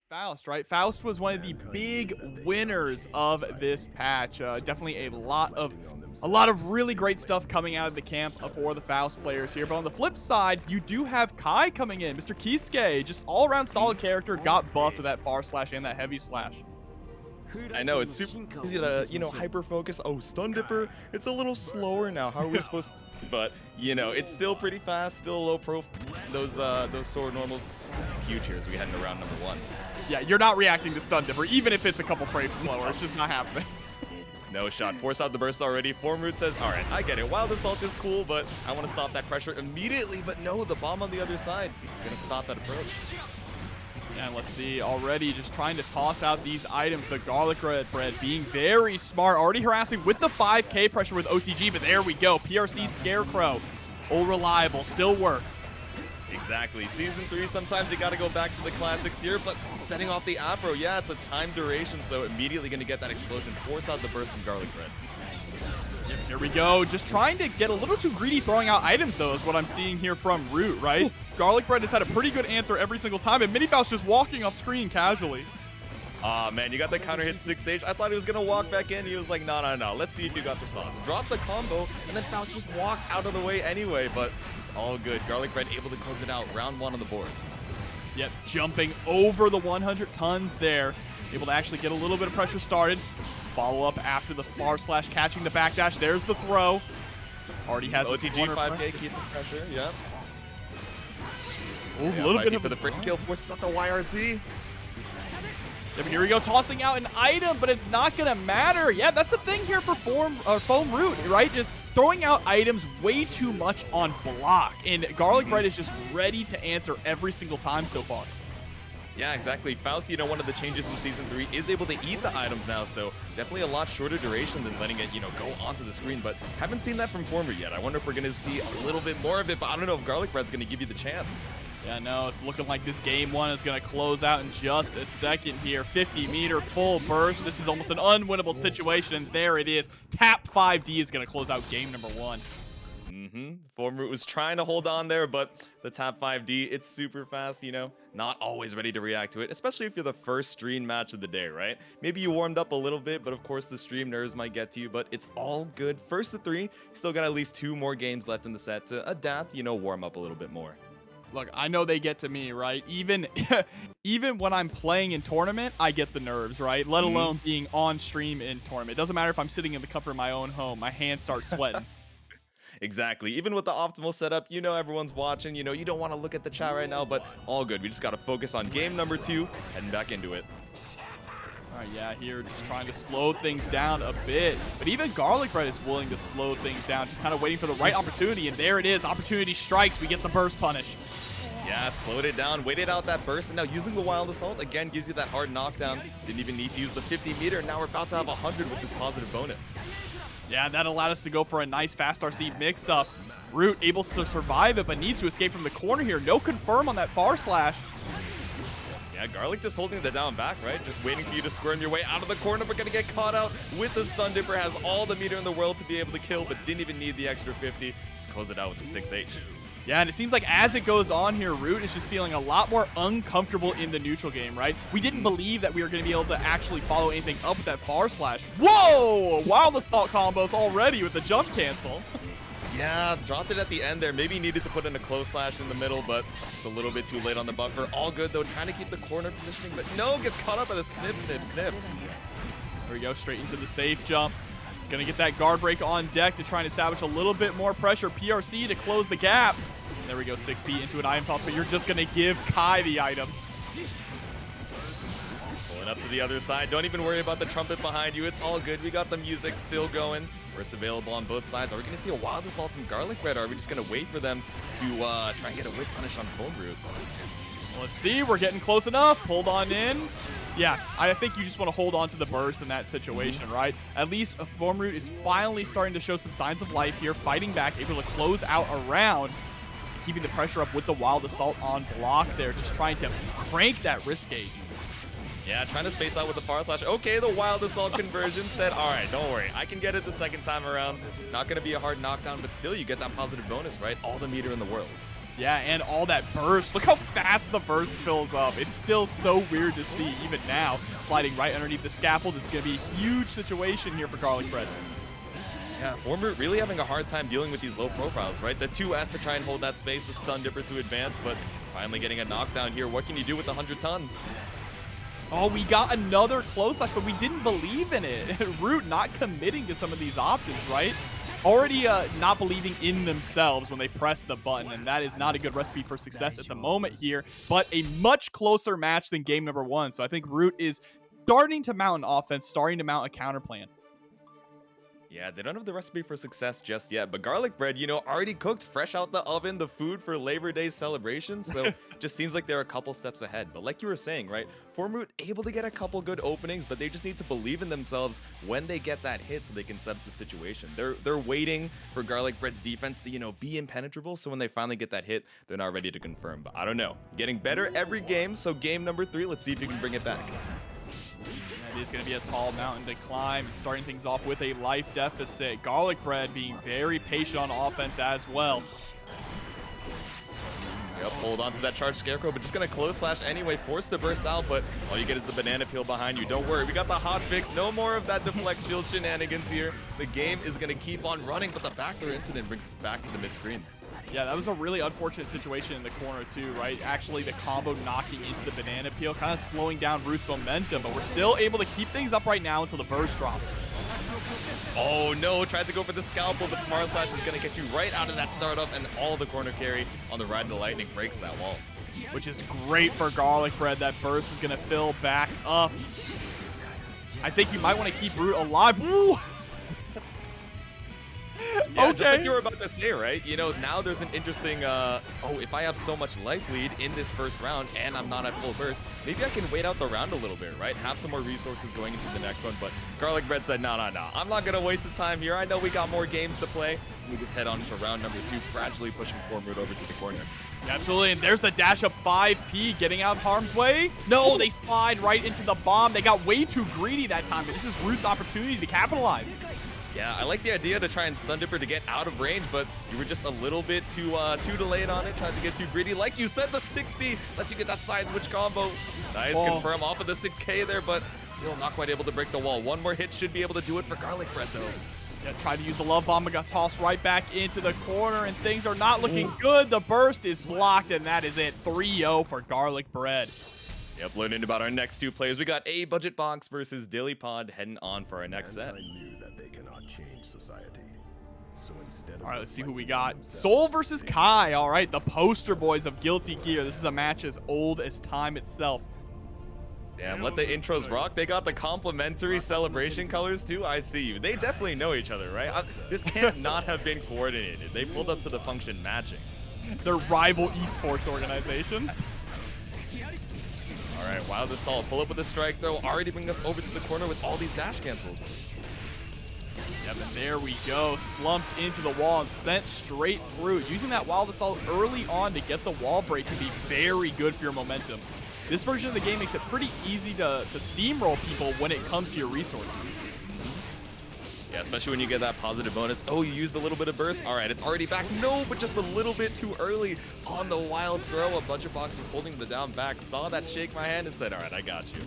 Faust, right? Faust was one of the big winners of this patch. Definitely a lot of really great stuff coming out of the camp for the Faust players here. But on the flip side, you do have Kai coming in. Mr. Kisuke, just all-around solid character, got buffed with that far slash and that heavy slash. I know, it's super easy to, hyper focus. Oh, Stun Dipper, it's a little slower now. How are we supposed to? But, it's still pretty fast, still low pro. Those sword normals, huge here as we head into round number 1. Yeah, you're not reacting to Stun Dipper, even if it's a couple frames slower. It's just not happening. No shot. Force out the burst already. Form Root says, all right, I get it. Wild Assault is cool, but I want to stop that pressure immediately. But no, the bomb on the other side. Going to stop that approach. And let's see, already just trying to toss out these items. The garlic bread being very smart. Already harassing with the 5K pressure with OTG, but there we go. PRC Scarecrow. All reliable. Still works. Exactly. Season 3, sometimes you got to go back to the classics here, but setting off the Afro, yeah, it's a time duration, so immediately going to get that explosion. Force out the burst from garlic bread. Yep, here we go. Just trying to get a little too greedy throwing out items, though, is what I'm seeing here from Root, right? Ooh. Garlic bread has had a pretty good answer every single time, and Minifaust just walking off screen casually. Aw, man, you got the counter hit 6H. I thought he was going to walk back in. He was like, no. Let's see if you got the sauce. Drop the combo, and then Faust just walked out of the way anyway, but it's all good. Garlic bread able to close it out. Round 1 on the board. Yep, jumping over the 100 tons there. Able to actually get a little bit of pressure started. Follow up after the far slash, catching the backdash. There's the throw. Already has OTG 5K, keep the pressure, yep. Ooh, a little bit of for the free kill. Forces out the YRC. Yep, here we go, tossing out an item, but it's not gonna matter. Yeah, that's the thing here for Foam Root, right? Just throwing out items way too much on block, and garlic bread is just ready to answer every single time so far. Yeah, exactly. Faust, one of the changes in Season 3 is able to eat the items now, so definitely a lot shorter duration than letting it, go onto the screen, but haven't seen that from Former yet. I wonder if we're going to see a little bit more of it, but I don't know if garlic bread's going to give you the chance. Yeah, no, it's looking like this game 1 is going to close out in just a second here. 50-meter full burst. This is almost an unwinnable situation, and there it is. Tap 5D is going to close out game number 1. Form Root was trying to hold on there, but the Tap 5D, it's super fast, not always ready to react to it, especially if you're the first stream match of the day, right? Maybe you warmed up a little bit, but of course the stream nerves might get to you, but it's all good. First to 3, still got at least 2 more games left in the set to adapt, warm up a little bit more. Look, I know they get to me, right? Even when I'm playing in tournament, I get the nerves, right? Let alone being on stream in tournament. It doesn't matter if I'm sitting in the comfort of my own home. My hands start sweating. Exactly. Even with the optimal setup, everyone's watching. You don't want to look at the chat right now, but all good. We just got to focus on game number 2, heading back into it. All right, yeah, here just trying to slow things down a bit. But even garlic bread is willing to slow things down, just kind of waiting for the right opportunity. And there it is. Opportunity strikes. We get the burst punish. Yeah, slowed it down, waited out that burst, and now using the Wild Assault, again, gives you that hard knockdown. Didn't even need to use the 50-meter. Now we're about to have 100 with this positive bonus. Yeah, that allowed us to go for a nice fast RC mix-up. Root able to survive it, but needs to escape from the corner here. No confirm on that far slash. Yeah, garlic just holding the down back, right? Just waiting for you to squirm your way out of the corner, but gonna get caught out with the Stun Dipper. Has all the meter in the world to be able to kill, but didn't even need the extra 50. Just close it out with the 6H. Yeah, and it seems like as it goes on here, Root is just feeling a lot more uncomfortable in the neutral game, right? We didn't believe that we were going to be able to actually follow anything up with that far slash. Whoa! Wild Assault combos already with the jump cancel. Yeah, dropped it at the end there. Maybe needed to put in a close slash in the middle, but just a little bit too late on the buffer. All good, though, trying to keep the corner positioning, but no, gets caught up by the snip. There we go, straight into the safe jump. Gonna get that guard break on deck to try and establish a little bit more pressure. PRC to close the gap. There we go, 6P into an item toss, but you're just gonna give Kai the item. Pulling up to the other side. Don't even worry about the trumpet behind you. It's all good. We got the music still going. First available on both sides. Are we gonna see a Wild Assault from garlic bread, or are we just gonna wait for them to try and get a whip punish on Foam Root? Let's see, we're getting close enough. Hold on in. Yeah, I think you just want to hold on to the burst in that situation, right? At least Foam Root is finally starting to show some signs of life here, fighting back, able to close out a round, keeping the pressure up with the Wild Assault on block there, just trying to crank that risk gauge. Yeah, trying to space out with the far slash. Okay, the Wild Assault conversion said, all right, don't worry. I can get it the second time around. Not going to be a hard knockdown, but still you get that positive bonus, right? All the meter in the world. Yeah, and all that burst. Look how fast the burst fills up. It's still so weird to see even now. Sliding right underneath the scaffold. This is going to be a huge situation here for Garlic Bread. Yeah, Formroot really having a hard time dealing with these low profiles, right? The 2S to try and hold that space, the stun dipper to advance, but finally getting a knockdown here. What can you do with the 100-ton? Oh, we got another close slash, but we didn't believe in it. Root not committing to some of these options, right? Already not believing in themselves when they press the button, and that is not a good recipe for success at the moment here, but a much closer match than game number 1. So I think Root is starting to mount an offense, starting to mount a counter plan. Yeah, they don't have the recipe for success just yet, but Garlic Bread, you know, already cooked, fresh out the oven, the food for Labor Day celebration, so just seems like they're a couple steps ahead. But like you were saying, right, Formroot able to get a couple good openings, but they just need to believe in themselves when they get that hit so they can set up the situation. They're waiting for Garlic Bread's defense to, you know, be impenetrable, so when they finally get that hit, they're not ready to confirm. But I don't know. Getting better every game, so game number 3, let's see if you can bring it back. It is going to be a tall mountain to climb, starting things off with a life deficit. Garlic Bread being very patient on offense as well. Yep, hold on to that charged Scarecrow, but just going to close slash anyway, forced to burst out, but all you get is the banana peel behind you. Don't worry, we got the hot fix. No more of that deflect shield shenanigans here. The game is going to keep on running, but the backdoor incident brings us back to the mid-screen. Yeah, that was a really unfortunate situation in the corner too, right? Actually, the combo knocking into the banana peel, kind of slowing down Root's momentum, but we're still able to keep things up right now until the burst drops. Oh no, tried to go for the scalpel, but Tomorrow Slash is going to get you right out of that startup, and all the corner carry on the Ride of the Lightning breaks that wall. Which is great for Garlic Bread. That burst is going to fill back up. I think you might want to keep Root alive. Woo! Yeah, okay. Just like you were about to say, right? You know, now there's an interesting, oh, if I have so much life lead in this first round and I'm not at full burst, maybe I can wait out the round a little bit, right? Have some more resources going into the next one, but Garlic Bread said, no, I'm not going to waste the time here. I know we got more games to play. We just head on to round number 2, gradually pushing Formroot over to the corner. Absolutely, and there's the dash up 5P getting out of harm's way. No, they slide right into the bomb. They got way too greedy that time, but this is Root's opportunity to capitalize. Yeah, I like the idea to try and Stun Dipper to get out of range, but you were just a little bit too delayed on it, tried to get too greedy. Like you said, the 6B lets you get that side switch combo. Nice confirm off of the 6K there, but still not quite able to break the wall. One more hit should be able to do it for Garlic Bread, though. Yeah, tried to use the love bomb, but got tossed right back into the corner, and things are not looking good. The burst is blocked, and that is it. 3-0 for Garlic Bread. Yep, learning about our next 2 players. We got ABudgetBox versus Dillypoo heading on for our next set. I knew that they cannot change society. So instead All right, let's see who we got. Soul versus Kai. All right, the poster boys of Guilty Gear. This is a match as old as time itself. Damn, let the intros rock. They got the complimentary celebration colors too. I see you. They definitely know each other, right? This can't not have been coordinated. They pulled up to the function matching. They're rival esports organizations. All right, Wild Assault. Pull up with a strike, though. Already bring us over to the corner with all these dash cancels. Yep, and there we go. Slumped into the wall and sent straight through. Using that Wild Assault early on to get the wall break can be very good for your momentum. This version of the game makes it pretty easy to steamroll people when it comes to your resources. Yeah, especially when you get that positive bonus. Oh, you used a little bit of burst. All right, it's already back. No, but just a little bit too early on the wild throw. ABudgetBox was holding the down back, saw that shake my hand and said, all right, I got you.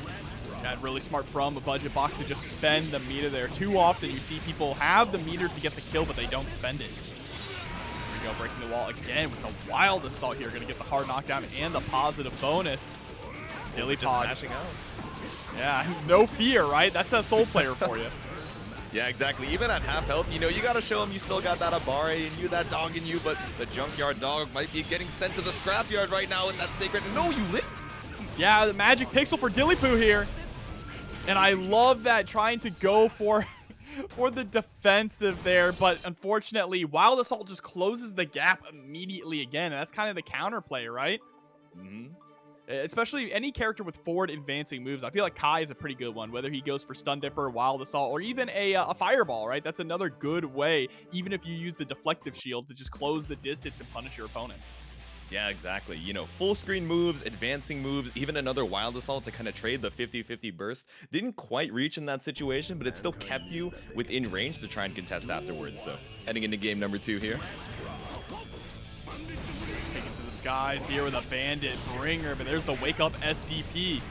Yeah, really smart from ABudgetBox to just spend the meter there. Too often you see people have the meter to get the kill, but they don't spend it. Here we go, breaking the wall again with a Wild Assault here. Going to get the hard knockdown and the positive bonus. Dillypoo just mashing out. Yeah, no fear, right? That's a soul player for you. Yeah, exactly. Even at half health, you know, you got to show them you still got that Aboii and you, that dog in you, but the junkyard dog might be getting sent to the scrapyard right now in that sacred. No, you lived. Yeah, the magic pixel for Dillypoo here. And I love that, trying to go for the defensive there, but unfortunately, Wild Assault just closes the gap immediately again, and that's kind of the counterplay, right? Mm-hmm. Especially any character with forward advancing moves. I feel like Kai is a pretty good one, whether he goes for Stun Dipper, Wild Assault, or even a Fireball, right? That's another good way, even if you use the Deflective Shield, to just close the distance and punish your opponent. Yeah, exactly. You know, full screen moves, advancing moves, even another Wild Assault to kind of trade the 50-50 burst. Didn't quite reach in that situation, but it still kept you within range to try and contest afterwards. So heading into game number 2 here. disguise here with a bandit bringer, but there's the wake up SDP.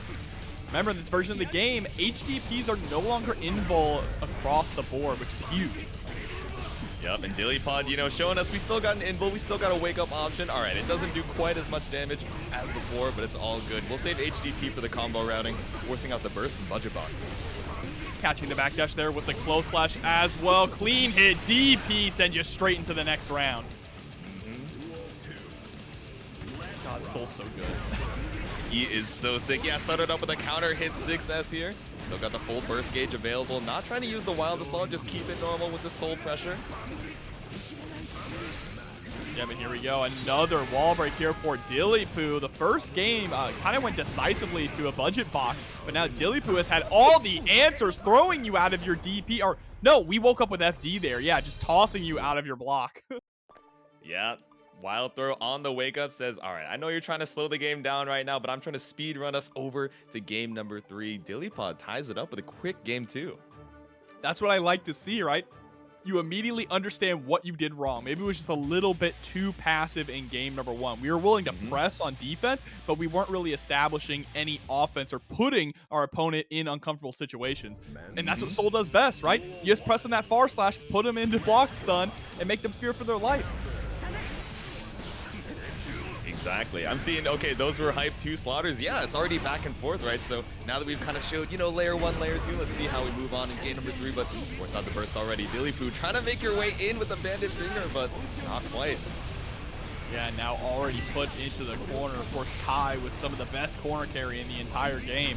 Remember, in this version of the game, HDPs are no longer invul across the board, which is huge. Yep, and Dillypoo, you know, showing us we still got an invul, we still got a wake up option. All right, it doesn't do quite as much damage as before, but it's all good. We'll save HDP for the combo routing, forcing out the burst from BudgetBox. Catching the backdash there with the close slash as well. Clean hit, DP sends you straight into the next round. God, Soul's so good. He is so sick. Yeah, started up with a counter hit 6S here. Still got the full burst gauge available. Not trying to use the wild assault, just keep it normal with the soul pressure. Yeah, but here we go. Another wall break here for Dillypoo. The first game kind of went decisively to a BudgetBox, but now Dillypoo has had all the answers, throwing you out of your DP. Or no, we woke up with FD there. Yeah, just tossing you out of your block. Yeah. Wild throw on the wake up says, all right, I know you're trying to slow the game down right now, but I'm trying to speed run us over to game number 3. Dillypoo ties it up with a quick game 2. That's what I like to see, right? You immediately understand what you did wrong. Maybe it was just a little bit too passive in game number 1. We were willing to press on defense, but we weren't really establishing any offense or putting our opponent in uncomfortable situations. And that's what Soul does best, right? You just press on that far slash, put them into block stun, and make them fear for their life. Exactly. I'm seeing, okay, those were hype 2 slaughters. Yeah, it's already back and forth, right? So now that we've kind of showed, you know, layer 1, layer 2, let's see how we move on in game number 3. But of course, not the burst already. Dillypoo trying to make your way in with a bandit finger, but not quite. Yeah, now already put into the corner. Of course, Kai with some of the best corner carry in the entire game.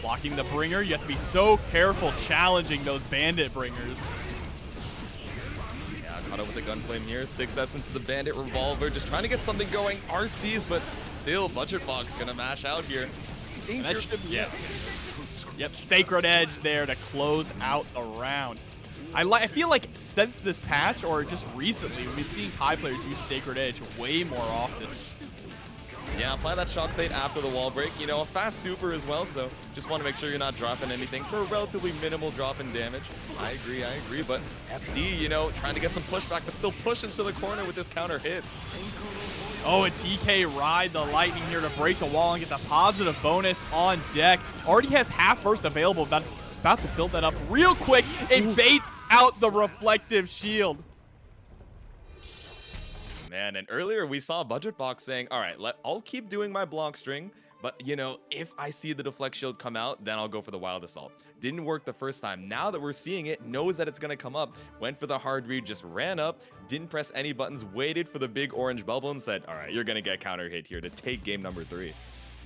Blocking the bringer, you have to be so careful challenging those bandit bringers. Caught up with the gunflame here. 6S into the bandit revolver. Just trying to get something going. RCs, but still BudgetBox gonna mash out here. That should be it. Yep, Sacred Edge there to close out the round. I feel like since this patch, or just recently, we've been seeing Kai players use Sacred Edge way more often. Yeah, apply that shock state after the wall break. You know, a fast super as well, so just want to make sure you're not dropping anything for a relatively minimal drop in damage. I agree, but FD, you know, trying to get some pushback, but still pushing to the corner with this counter hit. Oh, and TK ride the lightning here to break the wall and get the positive bonus on deck. Already has half burst available, about to build that up real quick and bait out the reflective shield. Man, and earlier we saw BudgetBox saying, all right, I'll keep doing my block string, but, you know, if I see the deflect shield come out, then I'll go for the wild assault. Didn't work the first time. Now that we're seeing it, knows that it's going to come up, went for the hard read, just ran up, didn't press any buttons, waited for the big orange bubble and said, all right, you're going to get counter hit here to take game number 3.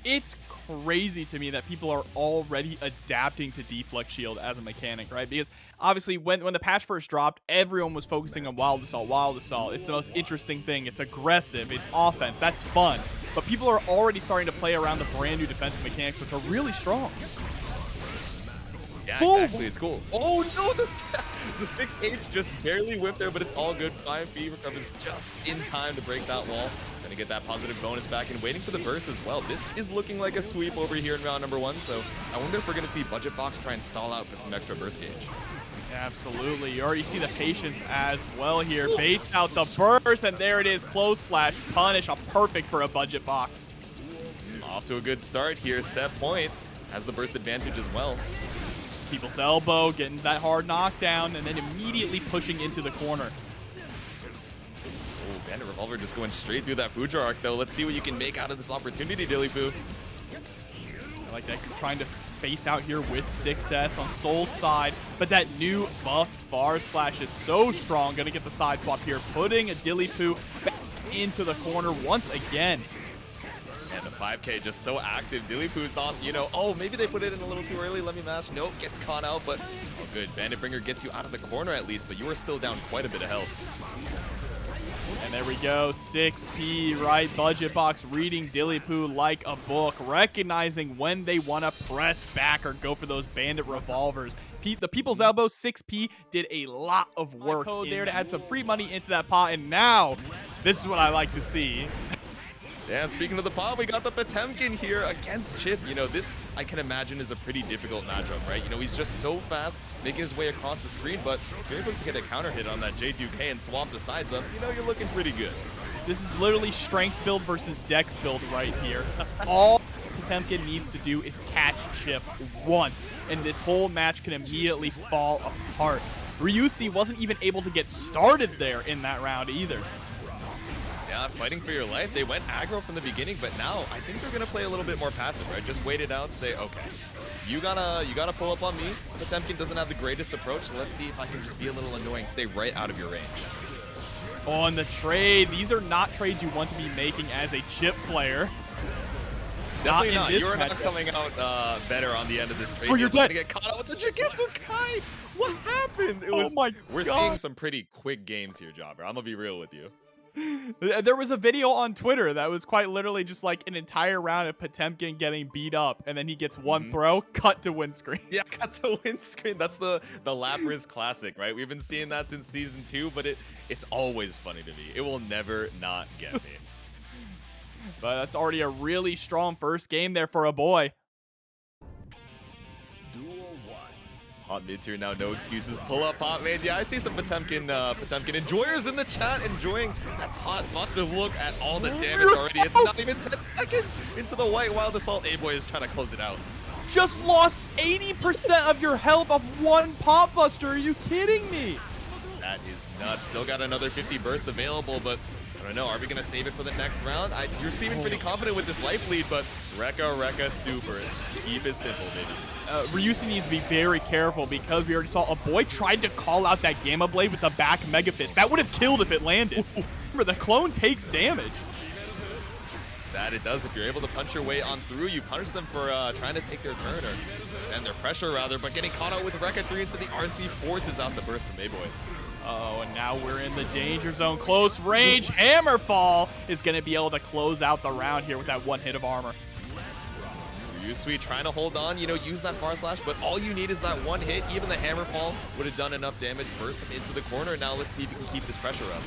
It's crazy to me that people are already adapting to deflect shield as a mechanic, right? Because obviously when the patch first dropped, everyone was focusing on wild assault. It's the most interesting thing. It's aggressive, it's offense, that's fun. But people are already starting to play around the brand new defensive mechanics, which are really strong. Yeah, exactly. It's cool. Oh no, the 6H just barely whipped there, but it's all good. 5P recovers just in time to break that wall. Gonna get that positive bonus back and waiting for the burst as well. This is looking like a sweep over here in round number 1, so I wonder if we're gonna see BudgetBox try and stall out for some extra burst gauge. Absolutely. You already see the patience as well here. Baits out the burst, and there it is. Close slash punish. Perfect for a BudgetBox. Off to a good start here. Set point has the burst advantage as well. People's elbow, getting that hard knockdown, and then immediately pushing into the corner. Oh, Bandit Revolver just going straight through that Fujar arc, though. Let's see what you can make out of this opportunity, Dillypoo. I like that. Trying to space out here with 6S on Soul's side, but that new buff bar slash is so strong. Gonna get the side swap here, putting a Dillypoo back into the corner once again. And the 5K just so active. Dillypoo thought, you know, oh, maybe they put it in a little too early. Let me mash. Nope, gets caught out, but oh, good. Bandit Bringer gets you out of the corner at least, but you are still down quite a bit of health. And there we go, 6P, right? BudgetBox reading Dillypoo like a book, recognizing when they want to press back or go for those bandit revolvers. The People's Elbow 6P did a lot of work code there to add some free money into that pot, and now this is what I like to see. Yeah, and speaking of the pot, we got the Potemkin here against Chipp. You know, this, I can imagine, is a pretty difficult matchup, right? You know, he's just so fast, making his way across the screen, but if you're able to get a counter hit on that J2K and swap the sides up, you know, you're looking pretty good. This is literally strength build versus dex build right here. All Potemkin needs to do is catch Chipp once, and this whole match can immediately fall apart. Ryusui wasn't even able to get started there in that round either. Yeah, fighting for your life. They went aggro from the beginning, but now I think they're gonna play a little bit more passive, right? Just wait it out, say, okay, you gotta pull up on me. Potemkin doesn't have the greatest approach, so let's see if I can just be a little annoying, stay right out of your range. On the trade, these are not trades you want to be making as a Chipp player. Definitely not. This You're not matchup. coming out better on the end of this trade. Oh, you're gonna dead. get caught out with the Jigetsu Kai. What happened? Oh my We're God. seeing some pretty quick games here, Jobber. I'm gonna be real with you. There was a video on Twitter that was quite literally just like an entire round of Potemkin getting beat up, and then he gets one throw, cut to win screen. Yeah, cut to win screen. That's the Lapras classic, right? We've been seeing that since season 2, but it's always funny to me. It will never not get me. But that's already a really strong first game there for Aboii. Duel 1. Hot mid tier now, no excuses. Pull up hot mid. Yeah, I see some Potemkin enjoyers in the chat enjoying that hot busted look at all the damage already. It's not even 10 seconds into the white wild assault. Aboii is trying to close it out. Just lost 80% of your health off one pop buster. Are you kidding me? That is nuts. Still got another 50 bursts available, but I don't know. Are we going to save it for the next round? You're seeming pretty confident with this life lead, but Rekka super. Keep it simple, baby. Ryusui needs to be very careful because we already saw Aboii tried to call out that Gamma Blade with the back Mega Fist. That would have killed if it landed. Remember, the clone takes damage. That it does. If you're able to punch your way on through, you punish them for trying to take their turn or extend their pressure rather, but getting caught out with Rekka 3 into the RC forces out the burst from Aboii. Oh, and now we're in the danger zone. Close range. Hammerfall is going to be able to close out the round here with that one hit of armor. Ryusui trying to hold on, use that far slash, but all you need is that one hit. Even the Hammerfall would have done enough damage. Burst him into the corner. Now let's see if you can keep this pressure up.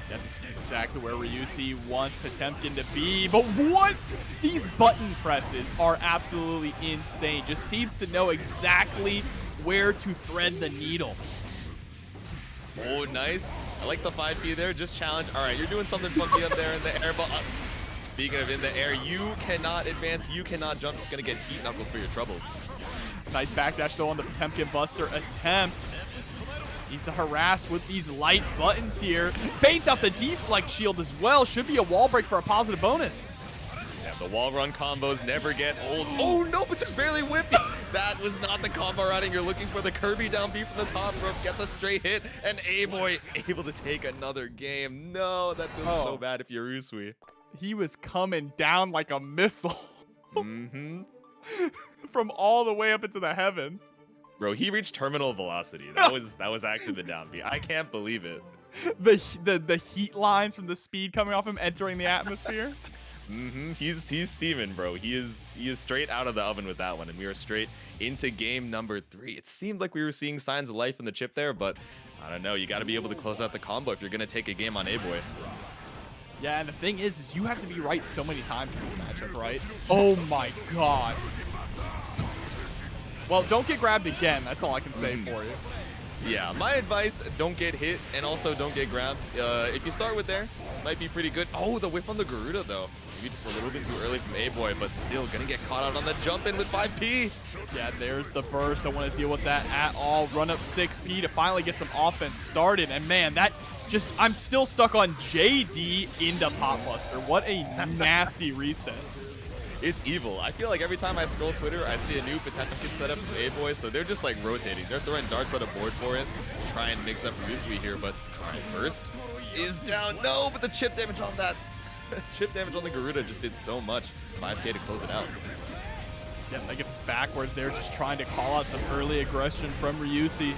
Yeah, this is exactly where Ryusui wants Potemkin to be. But what? These button presses are absolutely insane. Just seems to know exactly where to thread the needle. Oh, nice. I like the 5P there. Just challenge. All right, you're doing something funky up there in the air, but speaking of in the air, you cannot advance. You cannot jump. Just going to get heat knuckled for your troubles. Nice backdash, though, on the Potemkin Buster attempt. He's harassed with these light buttons here. Baits out the deflect shield as well. Should be a wall break for a positive bonus. Yeah, the wall run combos never get old. Oh, no, but just barely whipped it. That was not the combo routing. You're looking for the Kirby down B from the top rope. Gets a straight hit, and Aboii able to take another game. No, that feels so bad if you're Ryusui. He was coming down like a missile. Mm-hmm. From all the way up into the heavens. Bro, he reached terminal velocity. That was actually the down B. I can't believe it. The heat lines from the speed coming off him entering the atmosphere. Mm-hmm. He's Steven, bro. He is straight out of the oven with that one, and we are straight into game number 3. It seemed like we were seeing signs of life in the Chipp there, but I don't know. You got to be able to close out the combo if you're gonna take a game on Aboii. Yeah, and the thing is you have to be right so many times in this matchup, right? Oh my god. Well, don't get grabbed again. That's all I can say for you. Yeah, my advice, don't get hit and also don't get grabbed. If you start with there, might be pretty good. Oh, the whiff on the Garuda, though. Maybe just a little bit too early from Aboii, but still gonna get caught out on the jump in with 5P. Yeah, there's the burst. Don't want to deal with that at all. Run up 6P to finally get some offense started. And man, that just, I'm still stuck on JD into Pop Buster. What a nasty reset. It's evil. I feel like every time I scroll Twitter, I see a new Potemkin setup from Aboii, so they're just like rotating. They're throwing darts at a board for it to try and mix up Ryusui here, but burst is down. No, but the chip damage on that. Chip damage on the Garuda just did so much. 5K to close it out. Yeah, they get this backwards. They're just trying to call out some early aggression from Ryusui.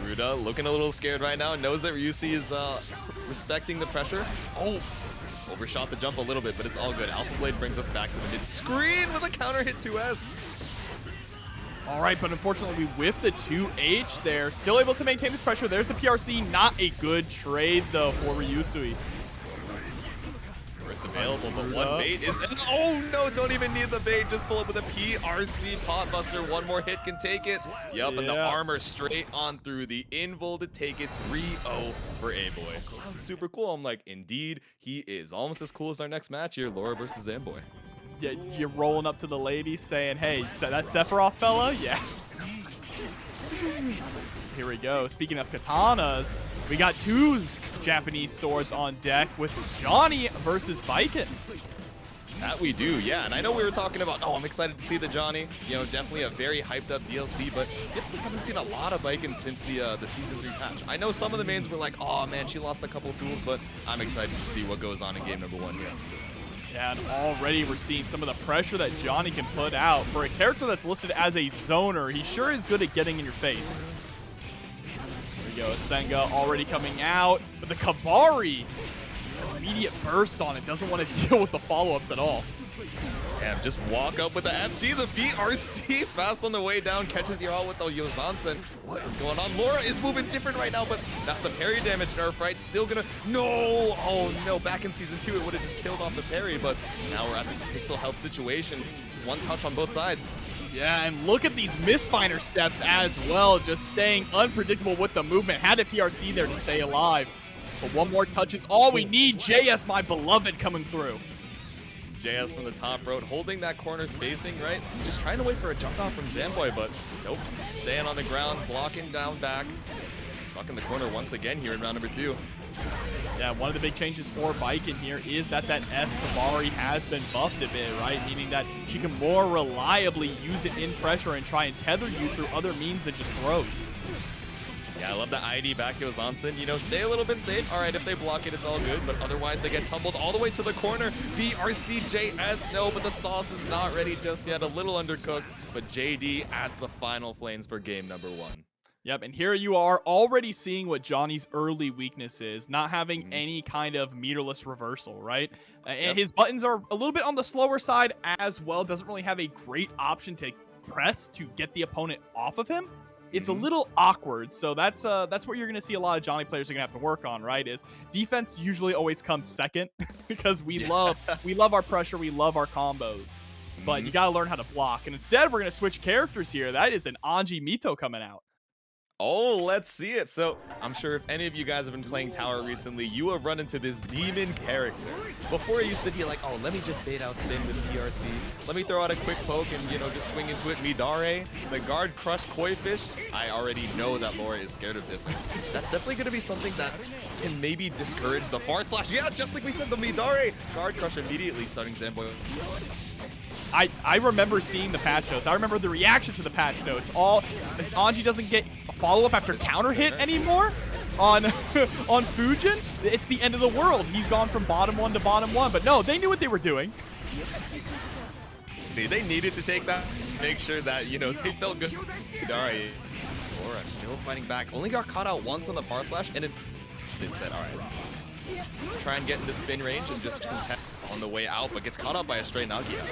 Garuda looking a little scared right now. Knows that Ryusui is respecting the pressure. Oh, overshot the jump a little bit, but it's all good. Alpha Blade brings us back to the mid-screen with a counter hit 2S. All right, but unfortunately we whiffed the 2H there. Still able to maintain this pressure. There's the PRC. Not a good trade, though, for Ryusui. Burst of available, but one bait is... Oh no, don't even need the bait. Just pull up with a PRC pot buster. One more hit can take it. Yup, and the armor straight on through the invul to take it. 3-0 for Aboii. Sounds super cool. I'm like, indeed, he is almost as cool as our next match here, Lora versus Aboii. Yeah, you're rolling up to the ladies saying, hey, that Sephiroth fella? Yeah. Here we go. Speaking of katanas, we got two Japanese swords on deck with Johnny versus Baiken. That we do, yeah. And I know we were talking about, oh, I'm excited to see the Johnny. You know, definitely a very hyped up DLC, but we haven't seen a lot of Baiken since the Season 3 patch. I know some of the mains were like, oh man, she lost a couple tools, but I'm excited to see what goes on in game number 1 here. Yeah, and already we're seeing some of the pressure that Johnny can put out. For a character that's listed as a zoner, he sure is good at getting in your face. Here we go, Senga already coming out, but the Kabari, immediate burst on it, doesn't want to deal with the follow-ups at all. And just walk up with the FD, the BRC, fast on the way down, catches you all with the Yozansen. What is going on? Lora is moving different right now, but that's the parry damage nerf, right? Still gonna, no, oh no, back in Season 2, it would have just killed off the parry, but now we're at this pixel health situation. It's one touch on both sides. Yeah, and look at these misfiner steps as well, just staying unpredictable with the movement. Had a PRC there to stay alive. But one more touch is all we need. JS, my beloved, coming through. JS from the top road, holding that corner spacing, right? Just trying to wait for a jump out from Zamboy, but nope. Staying on the ground, blocking down back. Stuck in the corner once again here in round number 2. Yeah, one of the big changes for Baiken here is that S Kabari has been buffed a bit, right? Meaning that she can more reliably use it in pressure and try and tether you through other means than just throws. Yeah, I love the ID back goes Onsen. You know, stay a little bit safe. All right, if they block it, it's all good. But otherwise, they get tumbled all the way to the corner. BRCJS, no, but the sauce is not ready just yet. A little undercooked. But JD adds the final flames for game number 1. Yep, and here you are already seeing what Johnny's early weakness is, not having any kind of meterless reversal, right? And his buttons are a little bit on the slower side as well. Doesn't really have a great option to press to get the opponent off of him. It's a little awkward, so that's what you're going to see a lot of Johnny players are going to have to work on, right? Is defense usually always comes second because we love our pressure, we love our combos, but you got to learn how to block. And instead, we're going to switch characters here. That is an Anji Mito coming out. Oh, let's see it. So I'm sure if any of you guys have been playing Tower recently, you have run into this demon character. Before it used to be like, oh, let me just bait out spin with PRC. Let me throw out a quick poke and, you know, just swing into it. Midare, the guard crush koi fish. I already know that Lora is scared of this. And that's definitely going to be something that can maybe discourage the far slash. Yeah, just like we said, the Midare guard crush immediately starting Zamboy. I remember seeing the patch notes. I remember the reaction to the patch notes. Anji doesn't get a follow-up after counter hit anymore on on Fujin. It's the end of the world. He's gone from bottom 1 to bottom 1. But no, they knew what they were doing. They needed to take that, make sure that, you know, they felt good. Alright, Lora still fighting back. Only got caught out once on the far slash, and it said, alright, try and get into spin range and just contest on the way out, but gets caught up by a straight Nagia.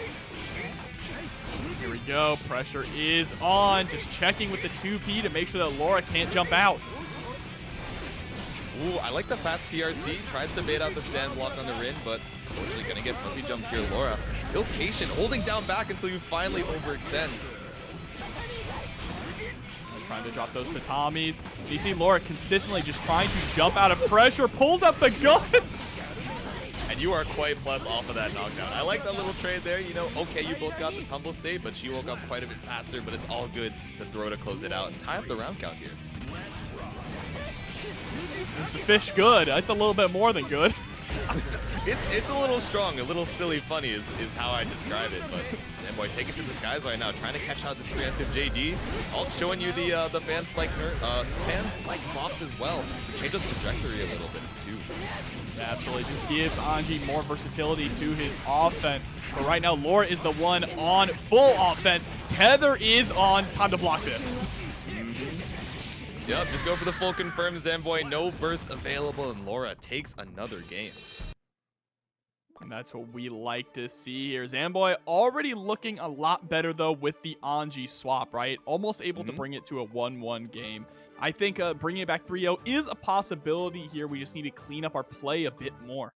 Here we go. Pressure is on. Just checking with the 2P to make sure that Lora can't jump out. Ooh, I like the fast PRC. Tries to bait out the stand block on the Rin, but unfortunately gonna get puppy jump here. Lora still patient, holding down back until you finally overextend. Trying to drop those tatamis. You see Lora consistently just trying to jump out of pressure, pulls out the gun. And you are quite plus off of that knockdown. I like that little trade there. You know, okay, you both got the tumble state, but she woke up quite a bit faster, but it's all good to throw to close it out and tie up the round count here. Is the fish good? It's a little bit more than good. It's a little strong, a little silly funny is how I describe it, but Zamboy taking to the skies right now, trying to catch out this preemptive JD. Alt showing you the fan spike buffs as well. Changes trajectory a little bit too. Absolutely, just gives Anji more versatility to his offense. But right now, Lora is the one on full offense. Tether is on. Time to block this. Yep, just go for the full confirm, Zamboy. No burst available, and Lora takes another game. And that's what we like to see here. Zamboy already looking a lot better, though, with the Anji swap, right? Almost able to bring it to a 1-1 game. I think bringing it back 3-0 is a possibility here. We just need to clean up our play a bit more.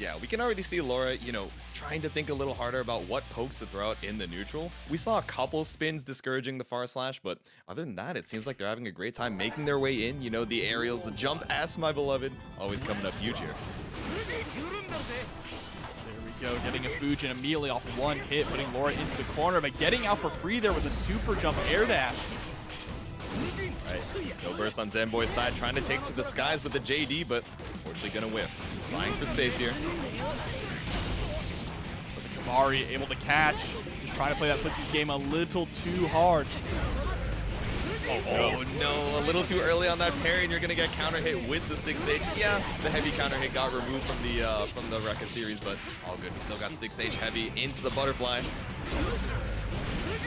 Yeah, we can already see Lora, you know, trying to think a little harder about what pokes to throw out in the neutral. We saw a couple spins discouraging the far slash, but other than that, it seems like they're having a great time making their way in. You know, the aerials, the jump S, my beloved, always coming up huge here. There we go, getting a Fujin immediately off one hit, putting Lora into the corner, but getting out for free there with a super jump air dash. Right, no burst on Zenboy's side, trying to take to the skies with the JD, but unfortunately gonna whiff. Flying for space here. Aboii able to catch, just trying to play that Footsie's game a little too hard. Oh no, a little too early on that parry, and you're gonna get counter hit with the 6H. Yeah, the heavy counter hit got removed from the Rekka series, but all good. We still got 6H heavy into the butterfly.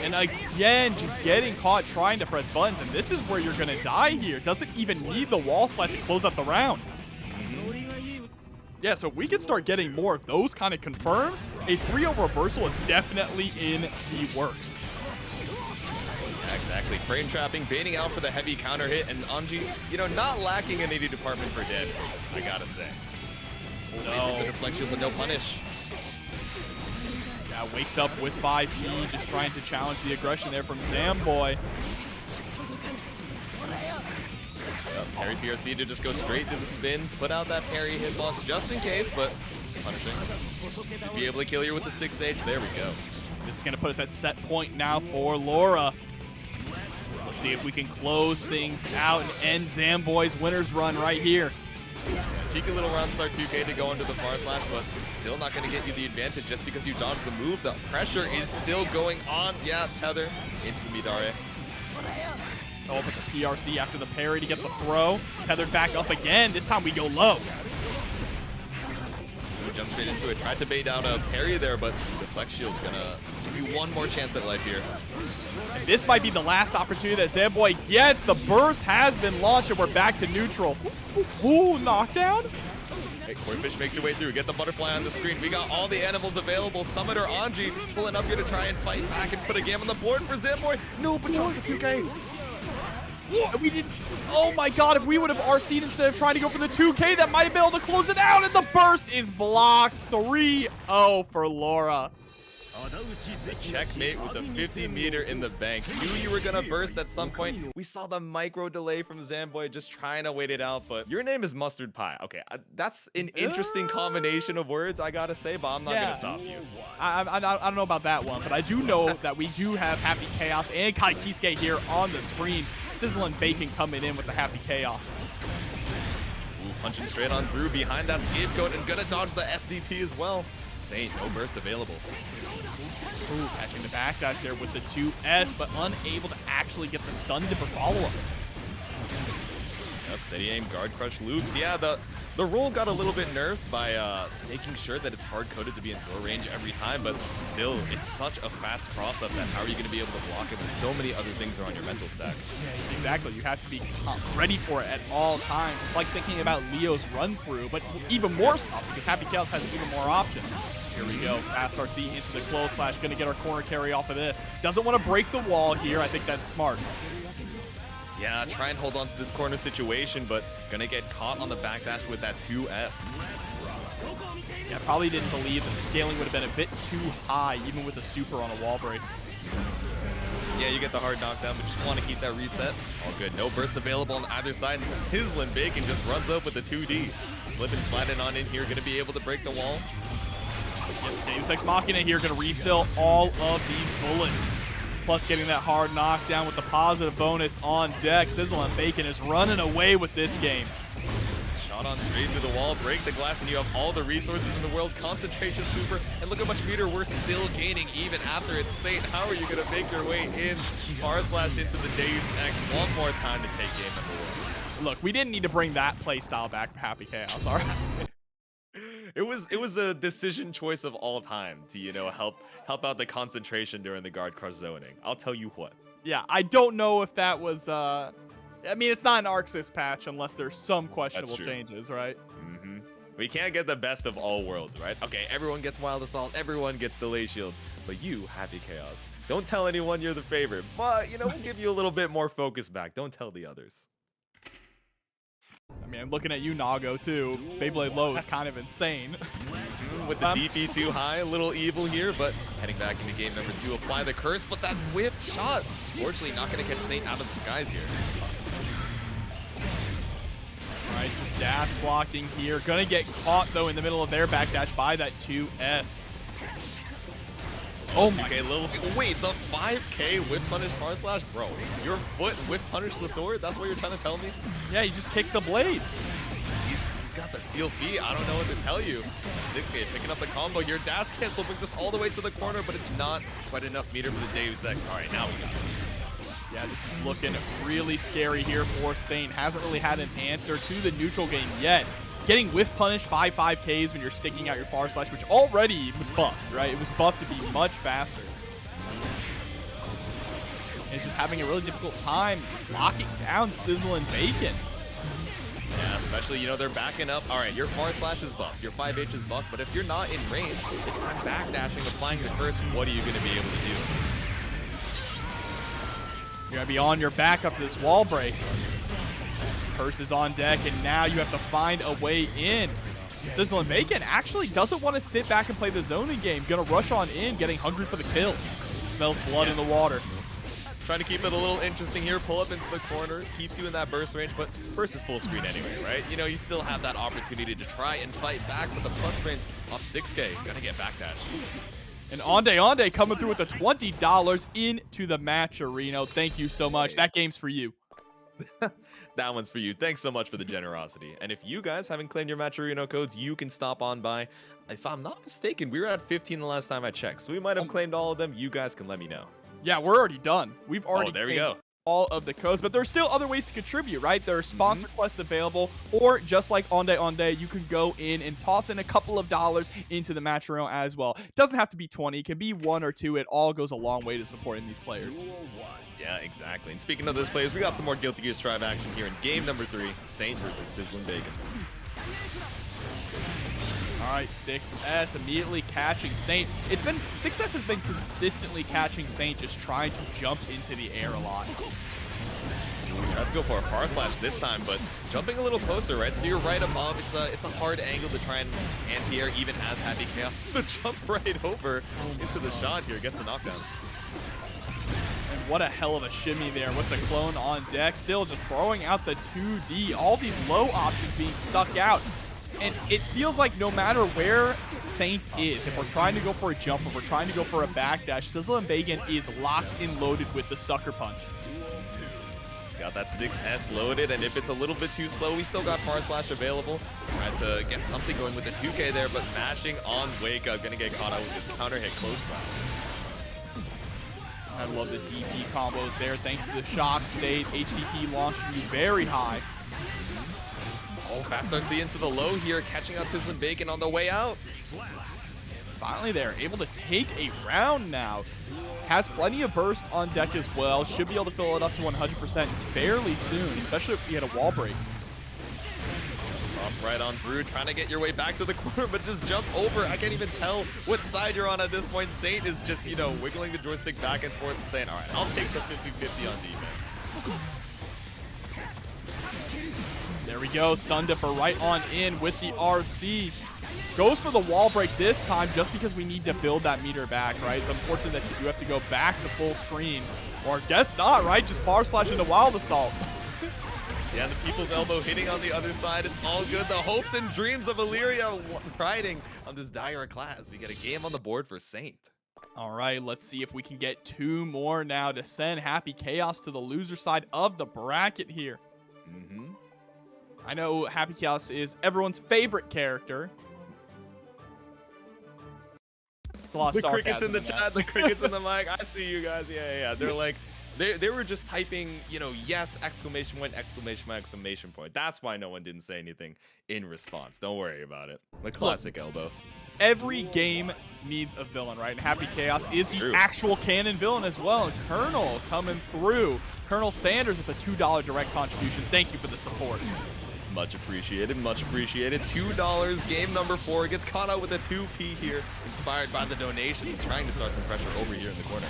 And again, just getting caught trying to press buttons, and this is where you're gonna die here. Doesn't even need the wall splash to close out the round. Yeah, so if we can start getting more of those kind of confirms, a 3-0 reversal is definitely in the works. Yeah, exactly. Frame trapping, baiting out for the heavy counter hit, and Anji, you know, not lacking an 80 department for dead, I gotta say. No. The deflection, but no punish. Yeah, wakes up with 5E, just trying to challenge the aggression there from Zamboy. Parry PRC to just go straight to the spin, put out that parry hitbox just in case, but punishing. Should be able to kill you with the 6H. There we go. This is going to put us at set point now for Lora. Let's see if we can close things out and end Zamboy's winner's run right here. Cheeky little round start 2K to go into the far slash, but still not going to get you the advantage just because you dodged the move. The pressure is still going on. Yeah, tether into the Midare. Oh, but the PRC after the parry to get the throw. Tethered back up again. This time we go low. Jump straight into it. Tried to bait out a parry there, but the flex shield's going to give you one more chance at life here. And this might be the last opportunity that Zamboy gets. The burst has been launched, and we're back to neutral. Ooh, knockdown. Hey, Koi makes your way through. Get the butterfly on the screen. We got all the animals available. Summoner Anji pulling up here to try and fight back and put a game on the board for Zamboy. No, but drops the 2K. We did. Oh my god, if we would have RC'd instead of trying to go for the 2K, that might have been able to close it out, and the burst is blocked. 3-0 for Lora. Checkmate with the 50-meter in the bank. Knew you were going to burst at some point. We saw the micro delay from Zamboy just trying to wait it out, but your name is Mustard Pie. Okay, that's an interesting combination of words, I gotta say, but I'm not going to stop you. I don't know about that one, but I do know that we do have Happy Chaos and Kai Kisuke here on the screen. SizzlinBacon coming in with the Happy Chaos. Ooh, punching straight on through behind that scapegoat and gonna dodge the SDP as well. Saint, no burst available. Ooh, catching the backdash there with the 2S, but unable to actually get the stun dipper follow-up. Yep, steady aim, guard crush loops. Yeah, the roll got a little bit nerfed by making sure that it's hard-coded to be in throw range every time, but still, it's such a fast cross-up that how are you going to be able to block it when so many other things are on your mental stack? Exactly, you have to be ready for it at all times. It's like thinking about Leo's run-through, but even more stuff because Happy Chaos has even more options. Here we go, fast RC into the close slash, gonna get our corner carry off of this. Doesn't want to break the wall here, I think that's smart. Yeah, try and hold on to this corner situation, but gonna get caught on the backdash with that 2S. Yeah, probably didn't believe that the scaling would have been a bit too high, even with a super on a wall break. Yeah, you get the hard knockdown, but just want to keep that reset. All good, no burst available on either side, and SizzlinBacon just runs up with the 2Ds. Slipping, sliding on in here, gonna be able to break the wall. Deus Ex Machina here, gonna refill all of these bullets. Plus getting that hard knockdown with the positive bonus on deck. SizzlinBacon is running away with this game. Shot on straight through the wall, break the glass, and you have all the resources in the world. Concentration super, and look how much meter we're still gaining even after it's Saint. How are you gonna make your way in? Far slash into the Deus Ex one more time to take game number 1. Look, we didn't need to bring that play style back for Happy Chaos, all right? It was a decision choice of all time to, you know, help out the concentration during the guard crush zoning. I'll tell you what. Yeah, I don't know if that was I mean, it's not an Arxis patch unless there's some questionable changes, right? Mm-hmm. We can't get the best of all worlds, right? Okay, everyone gets Wild Assault, everyone gets Delay Shield, but you, Happy Chaos. Don't tell anyone you're the favorite, but, you know, we'll give you a little bit more focus back. Don't tell the others. I mean, I'm looking at you, Nago, too. Beyblade low is kind of insane. With the DP too high, a little evil here, but heading back into game number 2, apply the curse, but that whip shot, fortunately not going to catch Saint out of the skies here. All right, just dash blocking here. Gonna get caught, though, in the middle of their backdash by that 2S. Oh my. 2K little. Wait, the 5K whip punish far slash? Bro, your foot whip punish the sword? That's what you're trying to tell me? Yeah, you just kicked the blade. He's got the steel feet. I don't know what to tell you. 6K picking up the combo here. Dash cancel brings us all the way to the corner, but it's not quite enough meter for the Deus Ex. All right, now we got it. Yeah, this is looking really scary here for Saint. Hasn't really had an answer to the neutral game yet. Getting whiff punished by 5Ks when you're sticking out your far slash, which already was buffed, right? It was buffed to be much faster. And it's just having a really difficult time locking down SizzlinBacon. Yeah, especially, you know, they're backing up. All right, your far slash is buffed, your 5H is buffed, but if you're not in range, it's time backdashing, applying the curse, what are you going to be able to do? You're going to be on your back up to this wall break. Curse is on deck, and now you have to find a way in. SizzlinBacon actually doesn't want to sit back and play the zoning game. Gonna rush on in, getting hungry for the kills. Smells blood in the water. Trying to keep it a little interesting here. Pull up into the corner, keeps you in that burst range, but burst is full screen anyway, right? You know, you still have that opportunity to try and fight back with the plus range off 6K. Gonna get backdash. And Ande coming through with the $20 into the match, Reno. Thank you so much. That game's for you. That one's for you. Thanks so much for the generosity. And if you guys haven't claimed your Matcherino codes, you can stop on by. If I'm not mistaken, we were at 15 the last time I checked, so we might have claimed all of them. You guys can let me know. Yeah, we're already done. We've already there we go. all of the codes, but there's still other ways to contribute, right? There are sponsor quests available, or just like Ande, you can go in and toss in a couple of dollars into the Matcherino as well. It doesn't have to be 20. It can be 1 or 2. It all goes a long way to supporting these players. Yeah, exactly. And speaking of those players, we got some more Guilty Gear Strive action here in game number 3, Saint versus SizzlinBacon. All right, 6S immediately catching Saint. 6S has been consistently catching Saint, just trying to jump into the air a lot. Tried to go for a far slash this time, but jumping a little closer, right? So you're right above. It's a hard angle to try and anti-air even as Happy Chaos. The jump right over into the shot here, gets the knockdown. And what a hell of a shimmy there with the clone on deck. Still just throwing out the 2D. All these low options being stuck out. And it feels like no matter where Saint is, if we're trying to go for a jump, if we're trying to go for a backdash, SizzlinBacon is locked and loaded with the sucker punch. Got that 6S loaded, and if it's a little bit too slow, we still got far slash available. Trying to get something going with the 2K there, but mashing on Wake Up, gonna get caught out with his counter hit close by. I love the DP combos there. Thanks to the shock state, HDP launching you very high. Oh, Fast RC into the low here, catching out SizzlinBacon on the way out. Finally, they're able to take a round now. Has plenty of burst on deck as well. Should be able to fill it up to 100% fairly soon, especially if we had a wall break. Cross right on Brood, trying to get your way back to the corner, but just jump over. I can't even tell what side you're on at this point. Saint is just, you know, wiggling the joystick back and forth and saying, all right, I'll take the 50-50 on defense. There we go. Stun Dipper right on in with the RC. Goes for the wall break this time just because we need to build that meter back, right? It's unfortunate that you do have to go back to full screen. Or guess not, right? Just far slash into Wild Assault. Yeah, the People's Elbow hitting on the other side. It's all good. The hopes and dreams of Illyria riding on this dire class. We get a game on the board for Saint. All right, let's see if we can get 2 more now to send Happy Chaos to the loser side of the bracket here. I know Happy Chaos is everyone's favorite character. It's a lot of the crickets in the that. chat, the crickets in the mic. I see you guys. Yeah. They're like, they were just typing, you know, yes, exclamation point, exclamation point, exclamation point. That's why no one didn't say anything in response. Don't worry about it. The classic elbow. Every game needs a villain, right? And Happy Chaos is the actual canon villain as well. And Colonel coming through. Colonel Sanders with a $2 direct contribution. Thank you for the support. Much appreciated, much appreciated. $2, game number 4. Gets caught out with a 2P here. Inspired by the donation. Trying to start some pressure over here in the corner.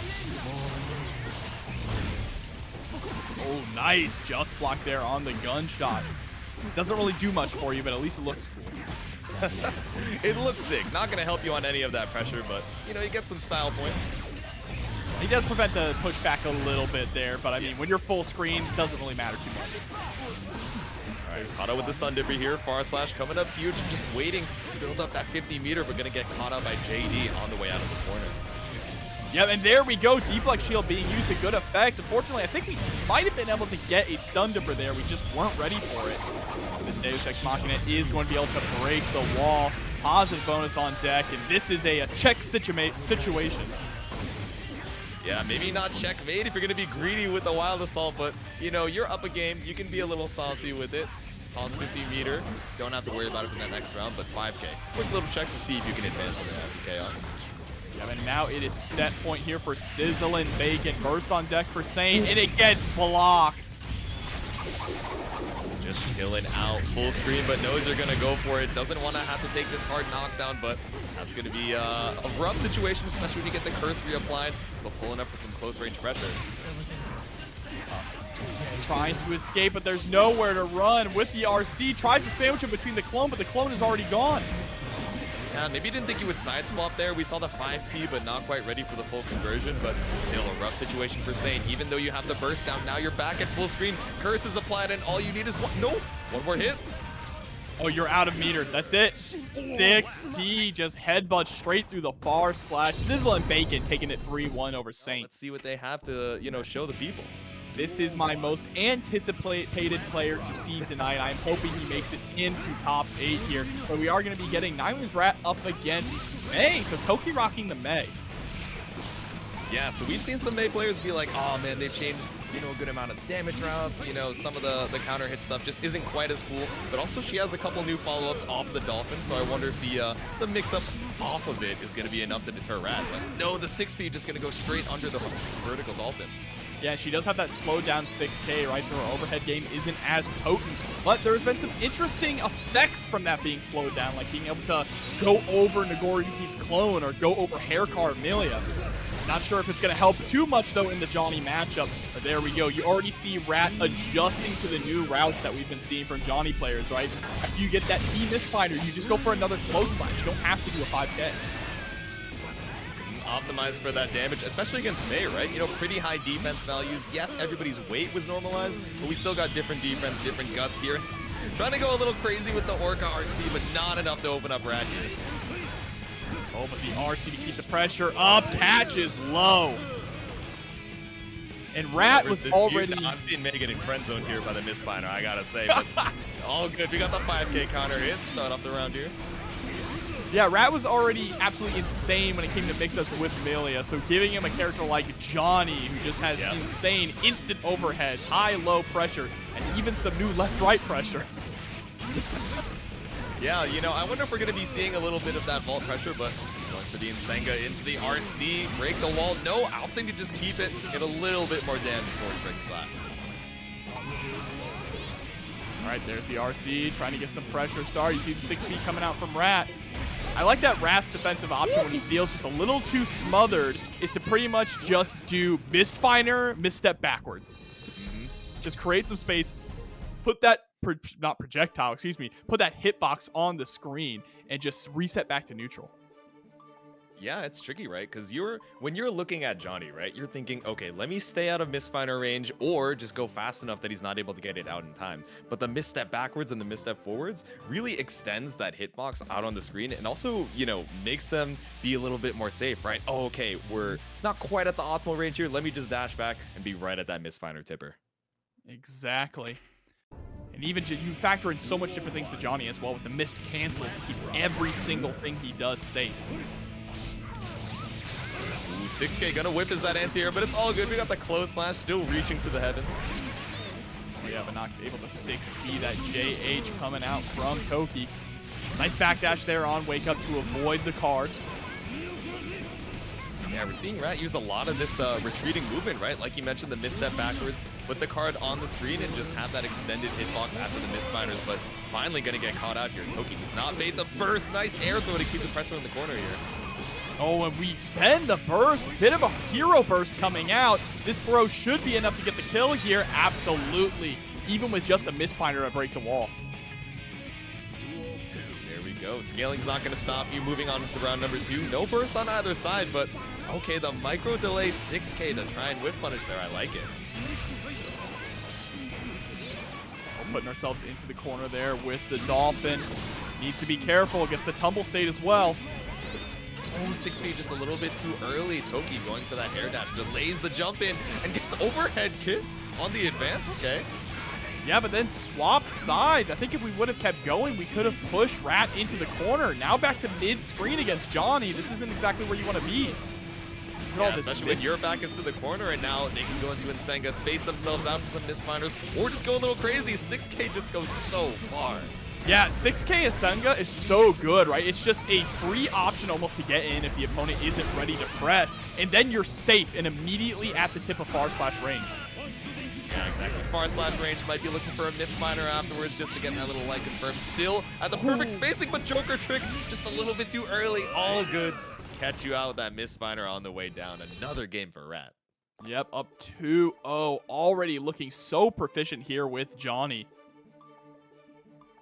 Oh, nice. Just block there on the gunshot. Doesn't really do much for you, but at least it looks cool. It looks sick. Not going to help you on any of that pressure, but, you know, you get some style points. He does prevent the pushback a little bit there, but I mean, when you're full screen, it doesn't really matter too much. All right, Kata with the stun dipper here. Far slash coming up huge, just waiting to build up that 50 meter, but going to get caught out by JD on the way out of the corner. Yep, and there we go. Deflect shield being used to good effect. Unfortunately, I think we might have been able to get a stun dipper there. We just weren't ready for it. This Deus Ex Machina is going to be able to break the wall. Positive bonus on deck, and this is a check situation. Yeah, maybe not checkmate if you're going to be greedy with the Wild Assault, but, you know, you're up a game. You can be a little saucy with it. Toss 50 meter. Don't have to worry about it in that next round, but 5K. Quick little check to see if you can advance in the chaos. Yeah, and now it is set point here for SizzlinBacon. Burst on deck for Saint, and it gets blocked. Just chilling out, full screen, but knows you're gonna go for it. Doesn't want to have to take this hard knockdown, but that's gonna be a rough situation, especially when you get the curse reapplied, but pulling up for some close range pressure. Trying to escape, but there's nowhere to run with the RC. Tries to sandwich him between the clone, but the clone is already gone. Yeah, maybe you didn't think you would side swap there. We saw the 5P, but not quite ready for the full conversion, but still a rough situation for Saint. Even though you have the burst down, now you're back at full screen. Curse is applied, and all you need is one more hit. Oh, you're out of meters. That's it. 6P just headbutt straight through the far slash. SizzlinBacon taking it 3-1 over Saint. Let's see what they have to, you know, show the people. This is my most anticipated player to see tonight. I'm hoping he makes it into top 8 here. But we are going to be getting Nailu's Rat up against Mei. So Toki rocking the Mei. Yeah, so we've seen some Mei players be like, oh man, they've changed, you know, a good amount of damage routes. You know, some of the counter hit stuff just isn't quite as cool. But also she has a couple new follow-ups off the Dolphin. So I wonder if the mix-up off of it is going to be enough to deter Rat. But no, the 6P just going to go straight under the vertical Dolphin. Yeah, she does have that slowed down 6K, right? So her overhead game isn't as potent. But there's been some interesting effects from that being slowed down, like being able to go over Nagoriyuki's clone or go over Haircar Amelia. Not sure if it's going to help too much, though, in the Johnny matchup. But there we go. You already see Rat adjusting to the new routes that we've been seeing from Johnny players, right? After you get that T misfinder, you just go for another close slash. You don't have to do a 5K. Optimized for that damage, especially against Mei, right? You know, pretty high defense values. Yes, everybody's weight was normalized, but we still got different defense, different guts here. Trying to go a little crazy with the Orca RC, but not enough to open up Rat here. Oh, but the RC to keep the pressure up. Catch is low. And Rat was already... I'm seeing Mei getting friend zoned here by the misfinder, I gotta say. But all good. We got the 5K counter hit. Start off the round here. Yeah, Rat was already absolutely insane when it came to mix-ups with Amelia, so giving him a character like Johnny, who just has insane instant overheads, high-low pressure, and even some new left-right pressure. Yeah, you know, I wonder if we're going to be seeing a little bit of that vault pressure, but going for the Nsenga into the RC, break the wall. No, I'll think to just keep it, get a little bit more damage before we break the glass. All right, there's the RC, trying to get some pressure start. You see the 6P coming out from Rat. I like that Rat's defensive option when he feels just a little too smothered is to pretty much just do misfire, misstep backwards. Just create some space, put that, not projectile, excuse me, put that hitbox on the screen and just reset back to neutral. Yeah, it's tricky, right? Because when you're looking at Johnny, right, you're thinking, okay, let me stay out of misfire range or just go fast enough that he's not able to get it out in time. But the misstep backwards and the misstep forwards really extends that hitbox out on the screen and also, you know, makes them be a little bit more safe, right? Oh, okay, we're not quite at the optimal range here. Let me just dash back and be right at that misfire tipper. Exactly. And even you factor in so much different things to Johnny as well with the missed cancel to keep every single thing he does safe. 6K gonna whip is that anti-air, but it's all good. We got the close slash still reaching to the heavens. So yeah, but not able to 6P that JH coming out from Toki. Nice backdash there on Wake Up to avoid the card. Yeah, we're seeing Rat use a lot of this retreating movement, right? Like you mentioned, the misstep backwards, put the card on the screen and just have that extended hitbox after the misfires, but finally gonna get caught out here. Toki does not made the burst. Nice air throw to keep the pressure in the corner here. Oh, and we spend the burst. Bit of a hero burst coming out. This throw should be enough to get the kill here. Absolutely. Even with just a misfinder to break the wall. scaling's not going to stop you. Moving on to round number 2. No burst on either side, but okay, the micro delay 6K to try and whiff punish there. I like it. We're putting ourselves into the corner there with the Dolphin. Needs to be careful against the tumble state as well. Oh, 6B just a little bit too early. Toki going for that air dash, delays the jump in, and gets overhead kiss on the advance. Okay. Yeah, but then swapped sides. I think if we would have kept going, we could have pushed Rat into the corner. Now back to mid-screen against Johnny. This isn't exactly where you want to be. Yeah, especially when your back is to the corner, and now they can go into Nsenga, space themselves out for some misfinders, or just go a little crazy. 6K just goes so far. Yeah, 6K Nsenga is so good, right? It's just a free option almost to get in if the opponent isn't ready to press, and then you're safe and immediately at the tip of far slash range. Yeah, exactly. Far slash range, might be looking for a misfiner afterwards just to get that little light confirmed. Still at the perfect spacing, but Joker Trick just a little bit too early. All good. Catch you out with that misfiner on the way down. Another game for Rat. Yep, up 2-0. Already looking so proficient here with Johnny.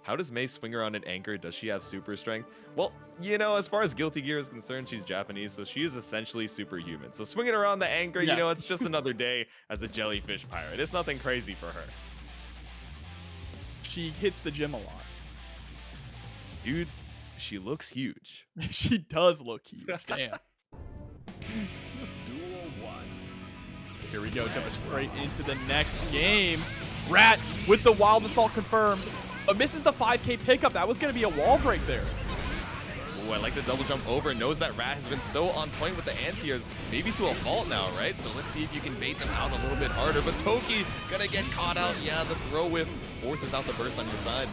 How does Mei swing around an anchor? Does she have super strength? Well, you know, as far as Guilty Gear is concerned, she's Japanese, so she is essentially superhuman. So swinging around the anchor, you know, it's just another day as a jellyfish pirate. It's nothing crazy for her. She hits the gym a lot. Dude, she looks huge. She does look huge, damn. Duel 1. Here we go, jumping straight into the next game. Rat with the Wild Assault confirmed. Misses the 5K pickup. That was going to be a wall break there. Ooh, I like the double jump over. Knows that Rat has been so on point with the anti-airs. Maybe to a fault now, right? So let's see if you can bait them out a little bit harder. But Toki gonna get caught out. Yeah, the throw whip forces out the burst on your side.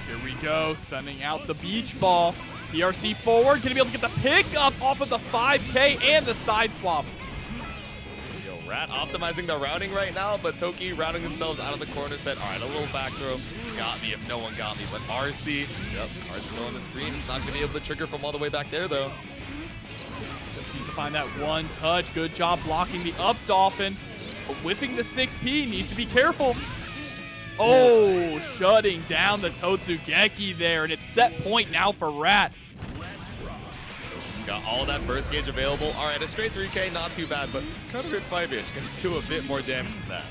Here we go. Sending out the beach ball. PRC forward. Gonna be able to get the pickup off of the 5K and the side swap. Rat optimizing the routing right now, but Toki routing themselves out of the corner said, all right, a little back throw. Got me if no one got me. But RC, yep, card's still on the screen. It's not going to be able to trigger from all the way back there, though. Just needs to find that one touch. Good job blocking the up Dolphin. But whiffing the 6P, needs to be careful. Oh, shutting down the Totsugeki there, and it's set point now for Rat. Got all that burst gauge available. All right, a straight 3K, not too bad, but counter hit 5-inch. Gonna do a bit more damage than that.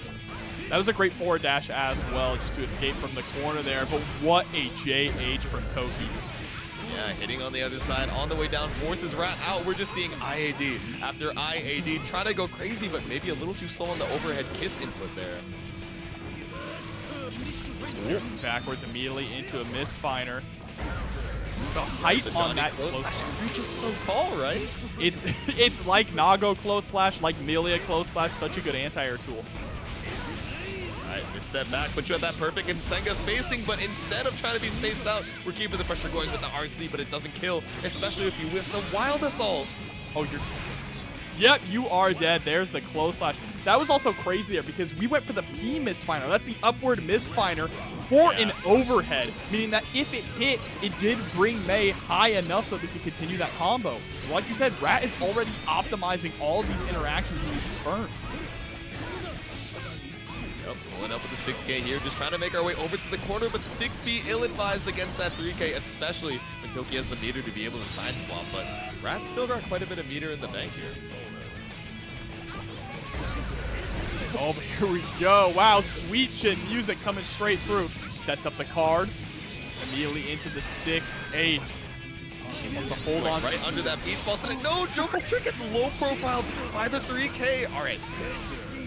That was a great forward dash as well, just to escape from the corner there. But what a JH from Toki. Yeah, hitting on the other side, on the way down, forces Rat out. We're just seeing IAD after IAD, trying to go crazy, but maybe a little too slow on the overhead kiss input there. Backwards immediately into a misfiner. The height on that close slash reach is so tall, right? It's like Nago close slash, like Milia close slash, such a good anti-air tool. Alright, we step back, put you at that perfect Nsenga spacing, but instead of trying to be spaced out, we're keeping the pressure going with the RC, but it doesn't kill, especially if you whip the Wild Assault. Oh, you're... Yep, you are dead. There's the close slash. That was also crazy there because we went for the P misfiner. That's the upward misfiner for an overhead, meaning that if it hit, it did bring Mei high enough so that we could continue that combo. Like you said, Rat is already optimizing all of these interactions and these confirms. Yep, pulling up with the 6K here, just trying to make our way over to the corner, but 6B ill-advised against that 3K, especially when Toki has the meter to be able to side swap, but Rat's still got quite a bit of meter in the bank here. Oh, but here we go. Wow, sweet chin music coming straight through. Sets up the card. Immediately into the 6H. He wants to hold on. Right under that beach ball. No, Joker Trick gets low profiled by the 3K. All right.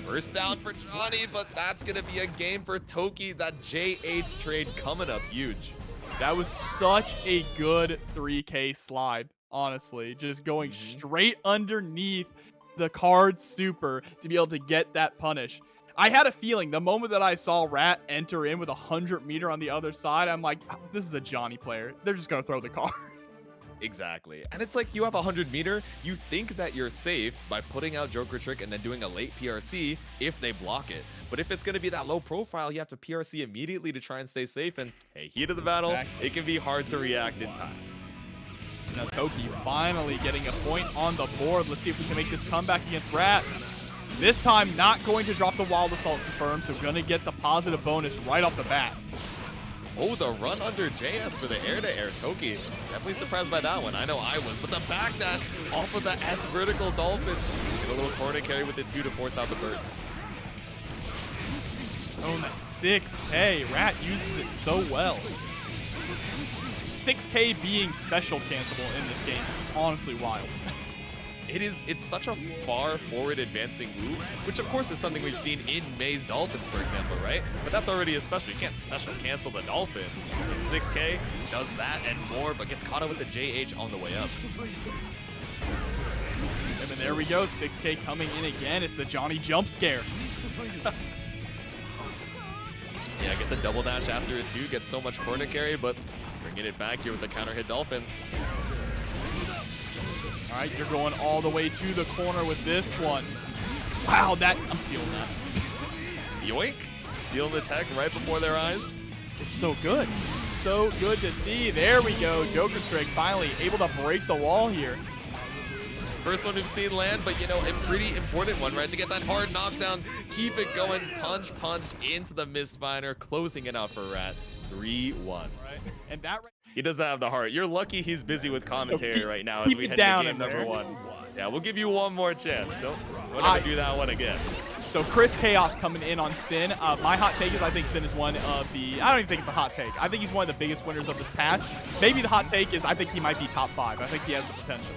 First down for Johnny, but that's going to be a game for Toki. That JH trade coming up huge. That was such a good 3K slide, honestly. Just going straight underneath the card super to be able to get that punish. I had a feeling the moment that I saw Rat enter in with 100 meter on the other side, I'm like, this is a Johnny player. They're just going to throw the card. Exactly. And it's like you have 100 meter, you think that you're safe by putting out Joker Trick and then doing a late PRC if they block it. But if it's going to be that low profile, you have to PRC immediately to try and stay safe. And hey, heat of the battle, it can be hard to react in time. Now Toki finally getting a point on the board. Let's see if we can make this comeback against Rat. This time not going to drop the Wild Assault confirmed, so going to get the positive bonus right off the bat. Oh, the run under JS for the air-to-air Toki. Definitely surprised by that one. I know I was, but the backdash off of the S vertical dolphin. Get a little corner carry with the 2 to force out the burst. Oh, that 6K. Rat uses it so well. 6K being special cancelable in this game is honestly wild. It's such a far forward advancing move, which of course is something we've seen in May's Dolphins, for example, right? But that's already a special. You can't special cancel the Dolphin. 6K does that and more, but gets caught up with the JH on the way up. And then there we go, 6K coming in again. It's the Johnny jump scare. Yeah, get the double dash after it too. Gets so much corner carry, but bringing it back here with the counter hit Dolphin. All right, you're going all the way to the corner with this one. Wow, I'm stealing that. Yoink! Stealing the tech right before their eyes. It's so good. So good to see. There we go. Joker Trick finally able to break the wall here. First one we've seen land, but you know, a pretty important one, right? To get that hard knockdown, keep it going, punch into the Mistfinder, closing it out for Rat. 3-1. Right. And that he doesn't have the heart. You're lucky he's busy with commentary right now as we head to game number 1. Yeah, we'll give you one more chance. Don't ever do that one again. So Chris Chaos coming in on Sin. My hot take is I think Sin is one of the... I don't even think it's a hot take. I think he's one of the biggest winners of this patch. Maybe the hot take is I think he might be top 5. I think he has the potential.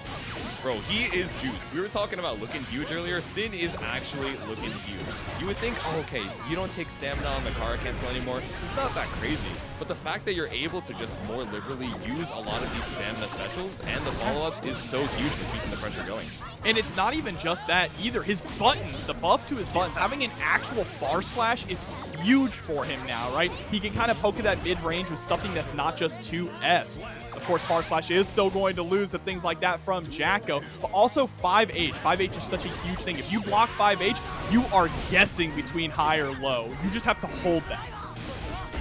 Bro, he is juiced. We were talking about looking huge earlier. Sin is actually looking huge. You would think, oh, okay, you don't take stamina on the car cancel anymore. It's not that crazy. But the fact that you're able to just more liberally use a lot of these stamina specials and the follow-ups is so huge for keeping the pressure going. And it's not even just that either. His buttons, the buff to his buttons, having an actual bar slash is huge for him now, right? He can kind of poke at that mid-range with something that's not just 2S. Of course, bar slash is still going to lose to things like that from Jacko, but also 5H. 5H is such a huge thing. If you block 5H, you are guessing between high or low. You just have to hold that.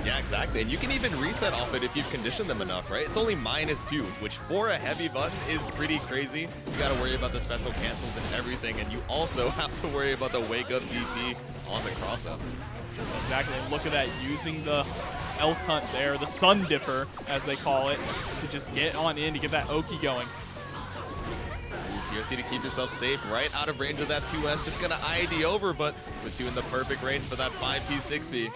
Yeah, exactly. And you can even reset off it if you've conditioned them enough, right? It's only -2, which for a heavy button is pretty crazy. You got to worry about the special cancels and everything, and you also have to worry about the wake-up DP on the cross-up. Exactly. And look at that, using the elk hunt there, the sun dipper, as they call it, to just get on in to get that Oki going. PRC to keep yourself safe, right out of range of that 2S. Just going to ID over, but puts you in the perfect range for that 5P, 6P.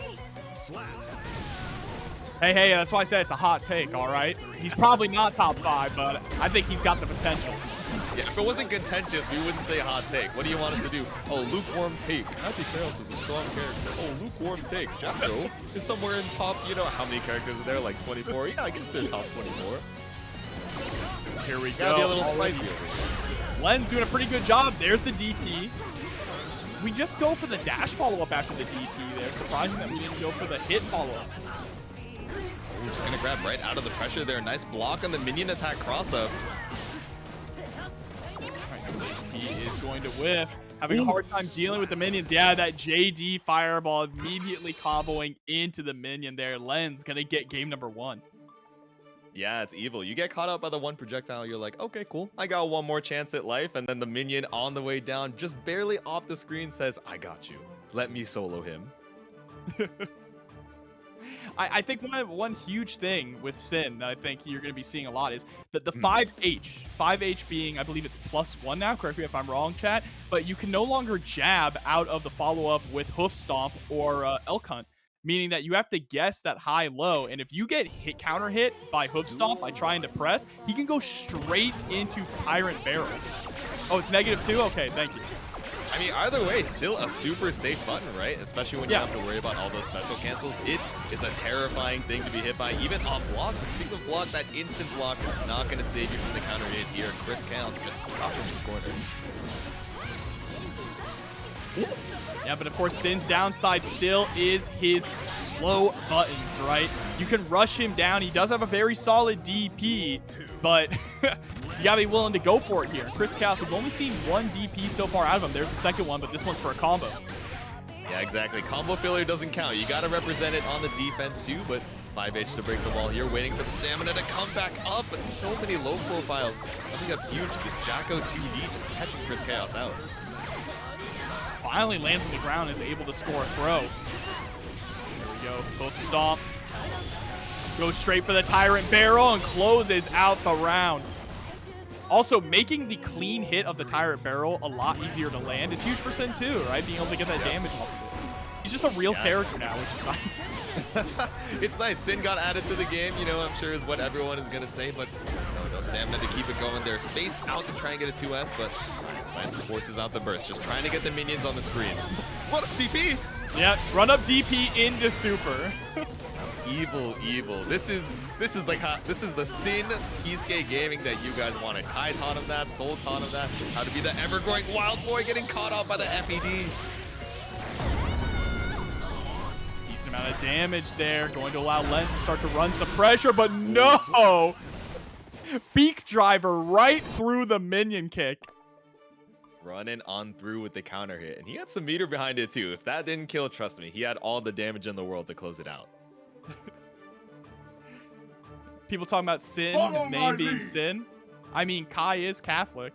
Hey, that's why I said it's a hot take, all right? He's probably not top 5, but I think he's got the potential. Yeah, if it wasn't contentious, we wouldn't say hot take. What do you want us to do? Oh, lukewarm take. Happy Chaos is a strong character. Oh, lukewarm take. Jacko is somewhere in top, you know, how many characters are there? Like 24? Yeah, I guess they're top 24. Here we go. Gotta be a little spicy over here. Lenz doing a pretty good job. There's the DP. We just go for the dash follow-up after the DP there. Surprising that we didn't go for the hit follow-up. We're just gonna grab right out of the pressure there. Nice block on the minion attack cross-up. He is going to whiff. Having a hard time dealing with the minions. Yeah, that JD fireball immediately comboing into the minion there. Lenz gonna get game number 1. Yeah, it's evil. You get caught up by the one projectile, you're like, okay, cool. I got one more chance at life. And then the minion on the way down, just barely off the screen, says, I got you. Let me solo him. I think one huge thing with Sin that I think you're going to be seeing a lot is that the 5H. 5H being, I believe it's +1 now. Correct me if I'm wrong, chat. But you can no longer jab out of the follow-up with Hoof Stomp or Elk Hunt, meaning that you have to guess that high-low. And if you get counter hit by Hoof Stomp by trying to press, he can go straight into Tyrant Barrel. Oh, it's -2? Okay, thank you. I mean, either way, still a super safe button, right? Especially when you have to worry about all those special cancels. It is a terrifying thing to be hit by, even on block. But speaking of block, that instant block not going to save you from the counter hit here. Chris Chaos just stopping his corner. Yeah, but of course, Sin's downside still is his slow buttons, right? You can rush him down. He does have a very solid DP, but you gotta be willing to go for it here. Chris Chaos, we've only seen 1 DP so far out of him. There's the second one, but this one's for a combo. Yeah, exactly. Combo failure doesn't count. You gotta represent it on the defense too, but 5H to break the wall here, waiting for the stamina to come back up, but so many low profiles. Coming up huge, this Jacko 2D just catching Chris Chaos out. Finally lands on the ground, is able to score a throw. There we go, both stomp. Goes straight for the Tyrant Barrel and closes out the round. Also, making the clean hit of the Tyrant Barrel a lot easier to land is huge for Sin too, right? Being able to get that damage off of it. He's just a real character now, which is nice. It's nice. Sin got added to the game, you know, I'm sure is what everyone is going to say, but no stamina to keep it going. They're spaced out to try and get a 2S, but Lenz forces out the burst, just trying to get the minions on the screen. What up, DP? Yeah, run up DP into super. Evil. This is the Sin Kisuke gaming that you guys wanted. Kai taught him that, Soul taught him that, how to be the ever-growing wild boy getting caught out by the FED. Decent amount of damage there, going to allow Lenz to start to run some pressure, but no! Beak driver right through the minion kick. Running on through with the counter hit, and he had some meter behind it too. If that didn't kill, trust me, he had all the damage in the world to close it out. People talking about Sin, his name being Sin. I mean, Kai is Catholic.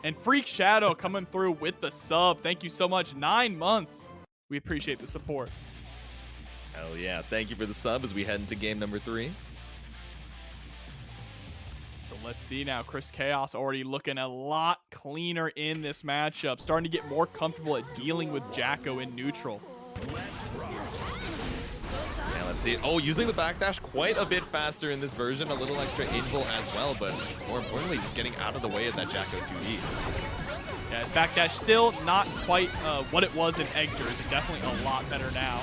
And Freak Shadow coming through with the sub. Thank you so much. 9 months. We appreciate the support. Hell yeah. Thank you for the sub as we head into game number 3. So let's see now. Chris Chaos already looking a lot cleaner in this matchup. Starting to get more comfortable at dealing with Jacko in neutral. Yeah, let's see. Oh, using the backdash quite a bit faster in this version. A little extra angel as well, but more importantly, just getting out of the way of that Jacko 2D. Yeah, his backdash still not quite what it was in Exer. It's definitely a lot better now.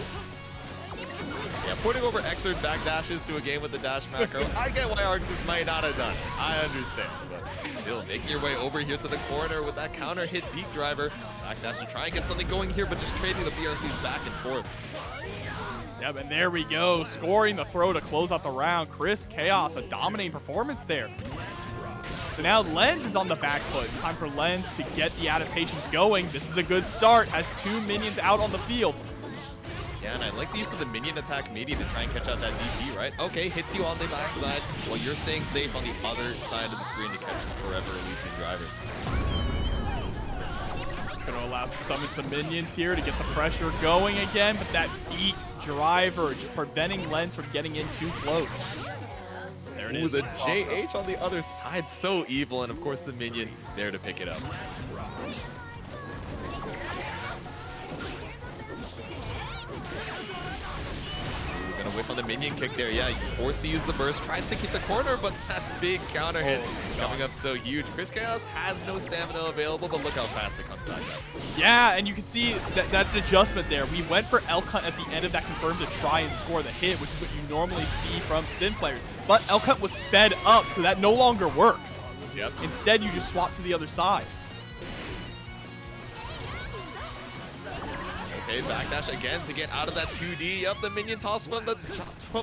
Yeah, porting over Exer backdashes to a game with the dash macro. I get why Arxis might not have done it. I understand, but still making your way over here to the corner with that counter hit beat driver. Backdash to try and get something going here, but just trading the BRCs back and forth. Yep, and there we go. Scoring the throw to close out the round. Chris Chaos, a dominating performance there. So now Lenz is on the back foot. It's time for Lenz to get the adaptations going. This is a good start. Has 2 minions out on the field. Yeah, and I like the use of the minion attack meaty to try and catch out that DP, right? Okay, hits you on the backside while you're staying safe on the other side of the screen to catch this forever releasing driver. Gonna allow us to summon some minions here to get the pressure going again, but that beat driver just preventing Lenz from getting in too close. There it is. The JH on the other side, so evil, and of course the minion there to pick it up. Gonna whip on the minion kick there. Yeah, forced to use the burst, tries to keep the corner, but that big counter hit coming up so huge. Chris Chaos has no stamina available, but look how fast it comes back up. Yeah, and you can see that adjustment there. We went for Elk Hunt at the end of that confirm to try and score the hit, which is what you normally see from Sin players. But Elk Hunt was sped up, so that no longer works. Yep. Instead, you just swap to the other side. Okay, backdash again to get out of that 2D. Up the minion toss from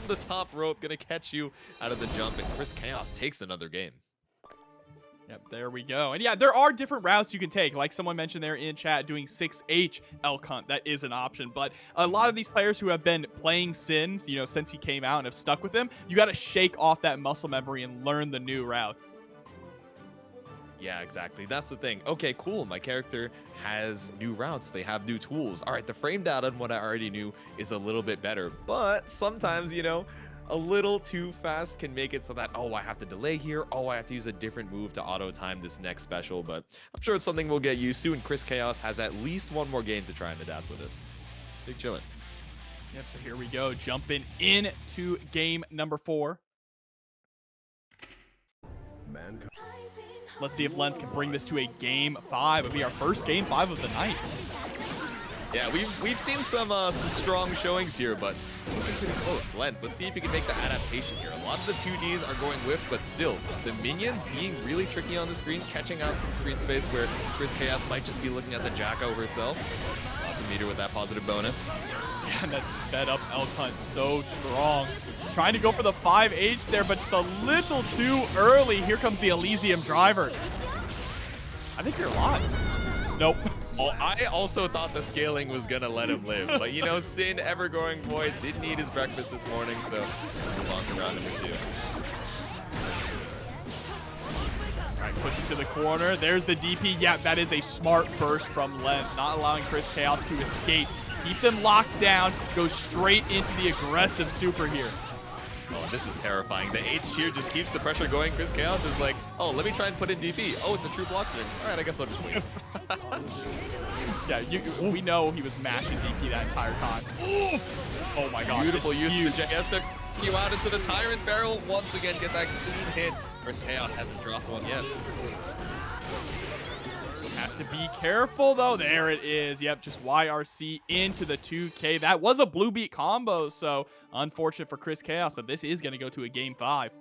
the top rope, gonna catch you out of the jump, and Chris Chaos takes another game. Yep, there we go. And yeah, there are different routes you can take. Like someone mentioned there in chat, doing 6H Elk Hunt. That is an option. But a lot of these players who have been playing Sin, you know, since he came out and have stuck with him, you got to shake off that muscle memory and learn the new routes. Yeah, exactly. That's the thing. Okay, cool. My character has new routes. They have new tools. All right, the frame data on what I already knew is a little bit better. But sometimes, you know, a little too fast can make it so that, oh, I have to delay here. Oh, I have to use a different move to auto-time this next special. But I'm sure it's something we'll get used to, and Chris Chaos has at least one more game to try and adapt with it. Big chillin'. Yep, so here we go. Jumping into game number 4. Mankind. Let's see if Lenz can bring this to a game 5. It'll be our first game 5 of the night. Yeah, we've seen some strong showings here, but looking pretty close. Lenz, let's see if you can make the adaptation here. A lot of the 2Ds are going whiff, but still, the minions being really tricky on the screen, catching out some screen space where Chris Chaos might just be looking at the Jacko herself. Lots of meter with that positive bonus. Yeah, and that sped up Elk Hunt so strong. Trying to go for the 5H there, but just a little too early. Here comes the Elysium driver. I think you're alive. Nope. Oh, I also thought the scaling was gonna let him live, but you know, Sin, ever-growing boy, didn't eat his breakfast this morning, so move on to round number 2. All right, push it to the corner. There's the DP. Yeah, that is a smart burst from Lenz, not allowing Chris Chaos to escape. Keep them locked down. Go straight into the aggressive super here. Oh, this is terrifying. The H tier just keeps the pressure going. Chris Chaos is like, oh, let me try and put in DP. Oh, it's a true block string. All right, I guess I'll just wait. Yeah, we know he was mashing DP that entire time. Oh my god. Beautiful use of the JS to you out into the Tyrant barrel. Once again, get that clean hit. Chris Chaos hasn't dropped one yet. Has to be careful, though. There it is. Yep, just YRC into the 2K. That was a blue beat combo, so unfortunate for Chris Chaos, but this is going to go to a game 5.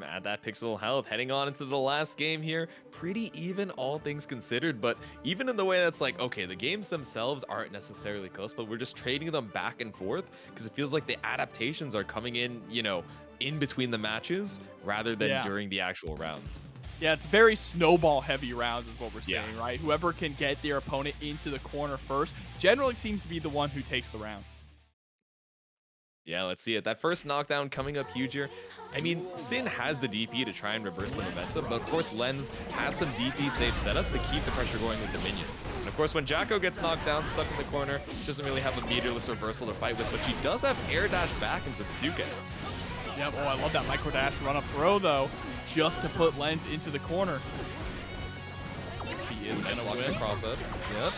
Add that pixel health. Heading on into the last game here. Pretty even, all things considered, but even in the way that's like, okay, the games themselves aren't necessarily close, but we're just trading them back and forth because it feels like the adaptations are coming in, you know, in between the matches rather than during the actual rounds. Yeah, it's very snowball-heavy rounds is what we're saying, right? Whoever can get their opponent into the corner first generally seems to be the one who takes the round. Yeah, let's see it. That first knockdown coming up huge here. I mean, Sin has the DP to try and reverse the momentum, but of course Lenz has some DP-safe setups to keep the pressure going with the minions. And of course, when Jacko gets knocked down, stuck in the corner, she doesn't really have a meterless reversal to fight with, but she does have air dash back into the 2K. Yep, oh, I love that micro dash run-up throw, though, just to put Lenz into the corner. He is going to win. Process. Yep.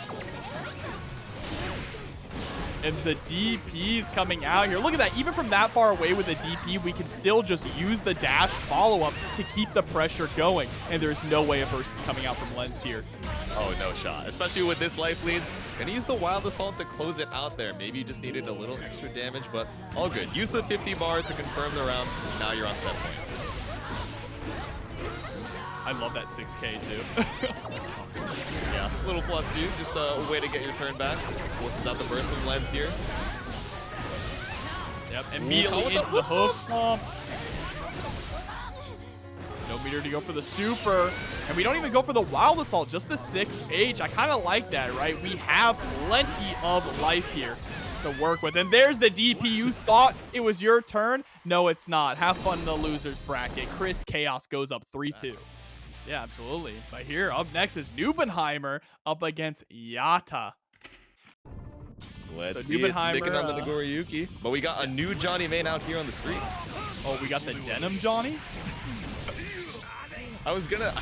And the DP's coming out here. Look at that. Even from that far away with the DP, we can still just use the dash follow-up to keep the pressure going. And there's no way a burst is coming out from Lenz here. Oh, no shot. Especially with this life lead. Gonna use the Wild Assault to close it out there. Maybe you just needed a little extra damage, but all good. Use the 50 bar to confirm the round. Now you're on set point. I love that 6K too. Yeah, little plus two. Just a way to get your turn back. Forces out the burst from Lenz here. Yep, immediately into the hook stomp. No meter to go for the super. And we don't even go for the Wild Assault, just the 6H. I kind of like that, right? We have plenty of life here to work with. And there's the DP. You thought it was your turn? No, it's not. Have fun in the loser's bracket. Chris Chaos goes up 3-2. Yeah, absolutely. But here, up next is Nubenheimer up against Yata. Let's see it, sticking on the Nagoriyuki. But we got a new Johnny main out here on the streets. Oh, we got the Denim Johnny? I was gonna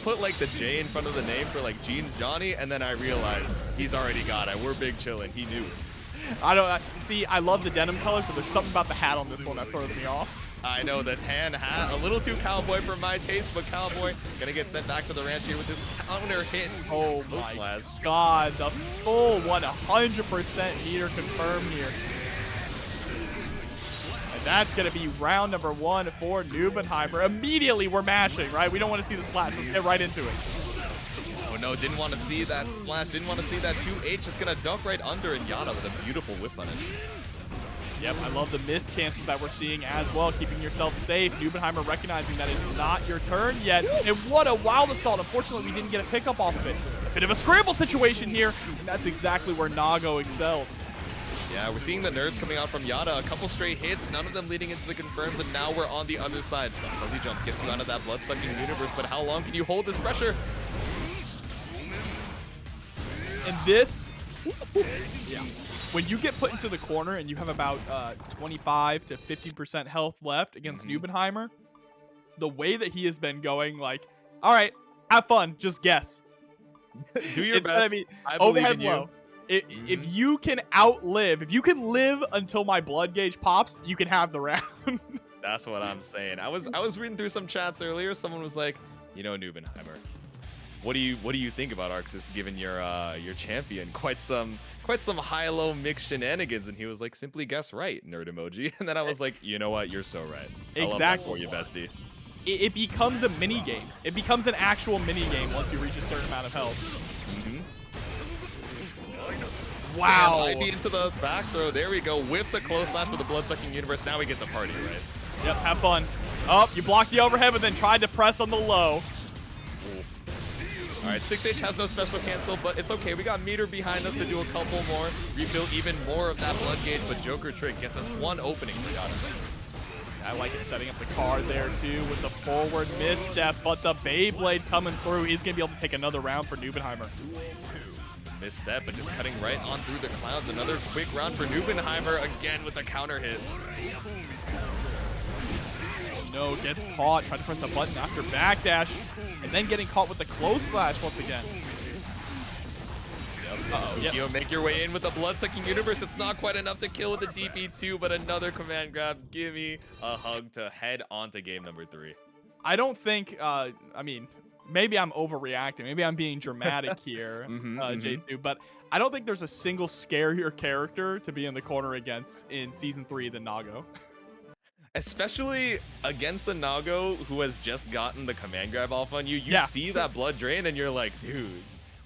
put like the J in front of the name for like Jeans Johnny, and then I realized he's already got it. We're big chillin'. He knew. See, I love the denim colors, but there's something about the hat on this one that throws me off. I know, the tan hat, a little too cowboy for my taste, but Cowboy gonna get sent back to the ranch here with this counter hit. Oh my god, the full 100% meter confirmed here. And that's gonna be round number 1 for Nubenheimer. Immediately we're mashing, right? We don't want to see the slash, let's get right into it. Oh no, didn't want to see that slash, didn't want to see that 2H, just gonna duck right under, and Yata with a beautiful whip punish. Yep, I love the missed cancels that we're seeing as well, keeping yourself safe. Nubenheimer recognizing that it's not your turn yet. And what a Wild Assault. Unfortunately, we didn't get a pickup off of it. A bit of a scramble situation here, and that's exactly where Nago excels. Yeah, we're seeing the nerves coming out from Yata. A couple straight hits, none of them leading into the confirms, and now we're on the other side. The fuzzy jump gets you out of that blood-sucking universe, but how long can you hold this pressure? And this, yeah. When you get put into the corner and you have about 25 to 50% health left against Nubenheimer, the way that he has been going, like, all right, have fun, just guess. Do your best. I believe in you. If you can outlive, if you can live until my blood gauge pops, you can have the round. That's what I'm saying. I was reading through some chats earlier. Someone was like, you know, Nubenheimer, what do you think about Arxis giving your champion quite some high-low mixed shenanigans? And he was like, simply guess right, nerd emoji. And then I was like, you know what, you're so right. I love that for you, bestie. It becomes a mini game. It becomes an actual mini game once you reach a certain amount of health. Wow. Might be into the back throw. There we go. With the close slash with the blood-sucking universe. Now we get the party, right? Yep, have fun. Oh, you blocked the overhead, but then tried to press on the low. All right, 6H has no special cancel, but it's okay. We got meter behind us to do a couple more. Refill even more of that blood gauge, but Joker Trick gets us one opening for Yata. I like it setting up the card there, too, with the forward misstep, but the Beyblade coming through is going to be able to take another round for Nubenheimer. misstep, but just cutting right on through the clouds. Another quick round for Nubenheimer, again with the counter hit. No, gets caught, tried to press a button after backdash, and then getting caught with the close slash once again. Yep. Make your way in with the blood-sucking universe. It's not quite enough to kill with the DP2, but another command grab. Give me a hug to head on to game number 3. I don't think, I mean, maybe I'm overreacting. Maybe I'm being dramatic here, J2, but I don't think there's a single scarier character to be in the corner against in Season 3 than Nago. Especially against the Nago, who has just gotten the command grab off on you. You see that blood drain, and you're like, dude,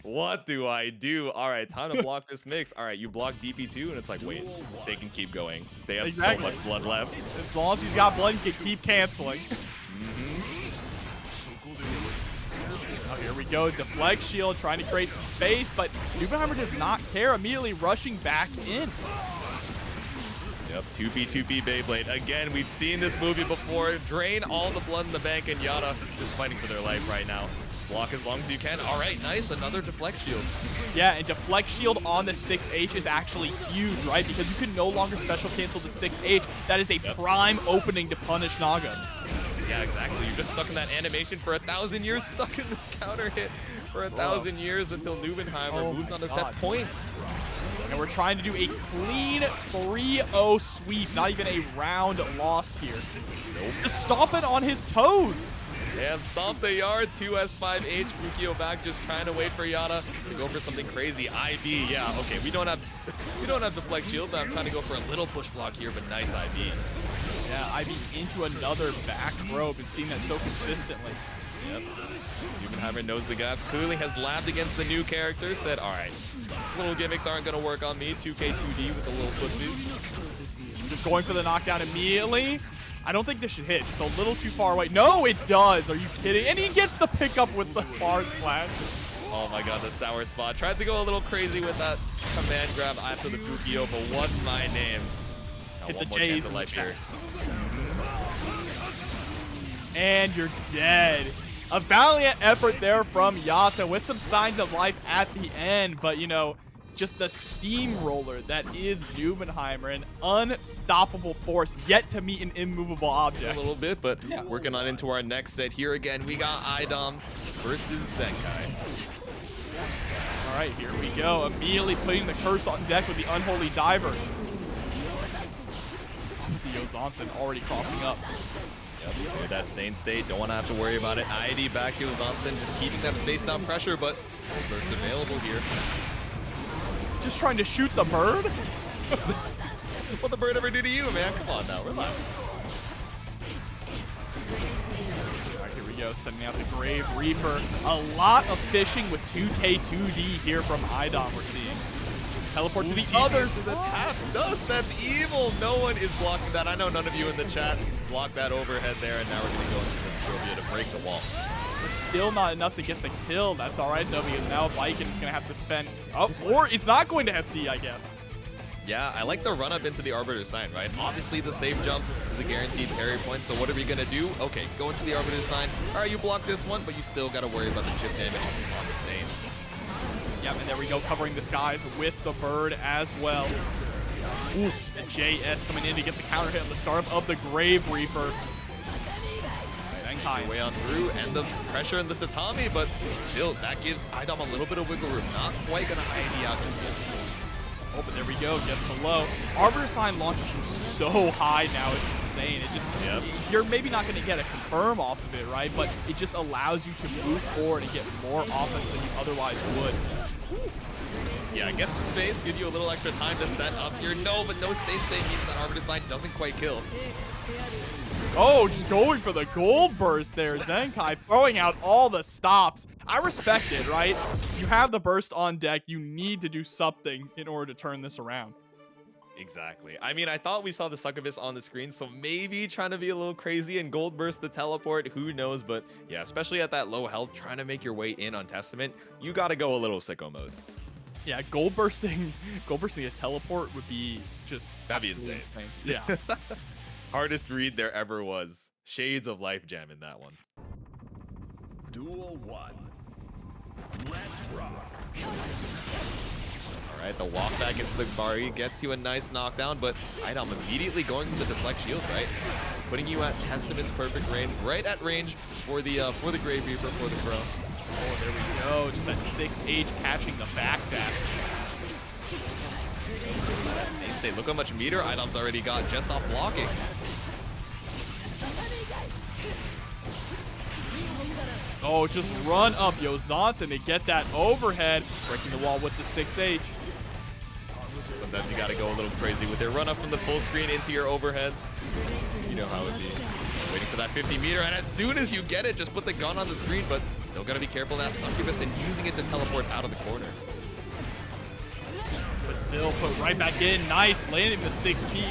what do I do? All right, time to block this mix. All right, you block DP2, and it's like, wait, they can keep going. They have so much blood left. As long as he's got blood, he can keep canceling. Oh, here we go. Deflect shield, trying to create some space, but Nubenheimer does not care, immediately rushing back in. Yep, 2P Beyblade. Again, we've seen this movie before. Drain all the blood in the bank, and Yata just fighting for their life right now. Block as long as you can. All right, nice. Another deflect shield. Yeah, and deflect shield on the 6H is actually huge, right? Because you can no longer special cancel the 6H. That is a prime opening to punish Naga. Yeah, exactly. You're just stuck in that animation for 1,000 years, stuck in this counter hit for 1,000 years until Nubenheimer moves on to set points. And we're trying to do a clean 3-0 sweep, not even a round lost here. Just stomping on his toes. And stomp they are. 2S5H, Fukio back, just trying to wait for Yata to go for something crazy. IB, yeah, okay, we don't have deflect shield, but I'm trying to go for a little push block here, but nice IB. Yeah, IB into another back throw. Been seeing that so consistently. Yep. Nubenheimer knows the gaps. Clearly has labbed against the new character. Said, all right, little gimmicks aren't going to work on me. 2K2D with the little footsies. Just going for the knockdown immediately. I don't think this should hit. Just a little too far away. No, it does. Are you kidding? And he gets the pickup with the far slash. Oh my god, the sour spot. Tried to go a little crazy with that command grab after the Fukio, but what's my name? Now, hit one the more J's chance of life here. And you're dead. A valiant effort there from Yata with some signs of life at the end, but you know, just the steamroller that is Nubenheimer, an unstoppable force yet to meet an immovable object. A little bit, but working on into our next set here again. We got iDom versus Zenkai. All right, here we go. Immediately putting the curse on deck with the Unholy Diver. Theo Zonson already crossing up. Yep, that stained state, don't want to have to worry about it. ID back to Zonson, just keeping that space down pressure, but first available here. Just trying to shoot the bird? What the bird ever do to you, man? Come on now, relax. All right, here we go, sending out the Grave Reaper. A lot of fishing with 2K2D here from iDom we're seeing. Teleport to the others. The tap dust, that's evil. No one is blocking that. I know none of you in the chat blocked that overhead there, and now we're going to go into the Strovia to break the wall. It's still not enough to get the kill. That's all right, though, because now Baiken is going to have to spend... Oh, or it's not going to FD, I guess. Yeah, I like the run up into the Arbiter Sign, right? Obviously, the safe jump is a guaranteed parry point, so what are we going to do? Okay, go into the Arbiter Sign. All right, you block this one, but you still got to worry about the chip damage on the stain. Yep, and there we go, covering the skies with the bird as well. Ooh, and JS coming in to get the counter hit on the startup of the Grave Reaper. Way on through, and the pressure in the tatami, but still, that gives iDom a little bit of wiggle room. Not quite going to ID out this one. Oh, but there we go, gets the low. Arbiter Sign launches from so high now, it's insane. It just, you're maybe not going to get a confirm off of it, right? But it just allows you to move forward and get more offense than you otherwise would. Yeah, it gets the space, give you a little extra time to set up here. No, but no state save means that Arbiter Sign doesn't quite kill. Oh, just going for the gold burst there. Zenkai throwing out all the stops. I respect it, right? You have the burst on deck. You need to do something in order to turn this around. Exactly. I mean, I thought we saw the succubus on the screen, so maybe trying to be a little crazy and gold burst the teleport. Who knows? But yeah, especially at that low health, trying to make your way in on Testament, you got to go a little sicko mode. Yeah, gold bursting a teleport would be just... That'd be insane. Yeah. Hardest read there ever was. Shades of Life Jam in that one. Duel 1. Alright, the walk back into the Aboii gets you a nice knockdown, but iDom immediately going for the deflect shield, right? Putting you at Testament's perfect range, right at range for the Grave Reaper, for the Crow. Oh, there we go. Just that 6H catching the backdash. Look how much meter iDom's already got just off blocking. Oh, just run up Yozansen to get that overhead, breaking the wall with the 6H. Sometimes you gotta go a little crazy with it. Run up from the full screen into your overhead. You know how it be. Waiting for that 50 meter, and as soon as you get it, just put the gun on the screen, but still gotta be careful of that succubus and using it to teleport out of the corner. But still put right back in. Nice, landing the 6P.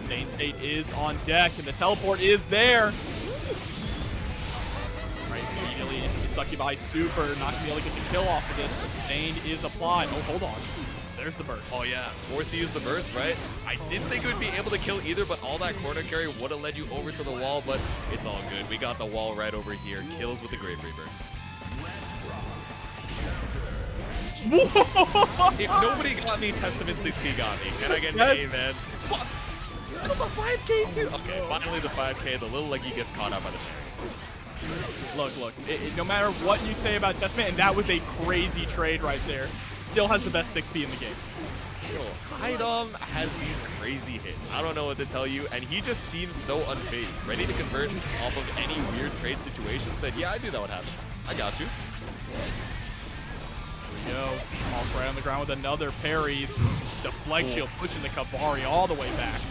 Zane's fate is on deck, and the teleport is there. Right, immediately into the succubi super. Not gonna be able to get the kill off of this, but Stained is applied. Oh, hold on. There's the burst. Oh yeah, forced to use the burst, right? I didn't think it would be able to kill either, but all that corner carry would have led you over to the wall, but it's all good. We got the wall right over here. Kills with the Grave Reaper. If nobody got me, Testament 6K got me. And I get an A, man. What? Still the 5K too? Okay, finally the 5K. The little leggy gets caught up by the parry. Look. No matter what you say about Testament, and that was a crazy trade right there, still has the best 6P in the game. iDom has these crazy hits. I don't know what to tell you, and he just seems so unfazed, ready to convert off of any weird trade situation. Said, yeah, I knew that would happen. I got you. There we go. Also right on the ground with another parry. Deflect shield pushing the Kabari all the way back.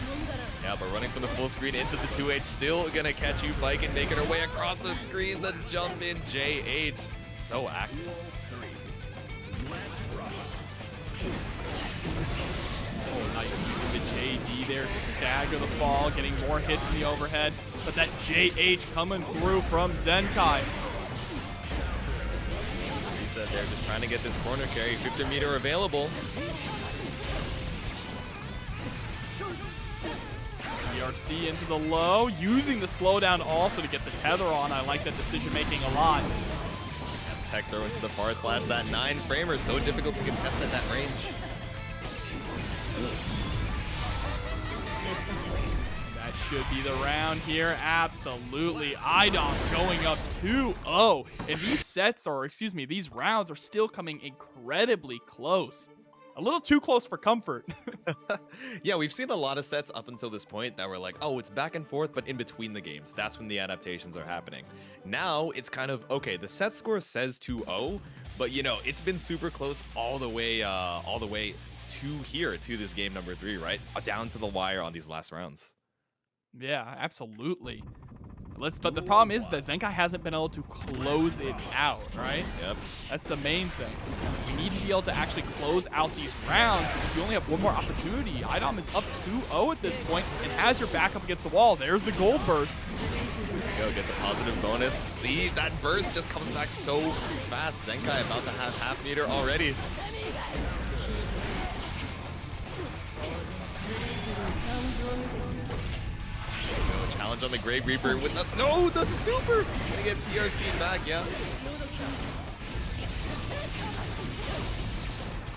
Yeah, but running from the full screen into the 2H, still gonna catch you, Baiken making her way across the screen. The jump in JH, so active. Oh, nice using the JD there to stagger the fall, getting more hits in the overhead. But that JH coming through from Zenkai. He said they're just trying to get this corner carry. 50 meter available. ERC into the low, using the slowdown also to get the tether on. I like that decision making a lot. Tech throw into the far slash. That 9-framer, so difficult to contest at that range. That should be the round here. Absolutely. iDom going up 2-0. And these sets, or excuse me, these rounds are still coming incredibly close. A little too close for comfort. Yeah, we've seen a lot of sets up until this point that were like, oh, it's back and forth, but in between the games. That's when the adaptations are happening. Now, it's kind of, okay, the set score says 2-0, but, you know, it's been super close all the way to here, to this game number 3, right? Down to the wire on these last rounds. Yeah, absolutely. But the problem is that Zenkai hasn't been able to close it out, right? Yep. That's the main thing. We need to be able to actually close out these rounds because you only have one more opportunity. iDom is up 2-0 at this point and has your back up against the wall. There's the gold burst. There we go, get the positive bonus. See, that burst just comes back so fast. Zenkai about to have half meter already. Challenge on the Grave Reaper with the, no, the super! Gonna get PRC back, yeah.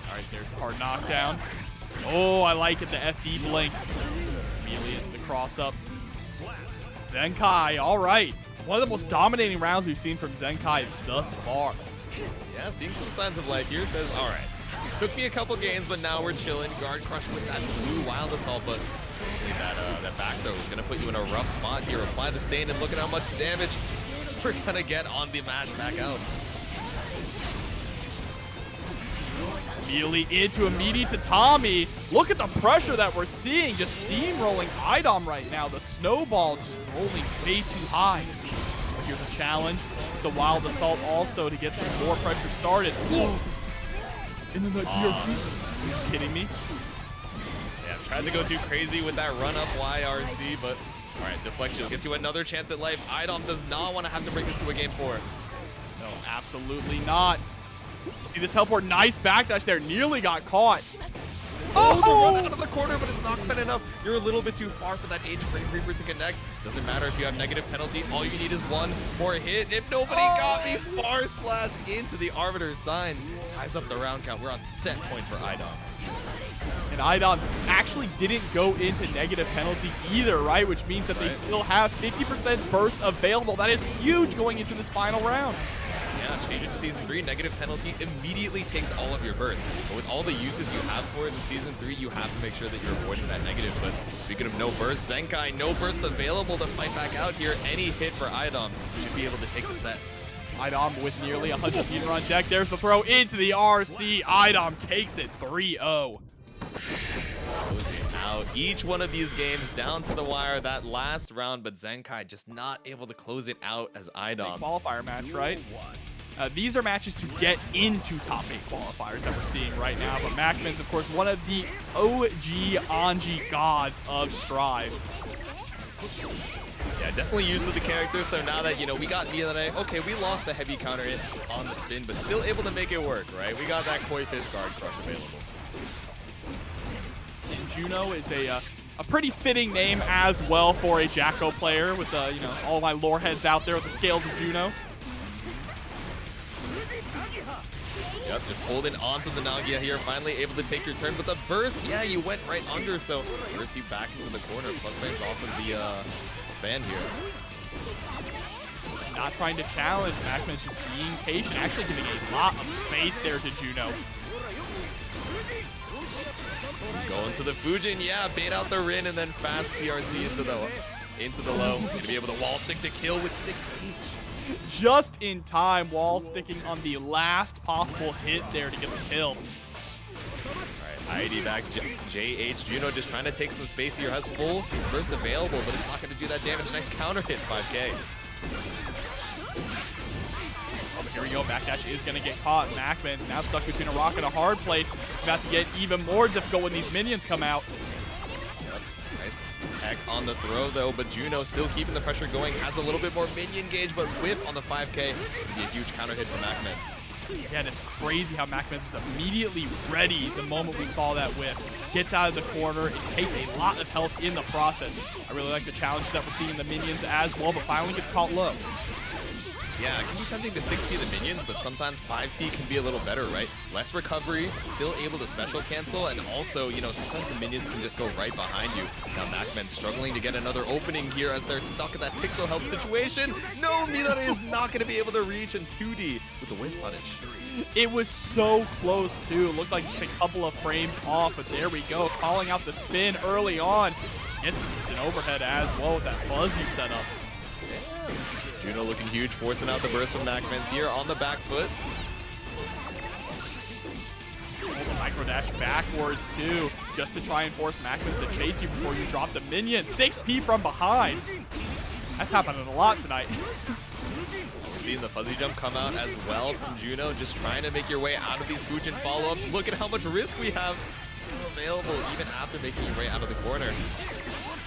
Alright, there's the hard knockdown. Oh, I like it, the FD blink. Immediately into the cross up. Zenkai, alright. One of the most dominating rounds we've seen from Zenkai thus far. Yeah, seeing some signs of life here. Says, alright, took me a couple games, but now we're chilling. Guard crush with that blue wild assault, but that back throw is gonna put you in a rough spot here. Apply the stain and look at how much damage we're gonna get on the mash back out. Immediately into immediate to Tommy. Look at the pressure that we're seeing, just steamrolling iDom right now. The snowball just rolling way too high. Here's a challenge. The wild assault also to get some more pressure started. Whoa. And then that are you kidding me? Yeah, tried to go too crazy with that run up YRC, but all right, deflection gets you another chance at life. iDom does not want to have to bring this to a game 4. No, absolutely not. See the teleport, nice backdash there, nearly got caught. Oh, the run out of the corner, but it's not been enough. You're a little bit too far for that Frame Reaper to connect. Doesn't matter if you have negative penalty. All you need is one more hit. If nobody got me, far slash into the Arbiter's sign. Ties up the round count. We're on set point for iDom. And iDom actually didn't go into negative penalty either, right? Which means that they still have 50% burst available. That is huge going into this final round. Yeah, change it to Season 3. Negative penalty immediately takes all of your burst. But with all the uses you have for it in Season 3, you have to make sure that you're avoiding that negative. But speaking of no burst, Zenkai, no burst available to fight back out here. Any hit for iDom should be able to take the set. iDom with nearly 100 meter on deck. There's the throw into the RC. iDom takes it 3-0. Out each one of these games down to the wire that last round, but Zenkai just not able to close it out as iDom. Qualifier match, right? These are matches to get into top 8 qualifiers that we're seeing right now. But MacMens, of course, one of the OG Anji gods of Strive. Yeah, definitely used to the character. So now that, you know, we got Milane, okay, we lost the heavy counter hit on the spin, but still able to make it work, right? We got that Koi Fish guard crush available. And Juno is a pretty fitting name as well for a Jacko player with, you know, all my lore heads out there with the scales of Juno. Yep, just holding on to the Nagia here, finally able to take your turn with a burst. Yeah, you went right under, so burst you back into the corner. Plus frames off of the fan here. Not trying to challenge, MacMens just being patient, actually giving a lot of space there to Juno. Going to the Fujin, yeah, bait out the Rin and then fast PRC into the low. Gonna be able to wall stick to kill with 6 each. Just in time, wall sticking on the last possible hit there to get the kill. Alright, ID back, JH, Juno just trying to take some space here, has full burst available, but it's not gonna do that damage. Nice counter hit, 5K. Oh, but here we go, backdash is gonna get caught. MacMens now stuck between a rock and a hard place. It's about to get even more difficult when these minions come out. Nice tech on the throw though, but Juno still keeping the pressure going, has a little bit more minion gauge, but whip on the 5K. It's gonna be a huge counter hit for MacMens. Yeah, and it's crazy how MacMens was immediately ready the moment we saw that whip. Gets out of the corner, it takes a lot of health in the process. I really like the challenge that we're seeing in the minions as well, but finally gets caught low. Yeah, it can be tempting to 6P the minions, but sometimes 5P can be a little better, right? Less recovery, still able to special cancel, and also, you know, sometimes the minions can just go right behind you. Now MacMen struggling to get another opening here as they're stuck in that pixel health situation. No, Milane is not going to be able to reach in 2D with the whiff punish. It was so close, too. It looked like just a couple of frames off, but there we go. Calling out the spin early on. Gets an overhead as well with that fuzzy setup. Juno looking huge, forcing out the burst from MacMens here on the back foot. The micro dash backwards too, just to try and force MacMens to chase you before you drop the minion. 6P from behind. That's happening a lot tonight. Seeing the fuzzy jump come out as well from Juno, just trying to make your way out of these Fujin follow-ups. Look at how much risk we have still available even after making your way out of the corner.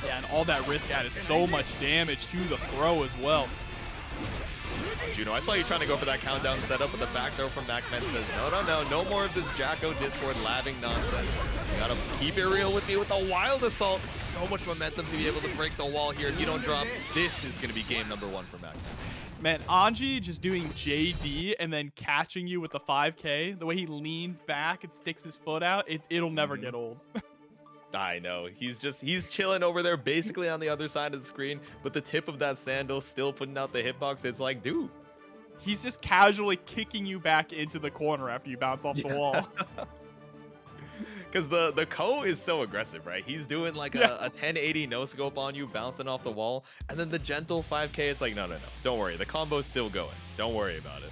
Yeah, and all that risk added so much damage to the throw as well. Juno, I saw you trying to go for that countdown setup, but the back throw from MacMen says, no more of this Jacko Discord labbing nonsense. You gotta keep it real with me with a wild assault. So much momentum to be able to break the wall here. If you don't drop, this is gonna be game number 1 for MacMen. Man, Anji just doing JD and then catching you with the 5K, the way he leans back and sticks his foot out, it'll never get old. I know, he's chilling over there basically on the other side of the screen, but the tip of that sandal still putting out the hitbox. It's like, dude. He's just casually kicking you back into the corner after you bounce off the wall. Because the Ko is so aggressive, right? He's doing like a 1080 no-scope on you, bouncing off the wall, and then the gentle 5K, it's like, no, don't worry. The combo's still going. Don't worry about it.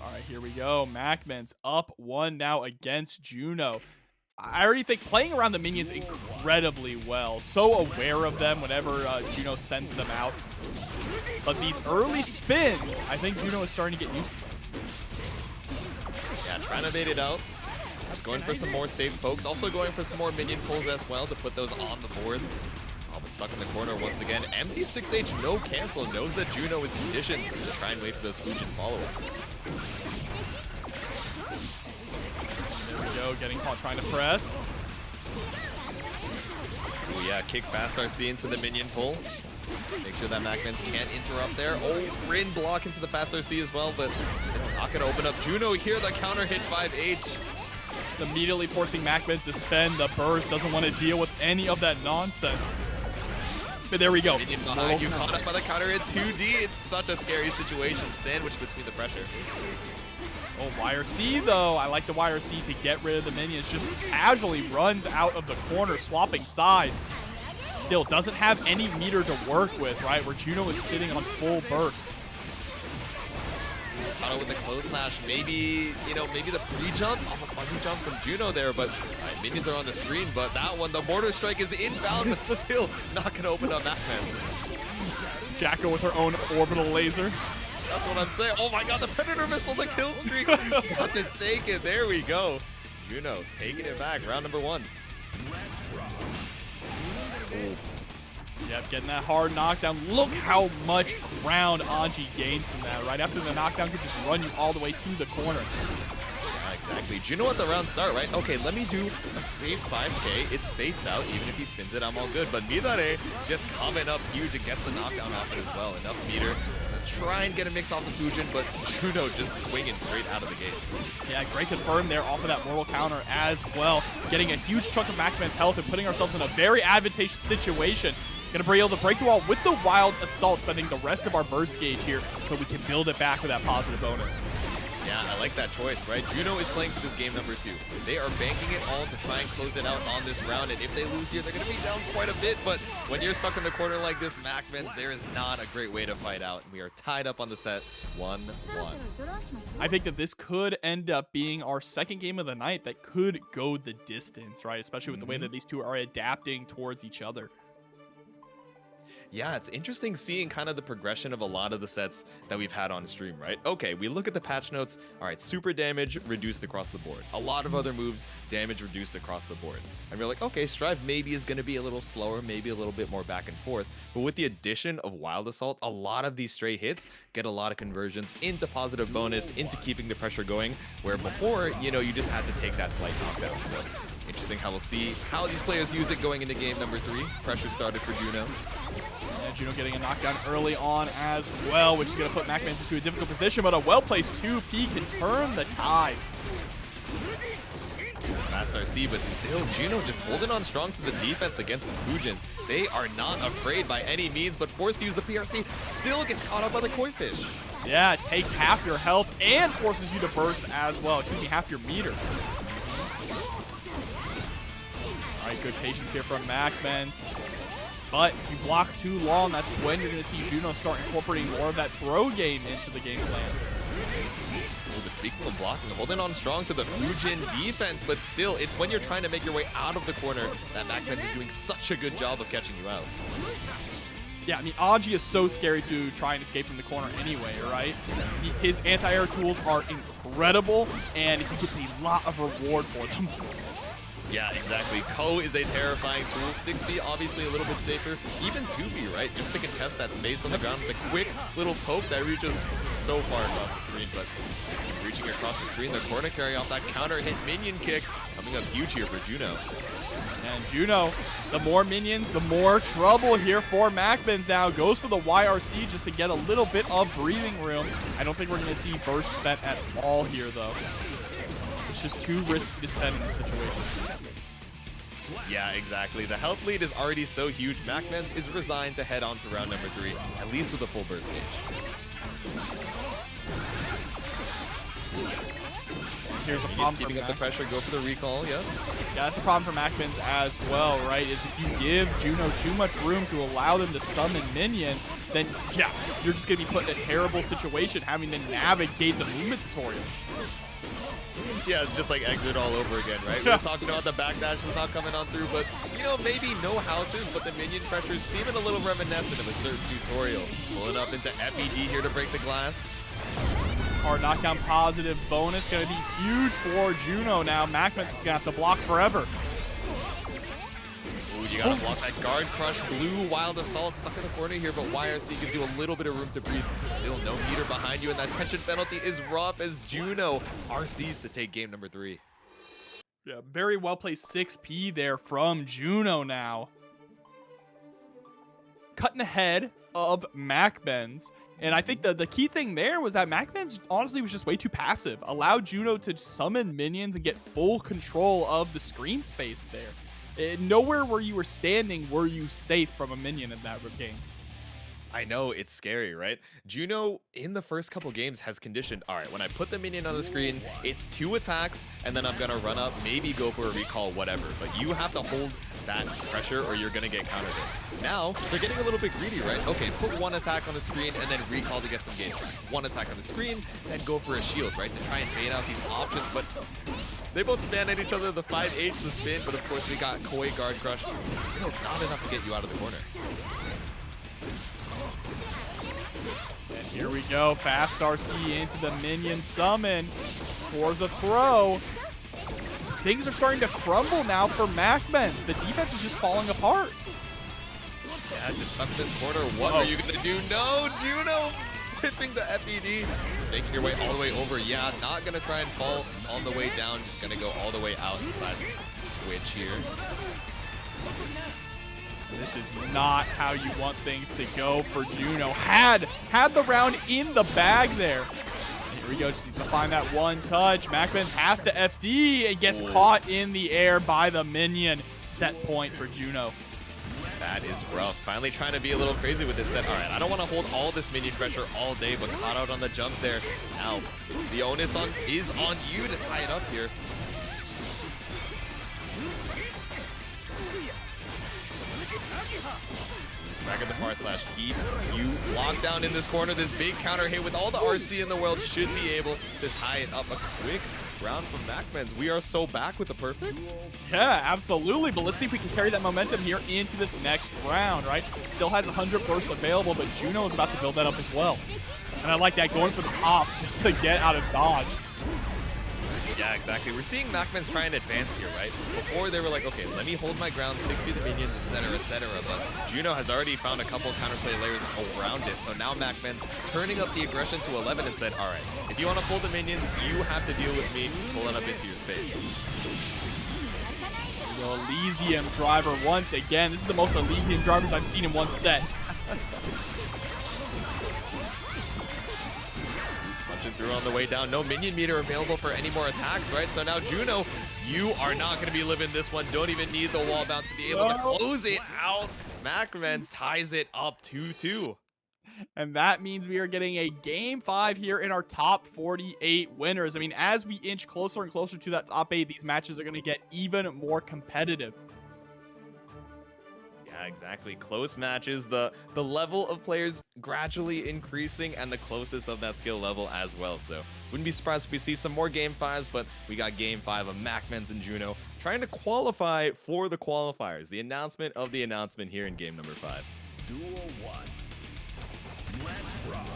All right, here we go. MacMens up 1 now against Juno. I already think playing around the minions incredibly well. So aware of them whenever Juno sends them out. But these early spins, I think Juno is starting to get used to them. Yeah, trying to bait it out. Just going for some more safe pokes. Also going for some more minion pulls as well to put those on the board. Oh, but stuck in the corner once again. Empty 6H, no cancel. Knows that Juno is conditioned to try and wait for those Fujin follow-ups. go, getting caught trying to press. Oh yeah, kick fast RC into the minion pull. Make sure that MacMens can't interrupt there. Oh, Rin block into the fast RC as well, but still not gonna open up Juno here. The counter hit 5H. Immediately forcing MacMens to spend the burst. Doesn't want to deal with any of that nonsense. But there we go. Minion behind you, caught up by the counter hit 2D. It's such a scary situation, sandwiched between the pressure. Oh, YRC though. I like the YRC to get rid of the minions. Just casually runs out of the corner, swapping sides. Still doesn't have any meter to work with, right? Where Juno is sitting on full burst. Caught up with the close slash. Maybe, you know, maybe the pre-jump off a fuzzy jump from Juno there, but minions are on the screen. But that one, the mortar strike is inbound, but still not gonna open up MacMens. Jacko with her own orbital laser. That's what I'm saying. Oh my god, the Predator missile, the kill streak. Got to take it. There we go. Juno taking it back. Round number 1. Yep, getting that hard knockdown. Look how much ground Anji gains from that. Right after the knockdown, could just run you all the way to the corner. Exactly. Juno at the round start, right? Okay, let me do a safe 5K. It's spaced out. Even if he spins it, I'm all good. But Midare just coming up huge and gets the knockdown off it as well. Enough meter to try and get a mix off the Fujin, but Juno just swinging straight out of the gate. Yeah, great confirm there off of that mortal counter as well. Getting a huge chunk of MacMens health and putting ourselves in a very advantageous situation. Gonna be able to break the wall with the wild assault, spending the rest of our burst gauge here so we can build it back with that positive bonus. Yeah, I like that choice, right? Juno is playing for this game number 2. They are banking it all to try and close it out on this round, and if they lose here, they're going to be down quite a bit, but when you're stuck in the corner like this, MacMens, there is not a great way to fight out. We are tied up on the set, 1-1. I think that this could end up being our second game of the night that could go the distance, right? Especially with the way that these two are adapting towards each other. Yeah, it's interesting seeing kind of the progression of a lot of the sets that we've had on stream, right? Okay, we look at the patch notes. All right, super damage reduced across the board. A lot of other moves, damage reduced across the board. And we're like, okay, Strive maybe is going to be a little slower, maybe a little bit more back and forth. But with the addition of Wild Assault, a lot of these stray hits get a lot of conversions into positive bonus, into keeping the pressure going, where before, you know, you just had to take that slight knockdown. So interesting how we'll see how these players use it going into game number 3. Pressure started for Juno. And Juno getting a knockdown early on as well, which is going to put MacMens into a difficult position, but a well-placed 2P can turn the tide. Fast RC, but still Juno just holding on strong to the defense against this Fujin. They are not afraid by any means, but forced to use the PRC, still gets caught up by the koi fish. Yeah, it takes half your health and forces you to burst as well, excuse me, half your meter. All right, good patience here from MacMens. But if you block too long, that's when you're going to see Juno start incorporating more of that throw game into the game plan. Oh, but speaking of blocking, holding on strong to the Fujin defense, but still, it's when you're trying to make your way out of the corner that MacMens is doing such a good job of catching you out. Yeah, I mean, Anji is so scary to try and escape from the corner anyway, right? His anti-air tools are incredible, and he gets a lot of reward for them. Yeah, exactly. Ko is a terrifying tool. 6B obviously a little bit safer. Even 2B, right? Just to contest that space on the ground with a quick little poke that reaches so far across the screen. But reaching across the screen, the corner carry off that counter hit minion kick. Coming up huge here for Juno. And Juno, the more minions, the more trouble here for MacMens now. Goes for the YRC just to get a little bit of breathing room. I don't think we're going to see burst spent at all here, though. It's just too risky to spend in this situation. Yeah, exactly. The health lead is already so huge. MacMens is resigned to head on to round number 3, at least with a full burst stage. Here's a problem keeping up the pressure, go for the recall, yeah. Yeah, that's a problem for MacMens as well, right? Is if you give Juno too much room to allow them to summon minions, then yeah, you're just going to be put in a terrible situation having to navigate the movement tutorial. Yeah, it's just like exit all over again, right? We were talking about the backdash is not coming on through, but, you know, maybe no houses, but the minion pressure is seeming a little reminiscent of a certain tutorial. Pulling up into FED here to break the glass. Hard knockdown positive bonus, going to be huge for Juno now. MacMens is going to have to block forever. Ooh, you got to block that guard crush. Blue wild assault stuck in the corner here, but YRC gives you a little bit of room to breathe. Still no meter behind you, and that tension penalty is rough as Juno RCs to take game number 3. Yeah, very well placed 6P there from Juno now. Cutting ahead of MacMens. And I think the key thing there was that MacMens honestly was just way too passive. Allowed Juno to summon minions and get full control of the screen space there. Nowhere where you were standing were you safe from a minion in that game. I know, it's scary, right? Juno, in the first couple games, has conditioned, all right, when I put the minion on the screen, it's 2 attacks, and then I'm going to run up, maybe go for a recall, whatever. But you have to hold that pressure or you're going to get countered in. Now, they're getting a little bit greedy, right? Okay, put 1 attack on the screen and then recall to get some game time. 1 attack on the screen, then go for a shield, right? To try and bait out these options, but they both stand at each other, the 5H, the spin, but of course we got Koi Guard Crush. It's still not enough to get you out of the corner. And here we go, fast RC into the minion summon. Pours a throw. Things are starting to crumble now for MacMens. The defense is just falling apart. Yeah, just stuck in this corner. What are you going to do? No, Juno whipping the FED. Making your way all the way over. Yeah, not going to try and fall on the way down. Just going to go all the way out inside. Switch here. This is not how you want things to go for Juno. Had the round in the bag there. Here we go, just needs to find that 1 touch. MacMens has to FD and gets caught in the air by the minion. Set point for Juno. That is rough. Finally trying to be a little crazy with it. Said, all right, I don't want to hold all this minion pressure all day, but caught out on the jump there. Now, the onus is on you to tie it up here. Back at the far slash. Keep you locked down in this corner. This big counter hit with all the RC in the world should be able to tie it up. A quick round from MacMens. We are so back with the perfect. Yeah, absolutely. But let's see if we can carry that momentum here into this next round, right? Still has 100 burst available, but Juno is about to build that up as well. And I like that, going for the pop just to get out of dodge. Yeah, exactly. We're seeing MacMens try and advance here, right? Before they were like, okay, let me hold my ground, 6B the minions, etc., etc. But Juno has already found a couple counterplay layers around it. So now MacMens turning up the aggression to 11 and said, all right, if you want to pull the minions, you have to deal with me pulling up into your space. The Elysium driver once again. This is the most Elysium drivers I've seen in one set. Through on the way down. No minion meter available for any more attacks, right? So now Juno, you are not going to be living this one. Don't even need the wall bounce to be able to close it out. MacMens ties it up 2-2. And that means we are getting a Game 5 here in our top 48 winners. I mean, as we inch closer and closer to that top 8, these matches are going to get even more competitive. Yeah, exactly. Close matches, the level of players gradually increasing and the closest of that skill level as well. So wouldn't be surprised if we see some more Game 5s, but we got Game 5 of MacMens and Juno trying to qualify for the qualifiers. The announcement of the announcement here in game number 5. Duel 1. Let's rock.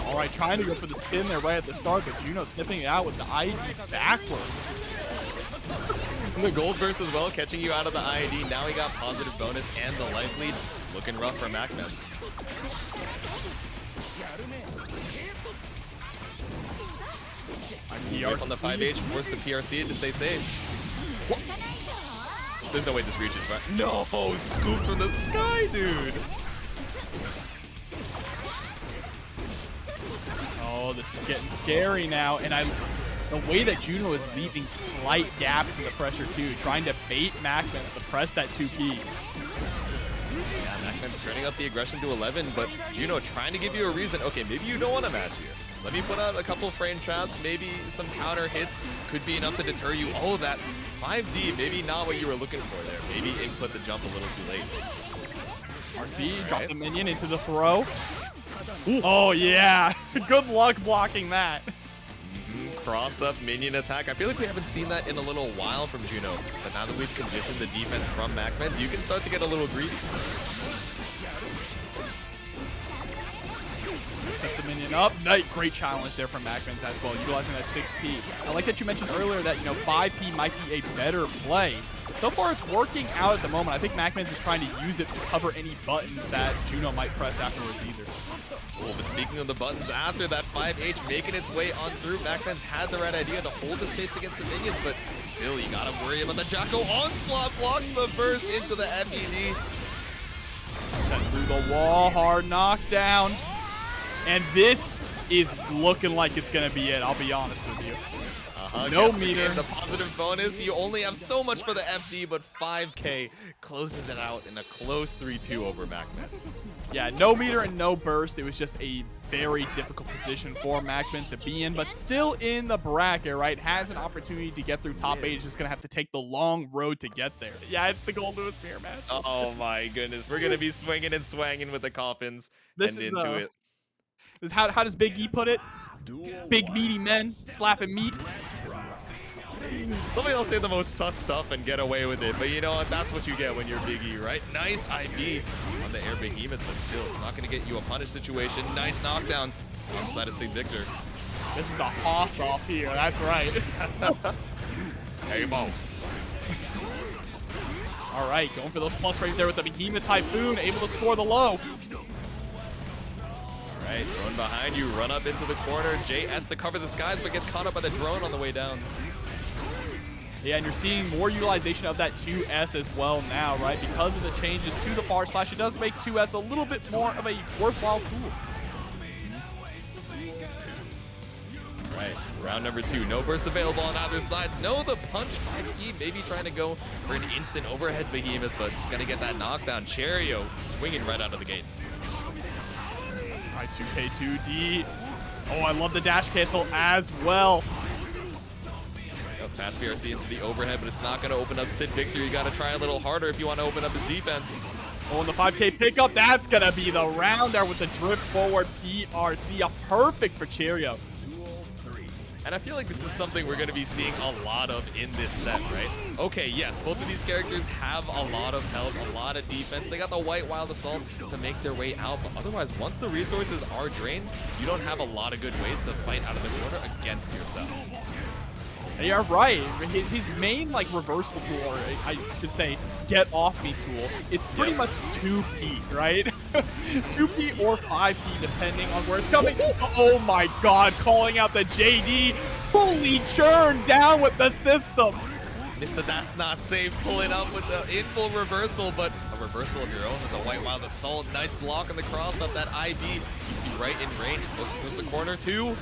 All right, trying to go for the spin there right at the start, but Juno sniffing it out with the ID backwards. The gold burst as well, catching you out of the IED. Now he got positive bonus and the life lead. Looking rough for MacMens. Right on the 5H, force the PRC to stay safe. What? There's no way this reaches, right? No, scoop from the sky, dude. Oh, this is getting scary now, and the way that Juno is leaving slight gaps in the pressure too, trying to bait MacMens to press that 2P. Yeah, MacMens turning up the aggression to 11, but Juno trying to give you a reason. Okay, maybe you don't want to match here. Let me put out a couple frame traps, maybe some counter hits could be enough to deter you. Oh, that 5D, maybe not what you were looking for there. Maybe input the jump a little too late. RC, drop the minion into the throw. Ooh. Oh yeah, good luck blocking that. Cross up minion attack. I feel like we haven't seen that in a little while from Juno, but now that we've conditioned the defense from MacMens, you can start to get a little greedy. Sets the the minion up. Great challenge there from MacMens as well, utilizing that 6P. I like that you mentioned earlier that, 5P might be a better play. So far, it's working out at the moment. I think MacMens is trying to use it to cover any buttons that Juno might press afterwards either. Oh, but speaking of the buttons, after that 5H making its way on through, MacMens had the right idea to hold the space against the minions, but still, you gotta worry about the Jacko onslaught. Blocks the burst into the FED. Sent through the wall, hard knockdown. And this is looking like it's gonna be it, I'll be honest with you. No meter. The positive bonus. You only have so much for the FD, but 5K closes it out in a close 3-2 over MacMens. Yeah, no meter and no burst. It was just a very difficult position for MacMens to be in, but still in the bracket, right? Has an opportunity to get through top 8. Is just going to have to take the long road to get there. Yeah, it's the Goldlewis mirror match. Oh my goodness. We're going to be swinging and swanging with the coffins this and is, into it. This, how does Big E put it? Big meaty men slapping meat. Somebody else say the most sus stuff and get away with it, but you know what? That's what you get when you're Big E, right? Nice IB on the air behemoth, but still, it's not going to get you a punish situation. Nice knockdown on the side of Sidvictor. This is a hoss off here, that's right. Hey, boss. All right, going for those plus rates there with the behemoth typhoon, able to score the low. All right, drone behind you, run up into the corner. JS to cover the skies, but gets caught up by the drone on the way down. Yeah, and you're seeing more utilization of that 2S as well now, right? Because of the changes to the far slash, it does make 2S a little bit more of a worthwhile tool. Right, round number 2. No burst available on either sides. No, the punch 5E, maybe trying to go for an instant overhead behemoth, but just gonna get that knockdown. Cheryo swinging right out of the gates. All right, 2K2D. Oh, I love the dash cancel as well. Fast BRC into the overhead, but it's not going to open up Sidvictor. You got to try a little harder if you want to open up his defense. Oh, and the 5K pickup, that's going to be the round there with the drift forward PRC. A perfect for Cheryo. And I feel like this is something we're going to be seeing a lot of in this set, right? Okay, yes, both of these characters have a lot of health, a lot of defense. They got the white wild assault to make their way out, but otherwise, once the resources are drained, you don't have a lot of good ways to fight out of the corner against yourself. You're right. His main reversal tool, or I should say get off me tool, is pretty much 2P, right? 2P or 5P depending on where it's coming. Oh my god, calling out the JD, fully churned down with the system. Mr. That's Not Safe pulling up with the in full reversal, but a reversal of your own with a white wild assault. Nice block on the cross up that ID. Keeps you right in range. Close to the corner too.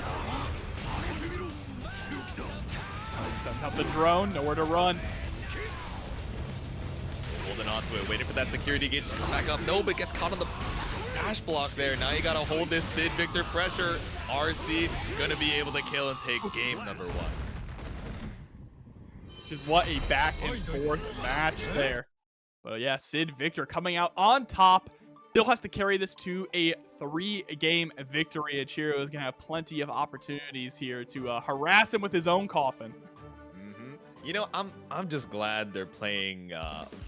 Sends out the drone, nowhere to run. Holding on to it, waiting for that security gauge to come back up. No, but gets caught on the dash block there. Now you gotta hold this Sidvictor pressure. RC gonna be able to kill and take game number 1. Just what a back and forth match there. But yeah, Sidvictor coming out on top. Still has to carry this to a 3-game victory. And Cheryo is gonna have plenty of opportunities here to harass him with his own coffin. You know, I'm just glad they're playing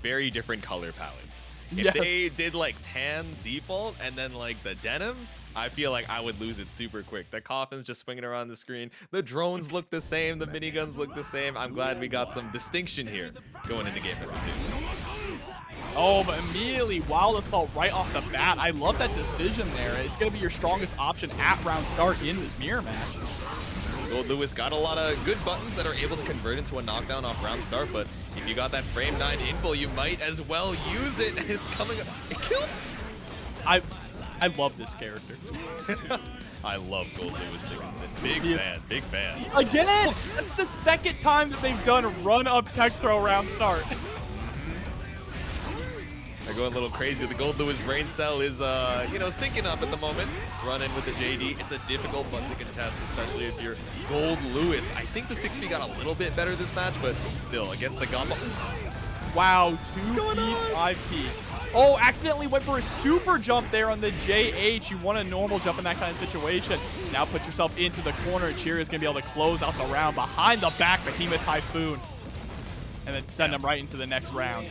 very different color palettes. If Yes. they did tan default and then the denim, I feel like I would lose it super quick. The coffin's just swinging around the screen. The drones look the same. The miniguns look the same. I'm glad we got some distinction here going into game number 2. Oh, but immediately wild assault right off the bat. I love that decision there. It's going to be your strongest option at round start in this mirror match. Goldlewis got a lot of good buttons that are able to convert into a knockdown off round start, but if you got that frame 9 info, you might as well use it. It's coming up. It killed. I love this character. I love Goldlewis Dickinson. Big fan. Again, that's the second time that they've done a run-up tech throw round start. They're going a little crazy. The Goldlewis brain cell is, syncing up at the moment. Run in with the JD. It's a difficult button to contest, especially if you're Goldlewis. I think the 6P got a little bit better this match, but still, against the Gamba. Wow, 2P, 5P. Oh, accidentally went for a super jump there on the JH. You want a normal jump in that kind of situation. Now put yourself into the corner, and Cheryo is going to be able to close out the round behind the back Behemoth Typhoon. And then send him right into the next round.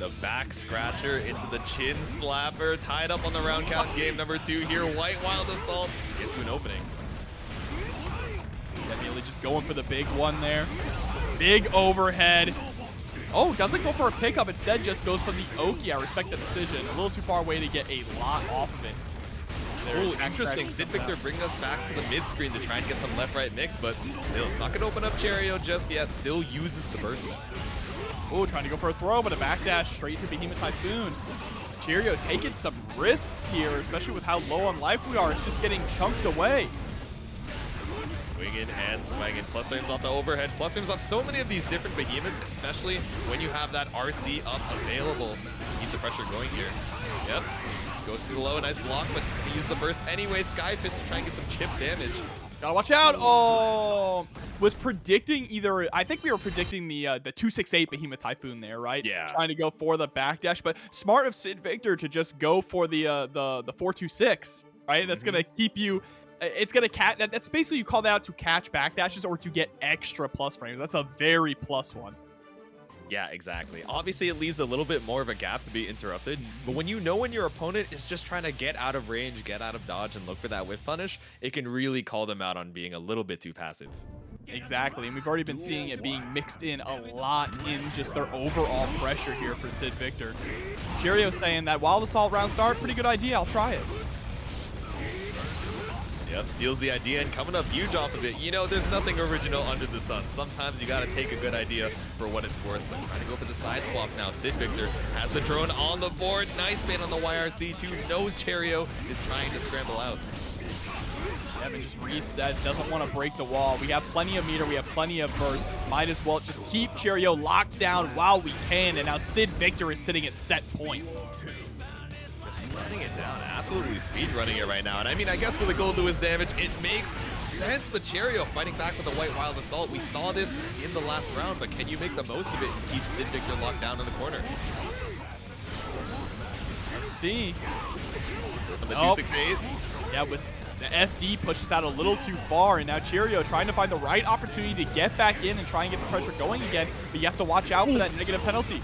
The back scratcher into the chin slapper, tied up on the round count. Game number 2 here. White Wild Assault gets to an opening. Definitely just going for the big one there. Big overhead. Oh, doesn't go for a pickup. Instead, just goes for the Oki. I respect the decision. A little too far away to get a lot off of it. Oh, interesting. Sidvictor bringing us back to the mid screen to try and get some left-right mix, but still, it's not going to open up Cheryo just yet. Still uses the burst. Oh, trying to go for a throw, but a backdash straight to Behemoth Typhoon. Cheryo taking some risks here, especially with how low on life we are. It's just getting chunked away. Swinging and swinging. Plus frames off the overhead. Plus frames off so many of these different behemoths, especially when you have that RC up available. Keep the pressure going here. Yep. Goes through the low, a nice block, but he used the burst anyway. Skyfish to try and get some chip damage. Gotta watch out. Oh, was predicting either. I think we were predicting the 268 Behemoth Typhoon there, right? Yeah. Trying to go for the backdash, but smart of Sidvictor to just go for the 426, right? That's gonna keep you. It's gonna catch. That's basically you call that out to catch backdashes or to get extra plus frames. That's a very plus one. Yeah, exactly. Obviously, it leaves a little bit more of a gap to be interrupted, but when you know when your opponent is just trying to get out of range, get out of dodge, and look for that whiff punish, it can really call them out on being a little bit too passive. Exactly, and we've already been seeing it being mixed in a lot in just their overall pressure here for Sidvictor. Cheryo saying that Wild Assault round start, pretty good idea, I'll try it. Yep, steals the idea and coming up huge off of it. You know, there's nothing original under the sun. Sometimes you gotta take a good idea for what it's worth. But trying to go for the side swap now. Sidvictor has the drone on the board. Nice bait on the YRC2. Knows Cheryo is trying to scramble out. Evan just resets, doesn't want to break the wall. We have plenty of meter, we have plenty of burst. Might as well just keep Cheryo locked down while we can. And now Sidvictor is sitting at set point. Running it down, absolutely speed running it right now. And I mean, I guess with the Goldlewis damage, it makes sense. But Cheryo fighting back with the White Wild Assault. We saw this in the last round, but can you make the most of it and keep Sidvictor locked down in the corner? Let's see. From the 268. Yeah, was the FD pushes out a little too far, and now Cheryo trying to find the right opportunity to get back in and try and get the pressure going again. But you have to watch out for that negative penalty.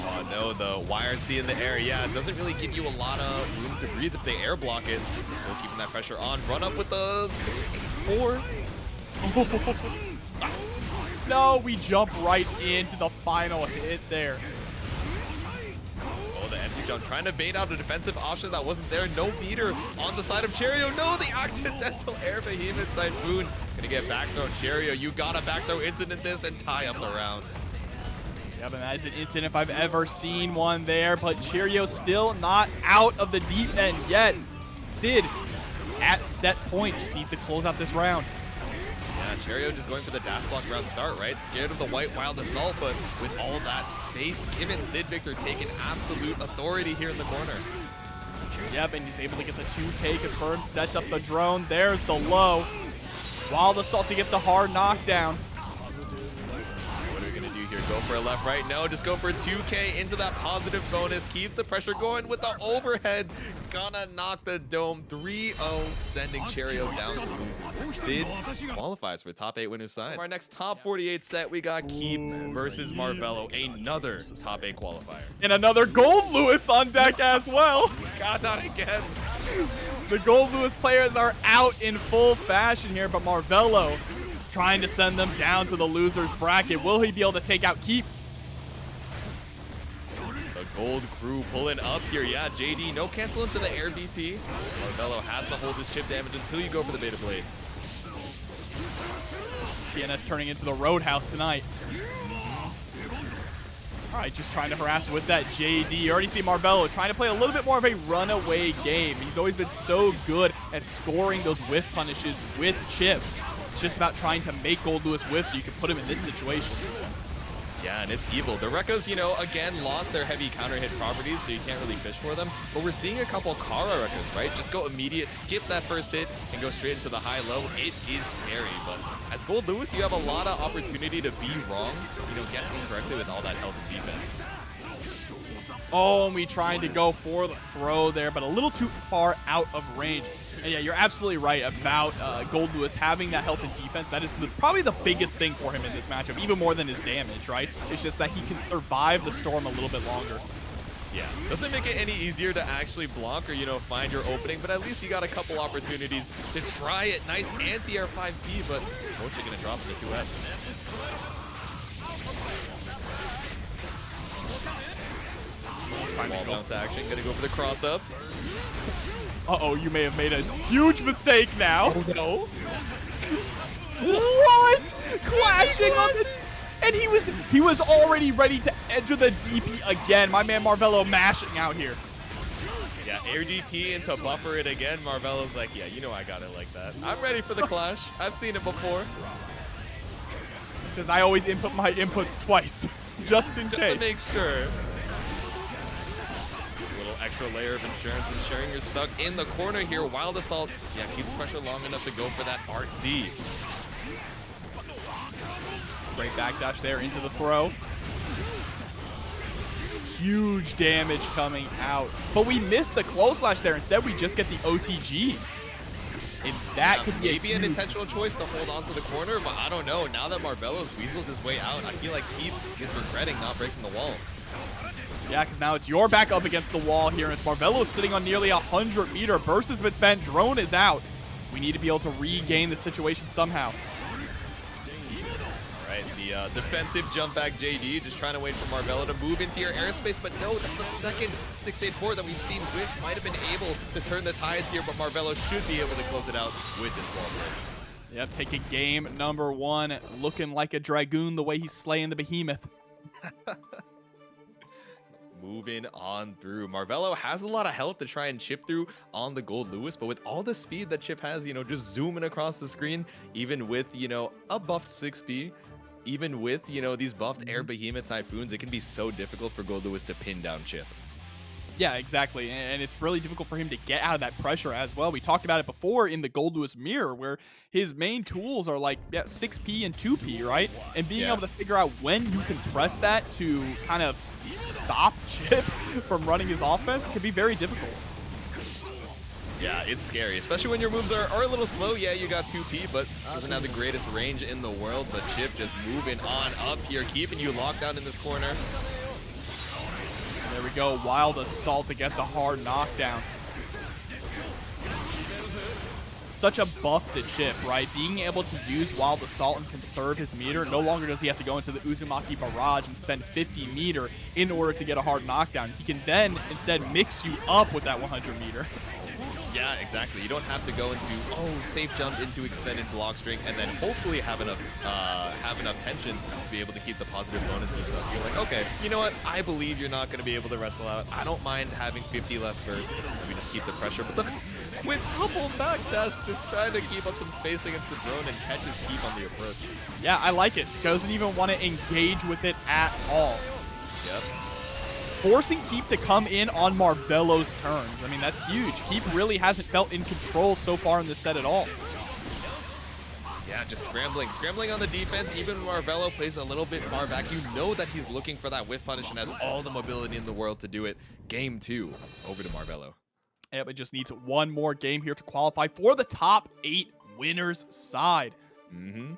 Oh no, the YRC in the air, yeah, it doesn't really give you a lot of room to breathe if they air block it. Still keeping that pressure on. Run up with the 684. No, we jump right into the final hit there. Oh, the empty jump, trying to bait out a defensive option that wasn't there. No meter on the side of Cheryo. No, the accidental air Behemoth Typhoon. Gonna get back throw. Cheryo, you gotta back throw incident this and tie up the round. Yeah, but that is an incident if I've ever seen one there, but Cheryo still not out of the deep end yet. Sid at set point, just needs to close out this round. Yeah, Cheryo just going for the dash block round start, right? Scared of the White Wild Assault, but with all that space given, Sidvictor taking absolute authority here in the corner. Yep, and he's able to get the 2K confirmed, sets up the drone. There's the low. Wild Assault to get the hard knockdown. Go for a left, right. No, just go for 2K into that positive bonus. Keep the pressure going with the overhead. Gonna knock the dome 3-0, sending Cheryo down to lose. Sid qualifies for top 8 winners side. For our next top 48 set, we got Chipp versus Marvelo, another top 8 qualifier. And another Goldlewis on deck as well. God, not again. The Goldlewis players are out in full fashion here, but Marvelo trying to send them down to the loser's bracket. Will he be able to take out Chipp? The gold crew pulling up here. Yeah, JD, no cancel into the air BT. Marvelo has to hold his chip damage until you go for the Beta Blade. TNS turning into the Roadhouse tonight. All right, just trying to harass with that JD. You already see Marvelo trying to play a little bit more of a runaway game. He's always been so good at scoring those whiff punishes with Chipp. It's just about trying to make Goldlewis whiff so you can put him in this situation. Yeah, and it's evil. The Rekkas, you know, again, lost their heavy counter hit properties, so you can't really fish for them. But we're seeing a couple Kara Rekkas, right? Just go immediate, skip that first hit, and go straight into the high-low. It is scary, but as Goldlewis, you have a lot of opportunity to be wrong, you know, guess incorrectly with all that health and defense. Oh, and we trying to go for the throw there, but a little too far out of range. And yeah, you're absolutely right about Goldlewis having that health and defense. That is probably the biggest thing for him in this matchup, even more than his damage, right? It's just that he can survive the storm a little bit longer. Yeah, doesn't make it any easier to actually block or, you know, find your opening, but at least you got a couple opportunities to try it. Nice anti-air 5P, but unfortunately going to drop into 2S. Wall bounce action, gonna go for the cross up. Uh-oh, you may have made a huge mistake now. Oh no. What? Clashing on the... And he was already ready to enter the DP again. My man Marvelo mashing out here. Yeah, air DP into buffer it again. Marvelo's like, yeah, you know I got it like that. I'm ready for the clash. I've seen it before. He says, I always input my inputs twice, just in case. Just to make sure. Extra layer of insurance, ensuring you're stuck in the corner here. Wild Assault, yeah, keeps pressure long enough to go for that RC. Great backdash there into the throw. Huge damage coming out. But we missed the close slash there. Instead, we just get the OTG. And that could be maybe an intentional choice to hold on to the corner, but I don't know. Now that Marvelo's weaseled his way out, I feel like Keith is regretting not breaking the wall. Yeah, because now it's your back up against the wall here. And it's Marvelo sitting on nearly 100-meter. Burst has been spent. Drone is out. We need to be able to regain the situation somehow. All right, the defensive jump back JD, just trying to wait for Marvelo to move into your airspace. But no, that's the second 684 that we've seen. Which might have been able to turn the tides here, but Marvelo should be able to close it out with this wall break. Yep, taking game number 1. Looking like a Dragoon the way he's slaying the behemoth. Moving on through. Marvelo has a lot of health to try and chip through on the Goldlewis, but with all the speed that Chipp has, you know, just zooming across the screen, even with, you know, a buffed 6P, even with, you know, these buffed Air Behemoth Typhoons, it can be so difficult for Goldlewis to pin down Chipp. Yeah, exactly. And it's really difficult for him to get out of that pressure as well. We talked about it before in the Goldlewis mirror, where his main tools are like 6P and 2P, right? And being able to figure out when you can press that to kind of stop Chipp from running his offense can be very difficult. Yeah, it's scary, especially when your moves are a little slow. Yeah, you got 2P, but doesn't have the greatest range in the world. But Chipp just moving on up here, keeping you locked down in this corner. There we go, Wild Assault to get the hard knockdown. Such a buff to Chipp, right? Being able to use Wild Assault and conserve his meter. No longer does he have to go into the Uzumaki Barrage and spend 50 meter in order to get a hard knockdown. He can then instead mix you up with that 100 meter. Yeah, exactly. You don't have to go into, safe jump into extended block string and then hopefully have enough tension to be able to keep the positive bonuses. So you're like, okay, you know what? I believe you're not going to be able to wrestle out. I don't mind having 50 less burst. Let me just keep the pressure. But look, with double backdash, just trying to keep up some space against the drone and catch his keep on the approach. Yeah, I like it. Doesn't even want to engage with it at all. Yep. Forcing Keep to come in on Marvelo's turns. I mean, that's huge. Keep really hasn't felt in control so far in this set at all. Yeah, just scrambling on the defense. Even when Marvelo plays a little bit far back, you know that he's looking for that whiff punish and has all the mobility in the world to do it. Game 2, over to Marvelo. Yep, it just needs one more game here to qualify for the top 8 winners side. Mm-hmm.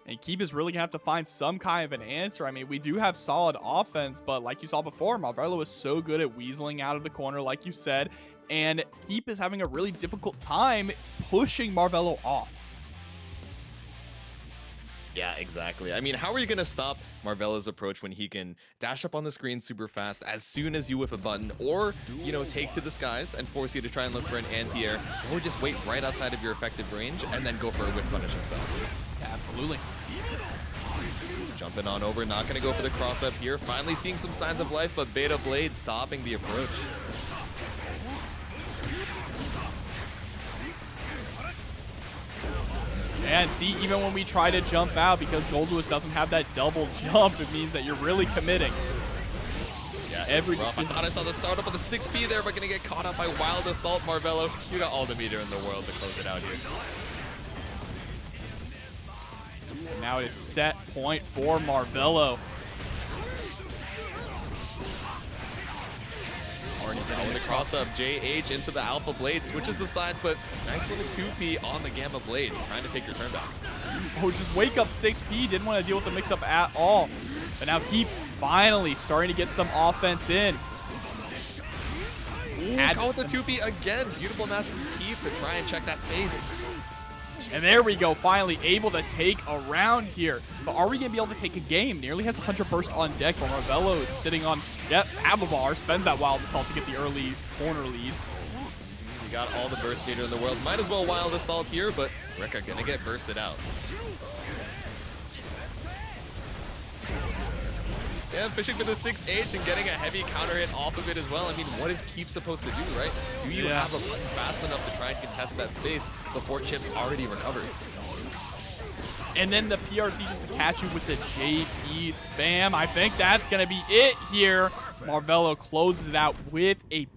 And Keep is really going to have to find some kind of an answer. I mean, we do have solid offense, but like you saw before, Marvelo is so good at weaseling out of the corner, like you said, and Keep is having a really difficult time pushing Marvelo off. Yeah, exactly. I mean, how are you going to stop Marvelo's approach when he can dash up on the screen super fast as soon as you whiff a button, or, you know, take to the skies and force you to try and look for an anti-air, or just wait right outside of your effective range and then go for a whiff punish himself? Yeah, absolutely. Jumping on over, not going to go for the cross up here. Finally seeing some signs of life, but Beta Blade stopping the approach. And see, even when we try to jump out, because Goldlewis doesn't have that double jump, it means that you're really committing. Yeah, I thought I saw the startup of the 6P there, but gonna get caught up by Wild Assault. Marvelo, you got all the meter in the world to close it out here. So now it is set point for Marvelo. With the cross up, JH into the Alpha Blade, switches the sides, but nice little 2P on the Gamma Blade, trying to take your turn back. Oh, just wake up 6P, didn't want to deal with the mix-up at all. But now Keep finally starting to get some offense in. Caught with the 2P again. Beautiful match from Keep to try and check that space. And there we go, finally able to take a round here. But are we going to be able to take a game? Nearly has 100 burst on deck, while Marvelo is sitting on, half a bar, spends that Wild Assault to get the early corner lead. You got all the burst meter in the world. Might as well Wild Assault here, but Rekka gonna get bursted out. Yeah, fishing for the 6H and getting a heavy counter hit off of it as well. I mean, what is Keep supposed to do, right? Do you have a button fast enough to try and contest that space before Chipp's already recovered? And then the PRC just to catch you with the JP spam. I think that's going to be it here. Marvelo closes it out with a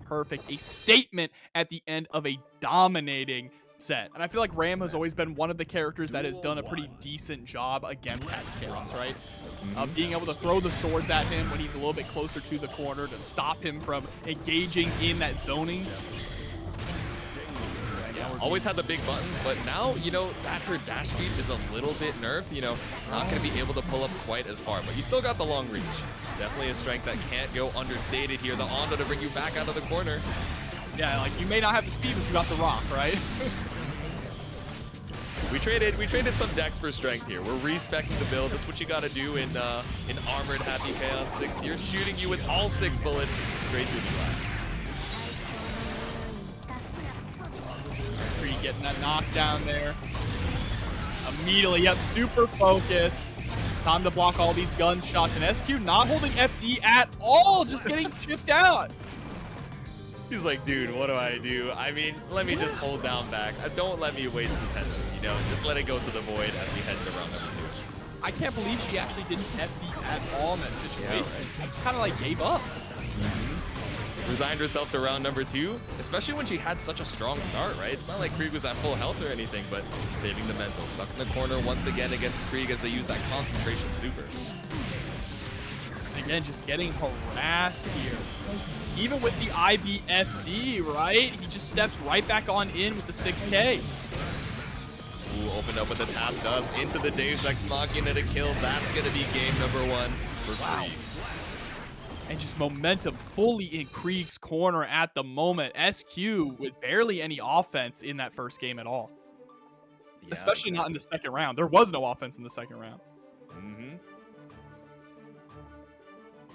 statement at the end of a dominating set. And I feel like Ram has always been one of the characters that has done a pretty decent job against Cat Chaos, right? Being able to throw the swords at him when he's a little bit closer to the corner to stop him from engaging in that zoning. Always had the big buttons, but now, you know, that her dash speed is a little bit nerfed, you know, not going to be able to pull up quite as far, but you still got the long reach. Definitely a strength that can't go understated here. The Onda to bring you back out of the corner. Yeah, like, you may not have the speed, but you got the rock, right? We traded some decks for strength here. We're respecting the build. That's what you got to do in Armored Happy Chaos 6 here. Shooting you with all 6 bullets straight through the glass. Kreeg getting that knockdown there. Immediately, super focused. Time to block all these gunshots. And SQ not holding FD at all, just getting chipped out. He's like, dude, what do I do? I mean, let me just hold down back. Don't let me waste the tension, you know? Just let it go to the void as we head to round number 2. I can't believe she actually didn't FD at all in that situation. She just kind of like gave up. Resigned herself to round number 2, especially when she had such a strong start, right? It's not like Kreeg was at full health or anything, but saving the mental. Stuck in the corner once again against Kreeg as they use that concentration super. Again, just getting harassed here. Even with the IBFD, right? He just steps right back on in with the 6K. Ooh, opened up with the tap dust into the Deus Ex Machina to kill. That's going to be game number 1 for Kreeg. And just momentum fully in Kreeg's corner at the moment. SQ with barely any offense in that first game at all. Yeah, especially not in the second round. There was no offense in the second round.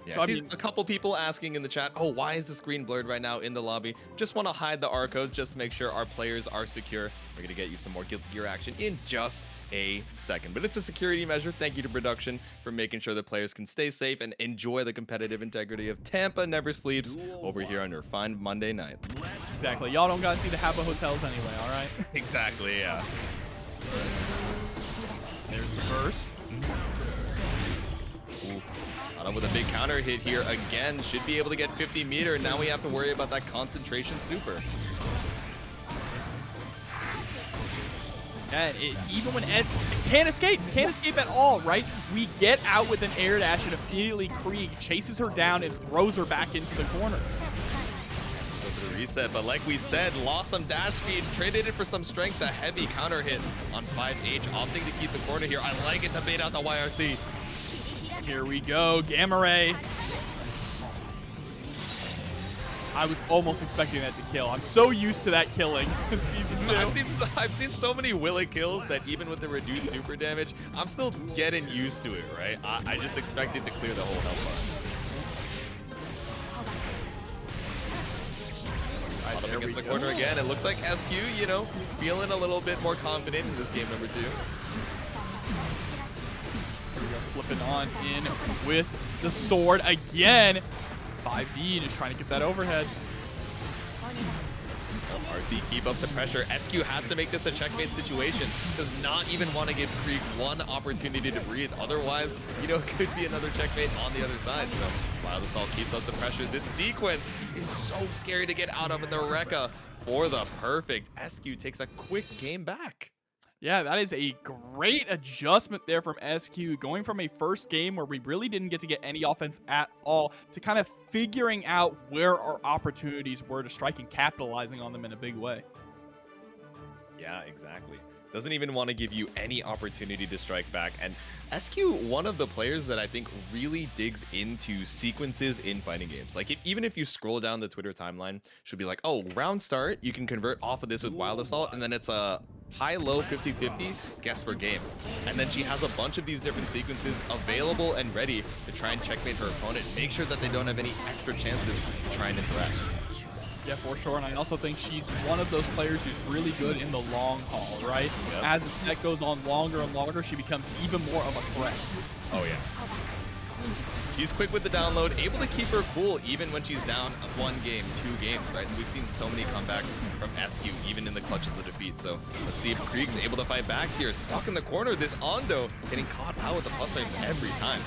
Yeah, so I mean, a couple people asking in the chat, oh, why is the screen blurred right now in the lobby? Just want to hide the R codes just to make sure our players are secure. We're going to get you some more Guilty Gear action in just a second. But it's a security measure. Thank you to production for making sure the players can stay safe and enjoy the competitive integrity of Tampa Never Sleeps over here on your fine Monday night. Exactly. Y'all don't got to see the Habba hotels anyway, all right? Exactly, yeah. There's the burst. Ooh. With a big counter hit here again, should be able to get 50 meter. Now we have to worry about that concentration super. And even when S can't escape at all, right? We get out with an air dash and immediately Kreeg chases her down and throws her back into the corner. Go for the reset, but like we said, lost some dash speed, traded it for some strength, a heavy counter hit on 5H, opting to keep the corner here. I like it to bait out the YRC. Here we go, Gamma Ray. I was almost expecting that to kill. I'm so used to that killing in Season 2. I've seen so many Willy kills that even with the reduced super damage, I'm still getting used to it, right? I just expected to clear the whole health bar. Right, there against the corner again. It looks like SQ, you know, feeling a little bit more confident in this game number 2. Flipping on in with the sword again. 5D just trying to get that overhead. Well, RC keep up the pressure. SQ has to make this a checkmate situation. Does not even want to give Kreeg one opportunity to breathe. Otherwise, you know, it could be another checkmate on the other side. So Wild Assault keeps up the pressure. This sequence is so scary to get out of, and the Rekka for the perfect. SQ takes a quick game back. Yeah, that is a great adjustment there from SQ, going from a first game where we really didn't get to get any offense at all to kind of figuring out where our opportunities were to strike and capitalizing on them in a big way. Yeah, exactly. Doesn't even want to give you any opportunity to strike back. And SQ, one of the players that I think really digs into sequences in fighting games. Like, even if you scroll down the Twitter timeline, she'll be like, oh, round start, you can convert off of this with Wild Assault, and then it's a high-low 50-50 guess for game. And then she has a bunch of these different sequences available and ready to try and checkmate her opponent, make sure that they don't have any extra chances to try and interact. Yeah, for sure. And I also think she's one of those players who's really good in the long haul, right? Yep. As the set goes on longer and longer, she becomes even more of a threat. Oh, yeah. She's quick with the download, able to keep her cool even when she's down 1 game, 2 games, right? We've seen so many comebacks from SQ, even in the clutches of defeat. So let's see if Kreeg's able to fight back here. Stuck in the corner, this Ondo getting caught out with the plus frames every time.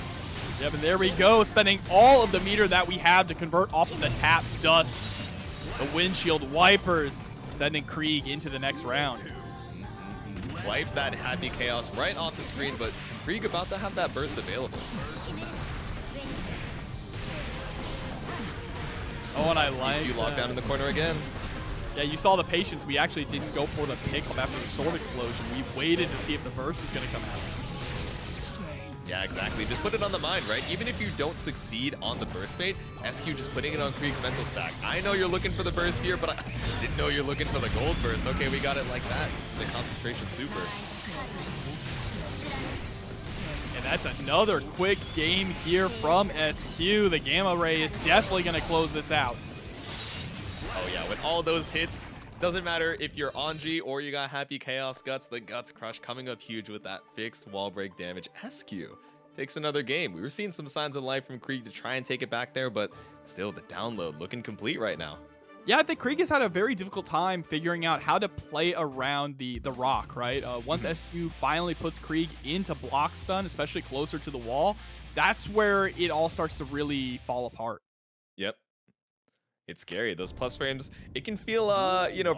Yep, and there we go, spending all of the meter that we have to convert off of the tap dust. The windshield wipers sending Kreeg into the next round. Wipe that happy chaos right off the screen, but Kreeg about to have that burst available. Oh, and I like you locked down in the corner again. Yeah, you saw the patience. We actually didn't go for the pickup after the sword explosion. We waited to see if the burst was going to come out. Yeah, exactly. Just put it on the mind, right? Even if you don't succeed on the burst bait, SQ just putting it on Kreeg's mental stack. I know you're looking for the burst here, but I didn't know you're looking for the gold burst. Okay, we got it like that. The concentration super. And that's another quick game here from SQ. The Gamma Ray is definitely going to close this out. Oh yeah, with all those hits, doesn't matter if you're Anji or you got Happy Chaos Guts, the Guts Crush coming up huge with that fixed wall break damage. SQ takes another game. We were seeing some signs of life from Kreeg to try and take it back there, but still the download looking complete right now. Yeah, I think Kreeg has had a very difficult time figuring out how to play around the rock, right? Once SQ finally puts Kreeg into block stun, especially closer to the wall, that's where it all starts to really fall apart. Yep. It's scary. Those plus frames, it can feel,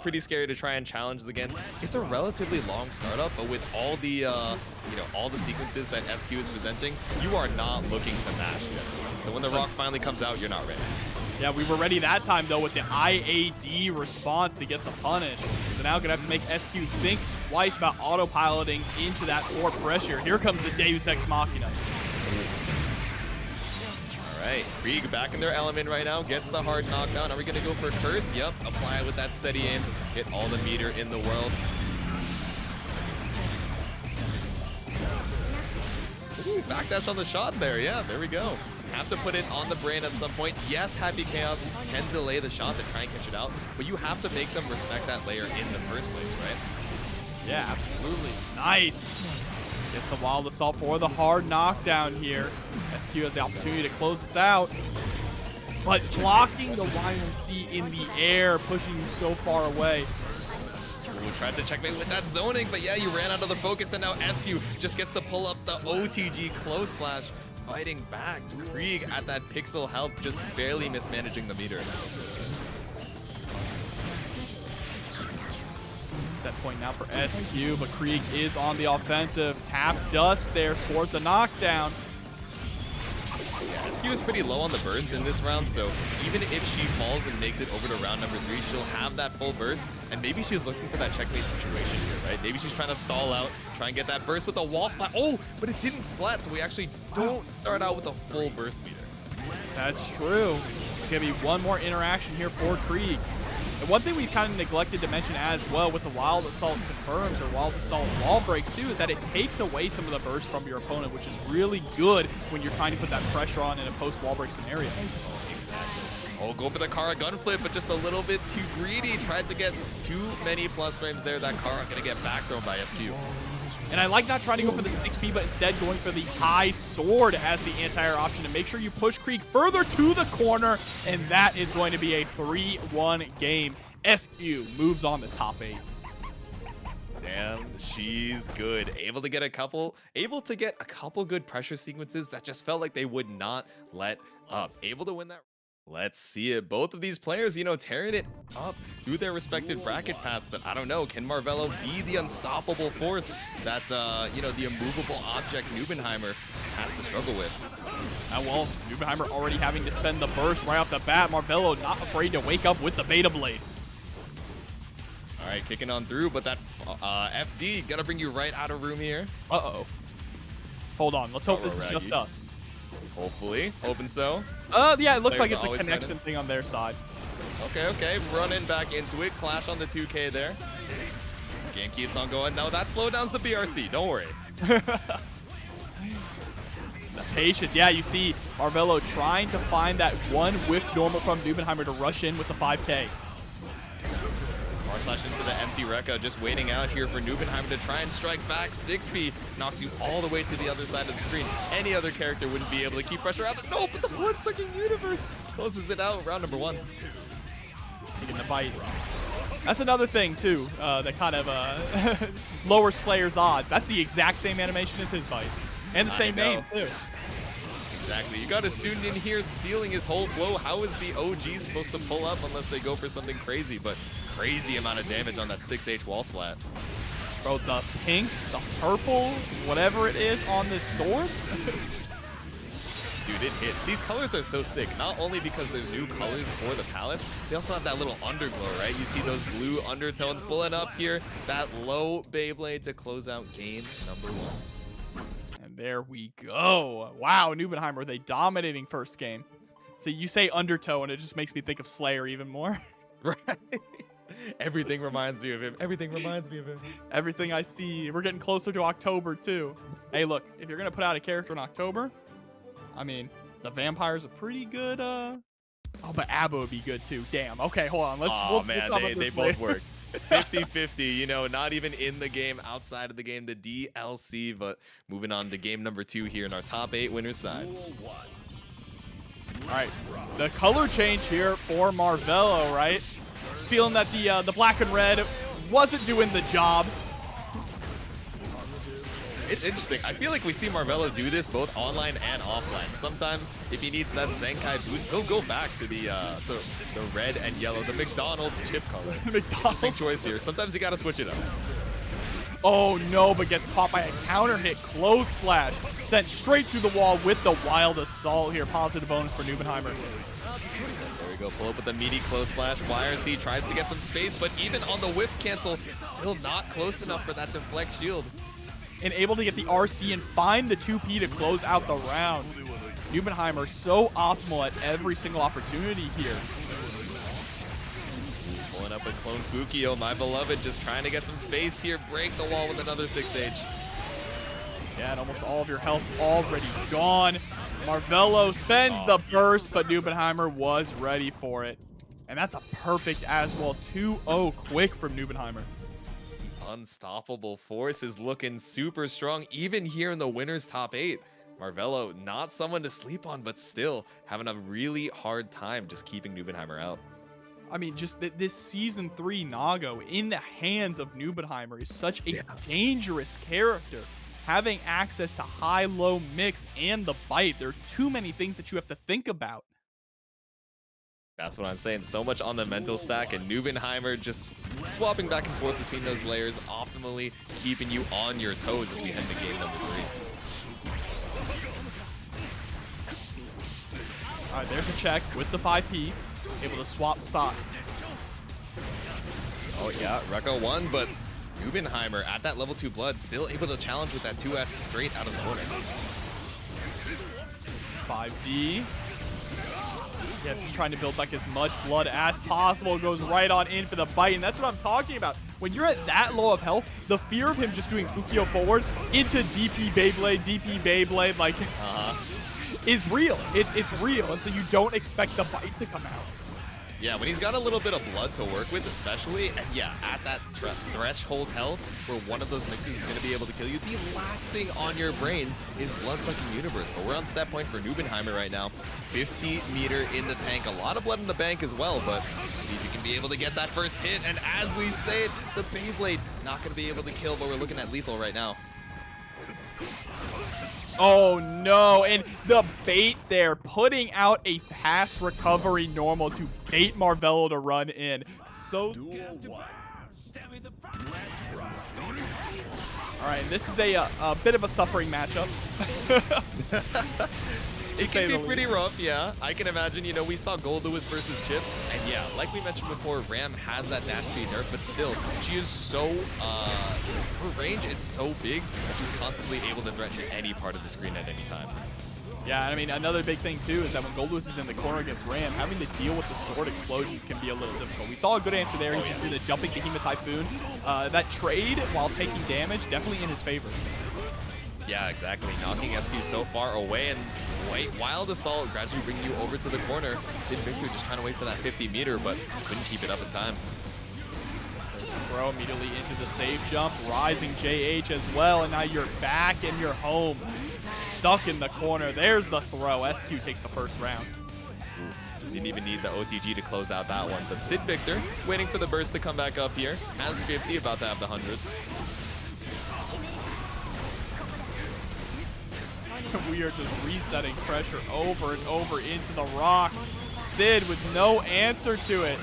pretty scary to try and challenge against. It's a relatively long startup, but with all the, all the sequences that SQ is presenting, you are not looking to mash yet. So when the rock finally comes out, you're not ready. Yeah, we were ready that time, though, with the IAD response to get the punish. So now going to have to make SQ think twice about autopiloting into that forward pressure. Here comes the Deus Ex Machina. All right, Kreeg back in their element right now, gets the hard knockdown. Are we going to go for Curse? Yep, apply it with that steady aim, get all the meter in the world. Ooh, backdash on the shot there. Yeah, there we go. Have to put it on the brain at some point. Yes, Happy Chaos can delay the shot to try and catch it out, but you have to make them respect that layer in the first place, right? Yeah, absolutely. Nice. Gets the Wild Assault for the hard knockdown here. SQ has the opportunity to close this out. But blocking the YMC in the air, pushing you so far away. Ooh, tried to checkmate with that zoning, but yeah, you ran out of the focus, and now SQ just gets to pull up the OTG close slash. Fighting back. Kreeg at that pixel health, just barely mismanaging the meter. Set point now for SQ, but Kreeg is on the offensive. Tap Dust there, scores the knockdown. Yeah, SQ is pretty low on the burst in this round, so even if she falls and makes it over to round number 3, she'll have that full burst, and maybe she's looking for that checkmate situation here, right? Maybe she's trying to stall out, try and get that burst with a wall splat. Oh, but it didn't splat, so we actually don't start out with a full burst meter. That's true. It's going to be one more interaction here for Kreeg. And one thing we've kind of neglected to mention as well with the Wild Assault confirms or Wild Assault wall breaks too is that it takes away some of the burst from your opponent, which is really good when you're trying to put that pressure on in a post-wall break scenario. Oh, go for the Kara gun flip, but just a little bit too greedy. Tried to get too many plus frames there. That Kara going to get back thrown by SQ. And I like not trying to go for the stick speed, but instead going for the high sword as the anti-air option to make sure you push Kreeg further to the corner, and that is going to be a 3-1 game. SQ moves on to top 8. Damn, she's good. Able to get a couple good pressure sequences that just felt like they would not let up. Able to win that. Let's see it. Both of these players, you know, tearing it up through their respective bracket paths, but I don't know, can Marvelo be the unstoppable force that, you know, the immovable object Nubenheimer has to struggle with? Well, Nubenheimer already having to spend the burst right off the bat. Marvelo not afraid to wake up with the Beta Blade. All right, kicking on through, but that FD gonna bring you right out of room here. Uh-oh. Hold on, let's hope this is just us. Hopefully, hoping so. Yeah, it looks like Players it's a always connection winning. thing on their side. Okay, running back into it. Clash on the 2K there. Game keeps on going. No, that slowdowns the BRC. Don't worry. The patience. Yeah, you see Marvelo trying to find that one whiff normal from Nubenheimer to rush in with the 5K. R/slash into the empty Rekka, just waiting out here for Nubenheimer to try and strike back. 6B knocks you all the way to the other side of the screen. Any other character wouldn't be able to keep pressure out. No, but the blood-sucking universe closes it out. Round number 1. Taking the bite. That's another thing, too, that kind of lowers Slayer's odds. That's the exact same animation as his bite. And the same name, too. Exactly. You got a student in here stealing his whole flow. How is the OG supposed to pull up unless they go for something crazy? But crazy amount of damage on that 6H wall splat. Bro, the pink, the purple, whatever it is on this sword. Dude, it hits. These colors are so sick. Not only because there's new colors for the palette, they also have that little underglow, right? You see those blue undertones pulling up here. That low Beyblade to close out game number 1. And there we go. Wow, Nubenheimer, they dominating first game. So you say undertow, and it just makes me think of Slayer even more. Right? Everything reminds me of him. Everything reminds me of him. Everything I see. We're getting closer to October, too. Hey, look, if you're going to put out a character in October, I mean, the vampire's a pretty good, Oh, but Abo would be good, too. Damn. Okay, hold on. We'll they both work. 50-50, you know, not even in the game, outside of the game, the DLC. But moving on to game number 2 here in our top 8 winners side. All right, the color change here for Marvelo, right? Feeling that the black and red wasn't doing the job. It's interesting. I feel like we see Marvelo do this both online and offline. Sometimes if he needs that Zenkai boost, he'll go back to the red and yellow, the McDonald's chip color. Interesting choice here. Sometimes you gotta switch it up. Oh no, but gets caught by a counter hit. Close slash. Sent straight through the wall with the wild assault here. Positive bonus for Nubenheimer. There we go. Pull up with a meaty close slash. YRC tries to get some space, but even on the whiff cancel, still not close enough for that deflect shield. And able to get the RC and find the 2P to close out the round. Nubenheimer so optimal at every single opportunity here. Pulling up a clone Fukio, my beloved, just trying to get some space here. Break the wall with another 6H. Yeah, and almost all of your health already gone. Marvelo spends the burst, but Nubenheimer was ready for it. And that's a perfect as well. 2-0 quick from Nubenheimer. Unstoppable force is looking super strong, even here in the winner's top 8. Marvelo, not someone to sleep on, but still having a really hard time just keeping Nubenheimer out. I mean, just this Season 3 Nago in the hands of Nubenheimer is such a dangerous character. Having access to high-low mix and the bite, there are too many things that you have to think about. That's what I'm saying. So much on the mental stack, and Nubenheimer just swapping back and forth between those layers, optimally keeping you on your toes as we head into game number 3. All right, there's a check with the 5P, able to swap sides. Oh yeah, Rekka won, but Nubenheimer at that level 2 blood, still able to challenge with that 2S straight out of the corner. 5D. Yeah, just trying to build like as much blood as possible. Goes right on in for the bite, and that's what I'm talking about. When you're at that low of health, the fear of him just doing Fukio forward into DP Beyblade, like, is real. It's real, and so you don't expect the bite to come out. Yeah, when he's got a little bit of blood to work with, especially, and yeah, at that threshold health where one of those mixes is going to be able to kill you, the last thing on your brain is Blood-Sucking Universe. But we're on set point for Nubenheimer right now. 50 meter in the tank, a lot of blood in the bank as well, but see if you can be able to get that first hit. And as we say it, the Beyblade not going to be able to kill, but we're looking at lethal right now. Oh no, and the bait there, putting out a fast recovery normal to bait Marvelo to run in. So Duel 1. all right, this is a bit of a suffering matchup. It can be pretty rough, yeah. I can imagine, you know, we saw Goldlewis versus Chipp, and yeah, like we mentioned before, Ram has that dash speed nerf, but still, she is so, her range is so big, she's constantly able to threaten any part of the screen at any time. Yeah, I mean, another big thing, too, is that when Goldlewis is in the corner against Ram, having to deal with the sword explosions can be a little difficult. We saw a good answer there. He just did a jumping Behemoth Typhoon. That trade, while taking damage, definitely in his favor. Yeah, exactly. Knocking SQ so far away, and Wild Assault gradually bringing you over to the corner. Sidvictor just trying to wait for that 50-meter, but couldn't keep it up in time. Throw immediately into the save jump, rising JH as well, and now you're back and you're home. Stuck in the corner. There's the throw. SQ takes the first round. Didn't even need the OTG to close out that one, but Sidvictor waiting for the burst to come back up here. Has 50, about to have the 100. We are just resetting pressure over and over into the rock. Sid with no answer to it.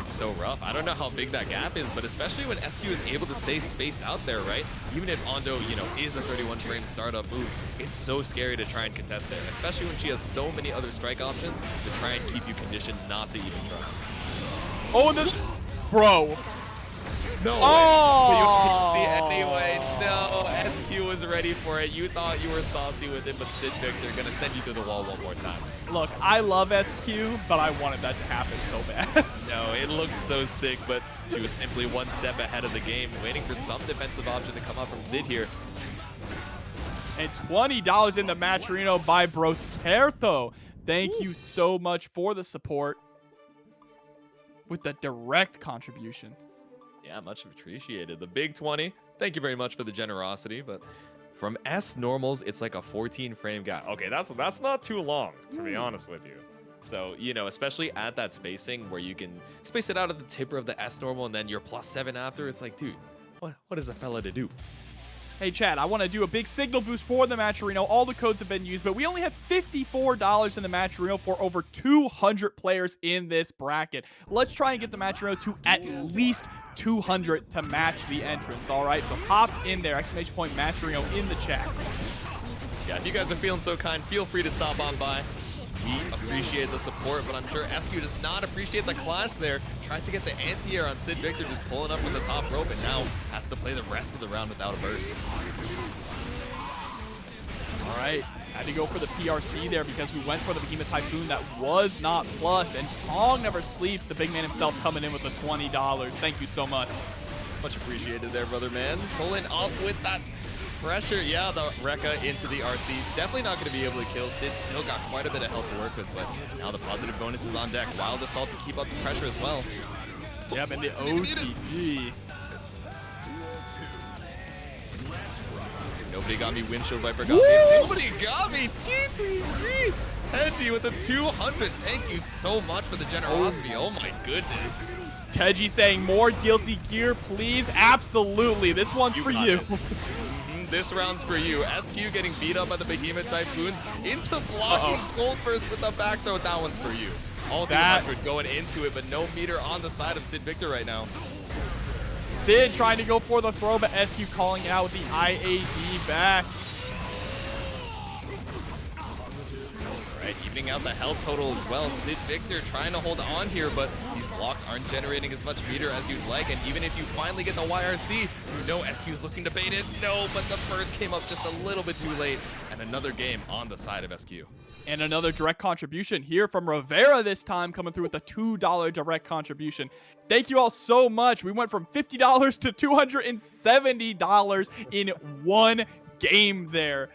It's so rough. I don't know how big that gap is, but especially when SQ is able to stay spaced out there, right? Even if Ondo, you know, is a 31-frame startup move, it's so scary to try and contest there, especially when she has so many other strike options to try and keep you conditioned not to even try. Oh, this... Bro. No Oh! way. See, anyway, no. SQ was ready for it. You thought you were saucy with it, but Sidvictor gonna send you through the wall one more time. Look, I love SQ, but I wanted that to happen so bad. No, it looked so sick, but she was simply one step ahead of the game, waiting for some defensive option to come up from Sid here. And $20 in the Matcherino by Broterto. Thank you so much for the support with the direct contribution. Yeah, much appreciated. The big 20. Thank you very much for the generosity, but from S normals, it's like a 14-frame gap. Okay, that's not too long, to be honest with you. So, you know, especially at that spacing where you can space it out at the tipper of the S normal and then you're +7 after, it's like, dude, what is a fella to do? Hey, Chad, I want to do a big signal boost for the Matcherino. All the codes have been used, but we only have $54 in the Matcherino for over 200 players in this bracket. Let's try and get the Matcherino to at least 200 to match the entrance, all right? So hop in there, !Matcherino in the chat. Yeah, if you guys are feeling so kind, feel free to stop on by. We appreciate the support, but I'm sure SQ does not appreciate the clash there. Tried to get the anti-air on Sidvictor, just pulling up from the top rope, and now has to play the rest of the round without a burst. All right, had to go for the PRC there because we went for the Behemoth Typhoon that was not plus, and TampaNeverSleeps, the big man himself, coming in with the $20. Thank you so much. Much appreciated there, brother man. Pulling up with that pressure. Yeah, the Rekka into the RC. Definitely not going to be able to kill. Sid still got quite a bit of health to work with, but now the positive bonus is on deck. Wild Assault to keep up the pressure as well. Yep, and the OCG. Nobody got me windshield viper got me. Nobody got me. T3G. Anji with the 200. Thank you so much for the generosity. Oh my goodness. Teji saying more guilty gear, please. Absolutely. This one's for you. This round's for you. SQ getting beat up by the Behemoth Typhoon into blocking Gold Burst with the back throw. That one's for you. All 200 going into it, but no meter on the side of Sidvictor right now. Sid trying to go for the throw, but SQ calling out with the IAD back. Right, evening out the health total as well. Sidvictor trying to hold on here, but these blocks aren't generating as much meter as you'd like, and even if you finally get the YRC, you know SQ is looking to bait it. No, but the burst came up just a little bit too late, and another game on the side of SQ. And another direct contribution here from Rivera this time, coming through with a $2 direct contribution. Thank you all so much. We went from $50 to $270 in one game there.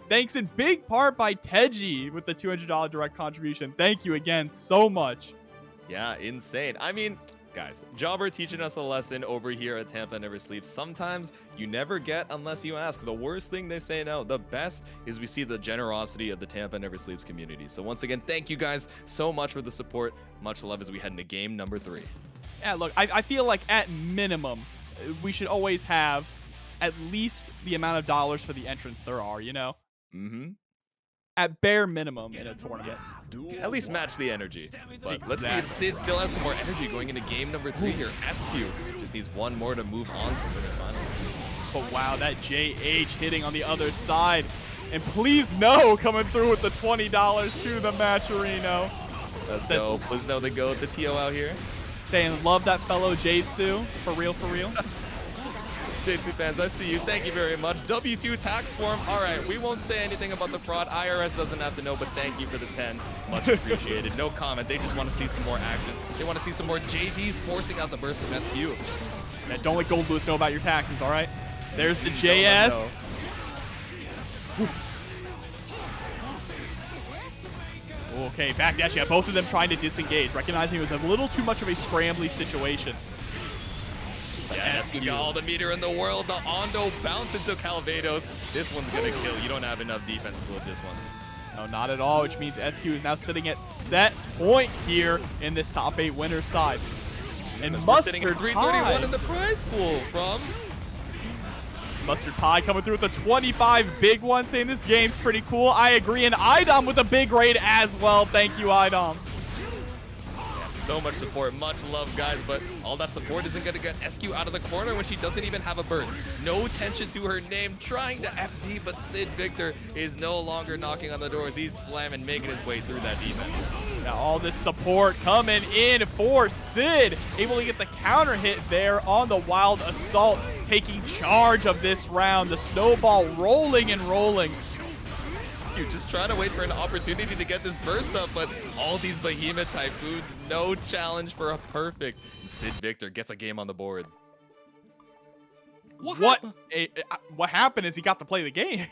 Thanks in big part by Teji with the $200 direct contribution. Thank you again so much. Yeah, insane. I mean, guys, Jobber teaching us a lesson over here at TampaNeverSleeps. Sometimes you never get unless you ask. The worst thing they say no. The best is we see the generosity of the TampaNeverSleeps community. So once again, thank you guys so much for the support. Much love as we head into game number 3. Yeah, look, I feel like at minimum, we should always have at least the amount of dollars for the entrance there are, you know? Mm-hmm. At bare minimum in a tournament. At least match the energy. But let's see Exactly. if Sid still has some more energy going into game number 3 here. SQ just needs one more to move on to the final. But wow, that JH hitting on the other side. And please no coming through with the $20 to the Matcherino. Let's go. Please know the go with the TO out here. Saying love that fellow Jade-Su. For real, for real. J2 fans, I see you. Thank you very much. W2 tax form. All right, we won't say anything about the fraud. IRS doesn't have to know, but thank you for the 10. Much appreciated. No comment. They just want to see some more action. They want to see some more JDs forcing out the burst from SQ. Man, don't let Goldlewis know about your taxes, all right? There's the JS. Okay, back dash. Yeah, both of them trying to disengage, recognizing it was a little too much of a scrambly situation. Yeah, SQ got all the meter in the world. The Ondo bounce into Calvados. This one's going to kill. You don't have enough defense to live this one. No, not at all, which means SQ is now sitting at set point here in this top 8 winner side. And Mustard sitting at 331 in the prize pool from Mustard Pie coming through with a 25 big one, saying this game's pretty cool. I agree, and iDom with a big raid as well. Thank you, iDom. So much support, much love, guys, but all that support isn't going to get SQ out of the corner when she doesn't even have a burst. No tension to her name, trying to FD, but Sidvictor is no longer knocking on the doors. He's slamming, making his way through that defense. Now all this support coming in for Sid, able to get the counter hit there on the Wild Assault, taking charge of this round. The snowball rolling and rolling. Just trying to wait for an opportunity to get this burst up, but all these behemoth typhoons, no challenge for a perfect. Sidvictor gets a game on the board. What happened is he got to play the game.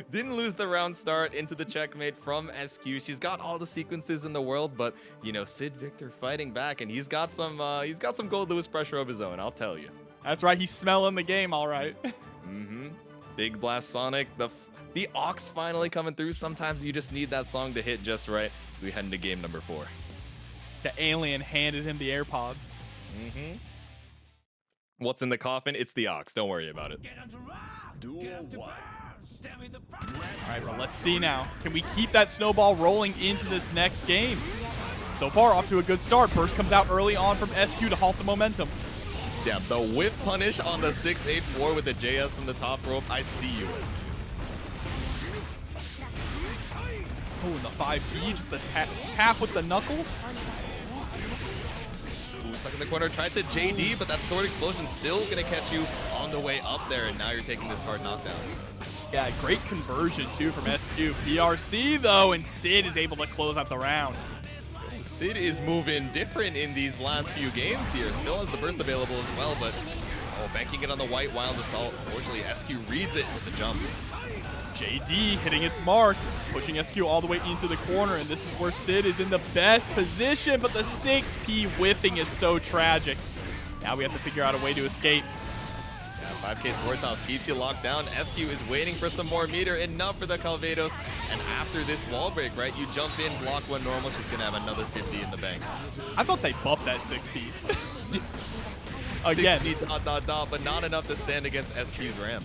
Didn't lose the round start into the checkmate from SQ. She's got all the sequences in the world, but you know, Sidvictor fighting back, and he's got some Goldlewis pressure of his own, I'll tell you. That's right, he's smelling the game all right. Mm-hmm. Big Blast Sonic, the Aux finally coming through. Sometimes you just need that song to hit just right. So we head into game number 4. The alien handed him the AirPods. Mm-hmm. What's in the coffin? It's the Aux. Don't worry about it. Duel 1. All right, so let's see now. Can we keep that snowball rolling into this next game? So far, off to a good start. Burst comes out early on from SQ to halt the momentum. Yeah, the whip punish on the 6-8-4 with the JS from the top rope. I see you. Oh, and the 5P, just the tap with the knuckles. Ooh, stuck in the corner, tried to JD, but that sword explosion still gonna catch you on the way up there, and now you're taking this hard knockdown. Yeah, great conversion, too, from SQ. PRC, though, and Sid is able to close out the round. Sid is moving different in these last few games here. Still has the burst available as well, but banking it on the white Wild Assault. Unfortunately, SQ reads it with the jump. JD hitting its mark, pushing SQ all the way into the corner, and this is where Sid is in the best position, but the 6P whiffing is so tragic. Now we have to figure out a way to escape. Yeah, 5K Sword Toss keeps you locked down. SQ is waiting for some more meter, enough for the Calvados. And after this wall break, right, you jump in, block one normal, she's going to have another 50 in the bank. I thought they buffed that 6P. Again. 6P ... but not enough to stand against SQ's ramp.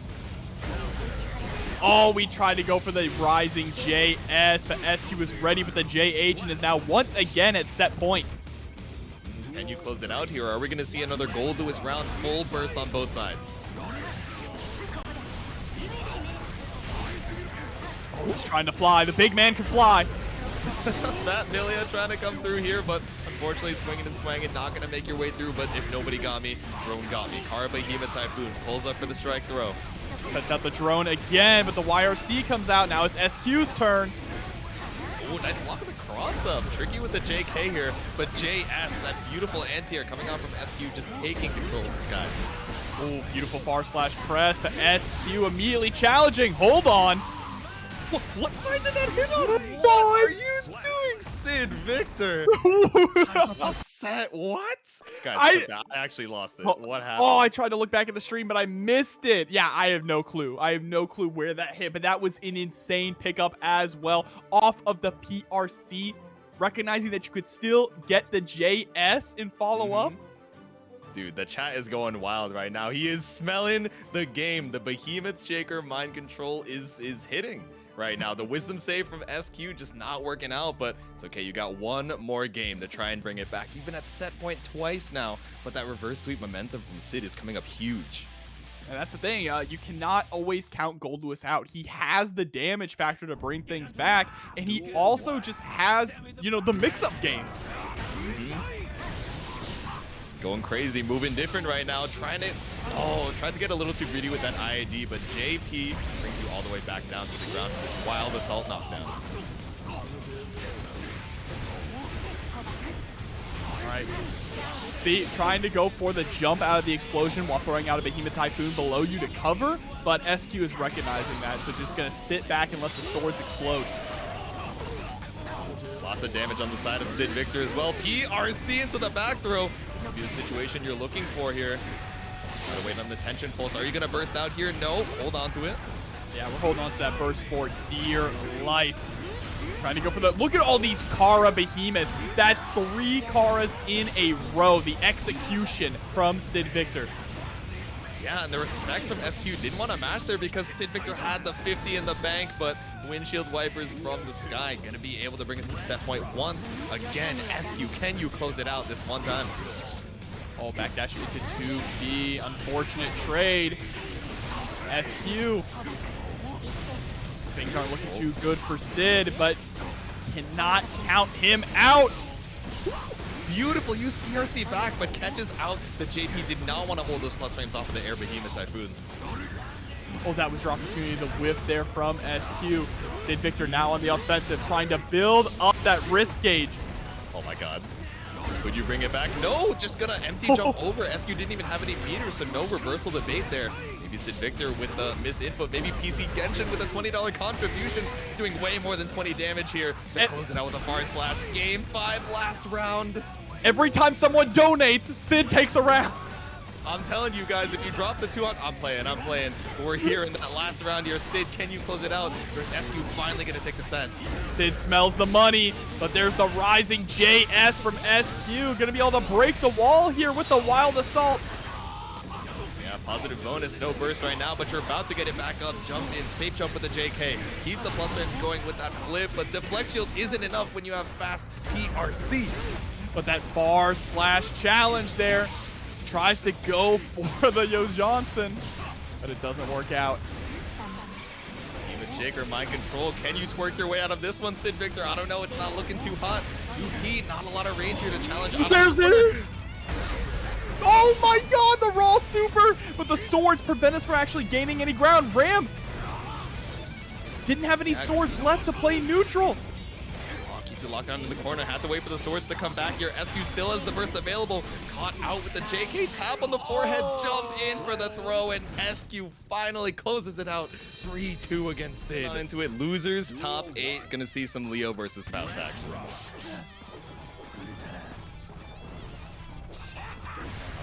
Oh, we tried to go for the rising JS, but SQ was ready with the JH and is now once again at set point. Can you close it out here? Are we going to see another Goldlewis round full burst on both sides? Oh, he's trying to fly. The big man can fly. That Milia trying to come through here, but unfortunately swinging and swanging, not going to make your way through. But if nobody got me, drone got me. Kara Behemoth Typhoon pulls up for the strike throw. Sets out the drone again, but the YRC comes out. Now it's SQ's turn. Oh, nice block of the cross-up. Tricky with the JK here, but JS, that beautiful anti-air coming out from SQ, just taking control of this guy. Oh, beautiful far slash press, but SQ immediately challenging. Hold on. What side did that hit on? What are you doing, Sidvictor? What? Guys, I actually lost it. What happened? Oh, I tried to look back at the stream, but I missed it. Yeah, I have no clue. I have no clue where that hit, but that was an insane pickup as well off of the PRC, recognizing that you could still get the JS in follow-up. Dude, the chat is going wild right now. He is smelling the game. The Behemoth Shaker mind control is hitting right now. The wisdom save from SQ just not working out, but it's okay. You got one more game to try and bring it back. You've been at set point twice now, but that reverse sweep momentum from Sid is coming up huge. And that's the thing, you cannot always count Goldlewis out. He has the damage factor to bring things back, and he also just has, you know, the mix-up game. Going crazy, moving different right now, tried to get a little too greedy with that IAD, but JP brings you all the way back down to the ground with this wild assault knockdown. All right. See, trying to go for the jump out of the explosion while throwing out a Behemoth Typhoon below you to cover, but SQ is recognizing that, so just going to sit back and let the swords explode. Lots of damage on the side of Sidvictor as well. PRC into the back throw. This will be the situation you're looking for here. Gotta wait on the tension pulse. Are you going to burst out here? No. Hold on to it. Yeah, we're holding on to that burst for dear life. Trying to go for the... Look at all these Kara Behemoths. That's 3 Karas in a row. The execution from Sidvictor. Yeah, and the respect from SQ didn't want to match there because Sidvictor had the 50 in the bank, but windshield wipers from the sky going to be able to bring us to set point once again. SQ, can you close it out this one time? Oh, backdash into 2B. Unfortunate trade. SQ. Things aren't looking too good for Sid, but cannot count him out. Beautiful use PRC back, but catches out the JP. Did not want to hold those plus frames off of the air Behemoth Typhoon. Oh, that was your opportunity to whiff there from SQ. Sidvictor now on the offensive, trying to build up that risk gauge. Oh my god. Would you bring it back? No, just gonna empty jump over. SQ didn't even have any meters, so no reversal to bait there. Maybe Sidvictor with the missed input. Maybe PC Genshin with a $20 contribution. Doing way more than 20 damage here. To close it out with a far slash. Game 5, last round. Every time someone donates, Sid takes a round. I'm telling you guys, if you drop the 2 on, I'm playing. We're here in that last round here. Sid, can you close it out? Or is SQ finally going to take the set? Sid smells the money, but there's the rising JS from SQ. Going to be able to break the wall here with the wild assault. Yeah, positive bonus, no burst right now, but you're about to get it back up. Jump in, safe jump with the JK. Keep the plus frames going with that flip, but deflect shield isn't enough when you have fast PRC. But that far slash challenge there. Tries to go for the Yo Johnson, but it doesn't work out. Behemoth Shaker, mind control. Can you twerk your way out of this one, Sidvictor? I don't know. It's not looking too hot. 2P, not a lot of range here to challenge. There's it! Oh my god, the raw super! But the swords prevent us from actually gaining any ground. Ram didn't have any swords left to play neutral. Keeps it locked down in the corner. Had to wait for the swords to come back here. SQ still has the burst available. Caught out with the JK tap on the forehead. Jump in for the throw, and SQ finally closes it out. 3-2 against Sid. On into it. Losers, top 8. Gonna see some Leo versus Faust action.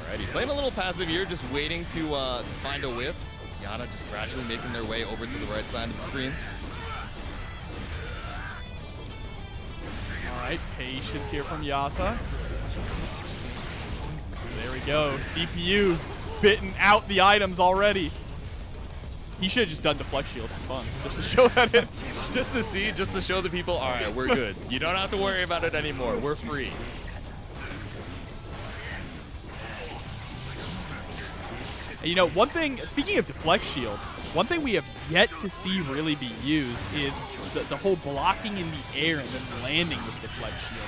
Alrighty, playing a little passive here, just waiting to find a whiff. Yata just gradually making their way over to the right side of the screen. All right, patience here from Yata. There we go. CPU spitting out the items already. He should have just done deflect shield for fun, just to show that it, just to show the people, all right, we're good. You don't have to worry about it anymore. We're free. You know, one thing, speaking of deflect shield, one thing we have yet to see really be used is the whole blocking in the air and then landing with deflect shield.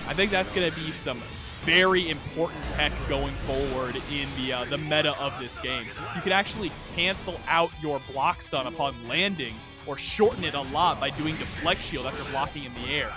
I think that's going to be some very important tech going forward in the meta of this game. You can actually cancel out your block stun upon landing or shorten it a lot by doing deflect shield after blocking in the air.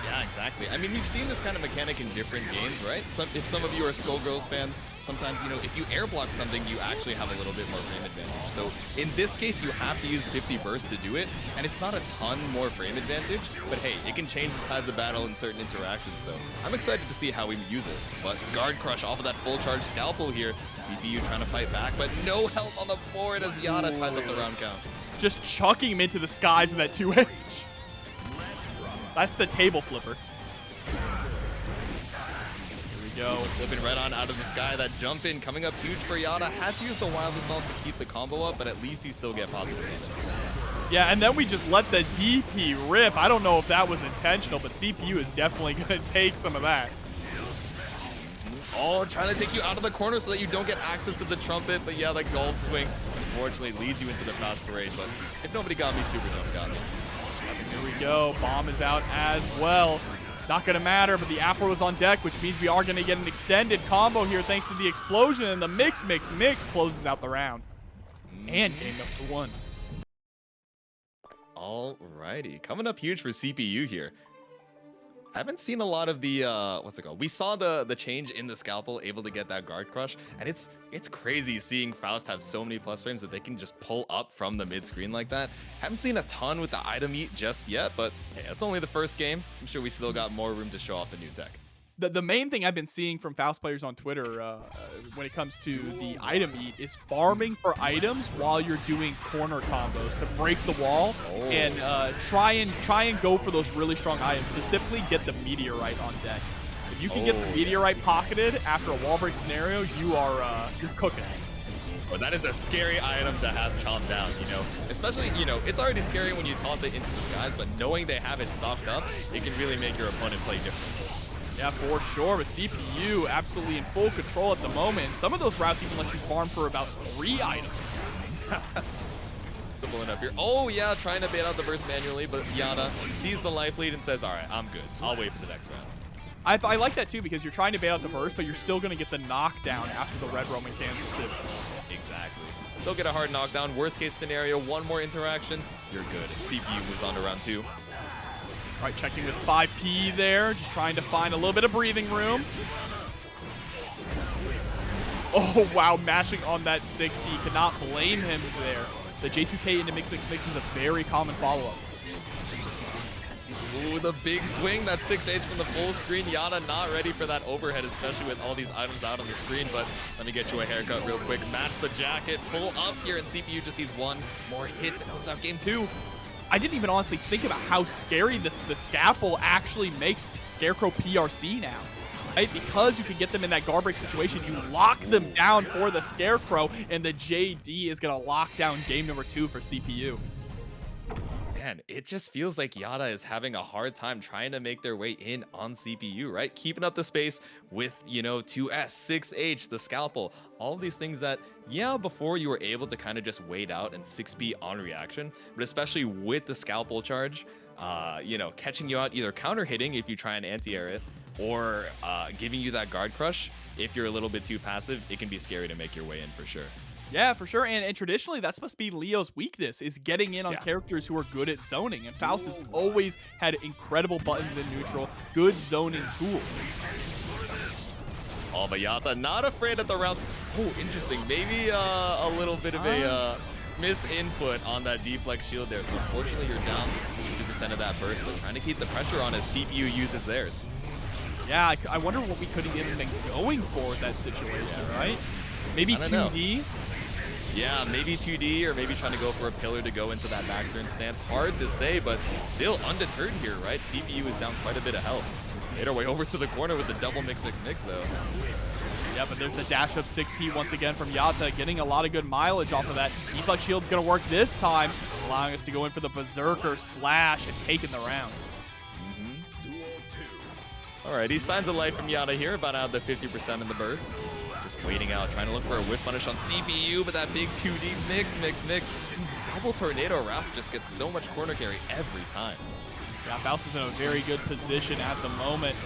Yeah, exactly. I mean, you've seen this kind of mechanic in different games, right? If some of you are Skullgirls fans, sometimes, you know, if you air block something, you actually have a little bit more frame advantage. So in this case, you have to use 50 bursts to do it, and it's not a ton more frame advantage, but hey, it can change the tides of battle in certain interactions, so I'm excited to see how we use it. But guard crush off of that full charge scalpel here. CPU trying to fight back, but no health on the board as Yata ties up the round count. Just chucking him into the skies with that 2H. That's the table flipper. Here we go. Flipping right on out of the sky. That jump in coming up huge for Yata. Has used the Wild Assault to keep the combo up, but at least he still get positive damage. Yeah, and then we just let the DP rip. I don't know if that was intentional, but CPU is definitely going to take some of that. Oh, trying to take you out of the corner so that you don't get access to the trumpet. But yeah, the golf swing unfortunately leads you into the fast parade. But if nobody got me, Super Jump got me. Here we go. Bomb is out as well. Not going to matter, but the Afro is on deck, which means we are going to get an extended combo here thanks to the explosion. And the mix closes out the round. And game number 1. Alrighty. Coming up huge for CPU here. I haven't seen a lot of the, what's it called? We saw the change in the scalpel, able to get that guard crush, and it's crazy seeing Faust have so many plus frames that they can just pull up from the mid-screen like that. Haven't seen a ton with the item eat just yet, but hey, it's only the first game. I'm sure we still got more room to show off the new tech. The main thing I've been seeing from Faust players on Twitter when it comes to the item eat is farming for items while you're doing corner combos to break the wall and try and go for those really strong items. Specifically, get the meteorite on deck. If you can get the meteorite pocketed after a wall break scenario, you're cooking. Oh, that is a scary item to have chomped down, you know? Especially, you know, it's already scary when you toss it into the skies, but knowing they have it stocked up, it can really make your opponent play differently. Yeah, for sure, but CPU absolutely in full control at the moment. Some of those routes even let you farm for about 3 items. So pulling up here. Oh, yeah, trying to bait out the burst manually, but Yata sees the life lead and says, all right, I'm good. I'll wait for the next round. I like that, too, because you're trying to bait out the burst, but you're still going to get the knockdown after the red Roman cancel, too. Exactly. Still get a hard knockdown. Worst case scenario, one more interaction, you're good. CPU was on to round 2. All right, checking with 5P there, just trying to find a little bit of breathing room. Oh, wow, mashing on that 6P. Cannot blame him there. The J2K into mix is a very common follow-up. Ooh, the big swing, that 6H from the full screen. Yata not ready for that overhead, especially with all these items out on the screen, but let me get you a haircut real quick. Match the jacket, pull up here, and CPU just needs one more hit to close out game 2. I didn't even honestly think about how scary the scalpel actually makes Scarecrow PRC now. Right? Because you can get them in that guard break situation, you lock them down for the Scarecrow, and the JD is going to lock down game number 2 for CPU. Man, it just feels like Yata is having a hard time trying to make their way in on CPU, right? Keeping up the space with, you know, 2S, 6H, the scalpel, all of these things that, yeah, before you were able to kind of just wait out and 6B on reaction, but especially with the scalpel charge, you know, catching you out, either counter hitting if you try and anti-air it, or giving you that guard crush. If you're a little bit too passive, it can be scary to make your way in for sure. Yeah, for sure. And traditionally, that's supposed to be Leo's weakness, is getting in on characters who are good at zoning. And Faust has always had incredible buttons in neutral, good zoning tools. Oh, but Yata not afraid of the rounds. Oh, interesting. Maybe a little bit of a misinput on that deflex shield there. So unfortunately, you're down 50% of that burst, but trying to keep the pressure on as CPU uses theirs. Yeah, I wonder what we could have even been going for with that situation, right? Maybe 2D? Yeah, maybe 2D, or maybe trying to go for a pillar to go into that back turn stance. Hard to say, but still undeterred here, right? CPU is down quite a bit of health. Made our way over to the corner with the double mix, though. Yeah, but there's a dash up 6P once again from Yata, getting a lot of good mileage off of that. Deflex shield's going to work this time, allowing us to go in for the Berserker slash and taking the round. Alrighty, signs of life from Yata here, about out of the 50% in the burst. Just waiting out, trying to look for a whiff punish on CPU, but that big 2D mix. These double tornado wraps just get so much corner carry every time. Yeah, Faust is in a very good position at the moment.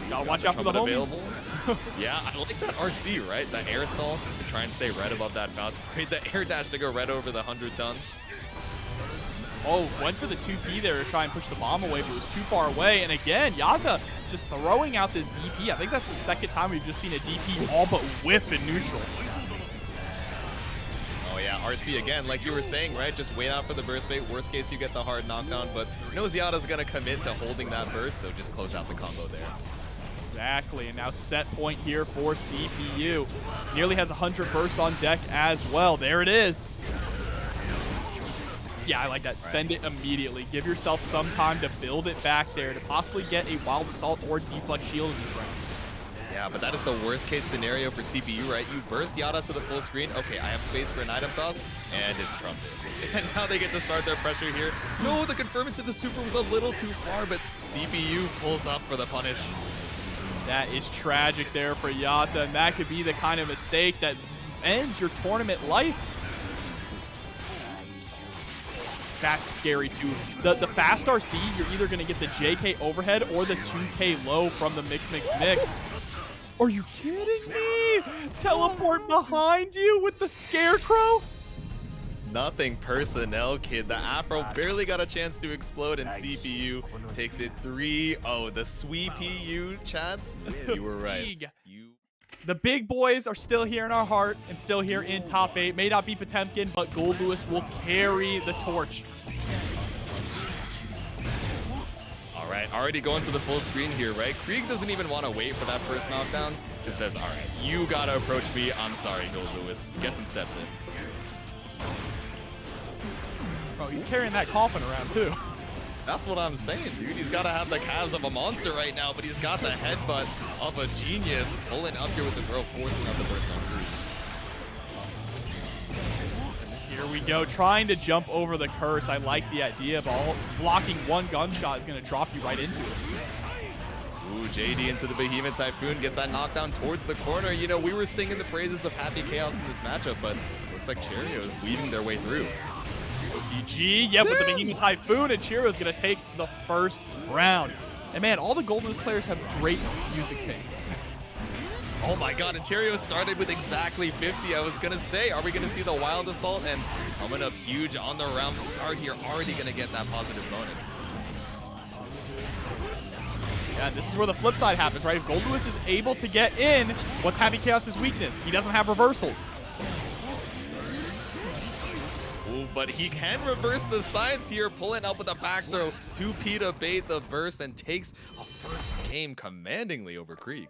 Gotta watch out for the homies. Yeah, I like that RC, right? The air stalls to try and stay right above that Faust. Great, the air dash to go right over the 100-ton. Oh, went for the 2P there to try and push the bomb away, but it was too far away. And again, Yata just throwing out this DP. I think that's the second time we've just seen a DP all but whiff in neutral. Oh yeah, RC again, like you were saying, right? Just wait out for the burst bait. Worst case, you get the hard knockdown, but knows Yata's going to commit to holding that burst, so just close out the combo there. Exactly, and now set point here for CPU. Nearly has 100 burst on deck as well. There it is. Yeah, I like that. Spend it immediately. Give yourself some time to build it back there to possibly get a Wild Assault or Deflect Shield in this round. Yeah, but that is the worst case scenario for CPU, right? You burst Yata to the full screen. Okay, I have space for an item toss, and it's trumped. And now they get to start their pressure here. No, the confirm into the super was a little too far, but CPU pulls up for the punish. That is tragic there for Yata, and that could be the kind of mistake that ends your tournament life. That's scary too. The fast RC, you're either going to get the JK overhead or the 2K low from the mix. Are you kidding me? Teleport behind you with the Scarecrow? Nothing personnel, kid. The Afro barely got a chance to explode, and CPU takes it 3-0. The SweePU chats. You were right. The big boys are still here in our heart and still here in top 8. May not be Potemkin, but Goldlewis will carry the torch. All right, already going to the full screen here, right? Kreeg doesn't even want to wait for that first knockdown. Just says, all right, you got to approach me. I'm sorry, Goldlewis. Get some steps in. Bro, he's carrying that coffin around, too. That's what I'm saying, dude. He's got to have the calves of a monster right now, but he's got the headbutt of a genius. Pulling up here with the throw, forcing out the burst on Kreeg. Here we go, trying to jump over the curse. I like the idea of blocking one gunshot is going to drop you right into it. Ooh, JD into the Behemoth Typhoon, gets that knockdown towards the corner. You know, we were singing the praises of Happy Chaos in this matchup, but looks like Cheryo is weaving their way through. GG, yep, with the Behemoth Typhoon, and Cheryo is going to take the first round. And man, all the Goldlewis players have great music taste. Oh my god, and Cheryo started with exactly 50. I was going to say, are we going to see the Wild Assault? And coming up huge on the round start here, already going to get that positive bonus. Yeah, this is where the flip side happens, right? If Goldlewis is able to get in, what's Happy Chaos' weakness? He doesn't have reversals. Ooh, but he can reverse the science here, pulling up with a back throw. 2P to bait the burst and takes a first game commandingly over Kreeg.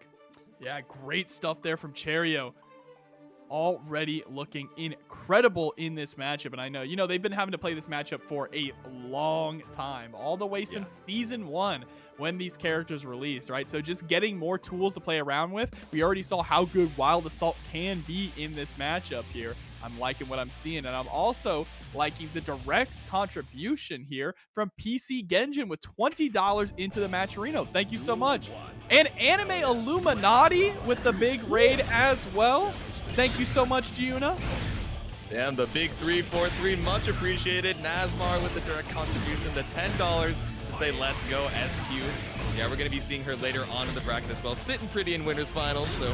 Yeah, great stuff there from Cheryo. Already looking incredible in this matchup. And I know, you know, they've been having to play this matchup for a long time, all the way since Season 1 when these characters released, right? So just getting more tools to play around with. We already saw how good Wild Assault can be in this matchup here. I'm liking what I'm seeing, and I'm also liking the direct contribution here from PC Genjin with $20 into the Matcherino. Thank you so much. And Anime Illuminati with the big raid as well. Thank you so much, Juno. And the big 343, much appreciated. Nazmar with the direct contribution, the $10 to say let's go SQ. Yeah, we're going to be seeing her later on in the bracket as well, sitting pretty in winners finals, so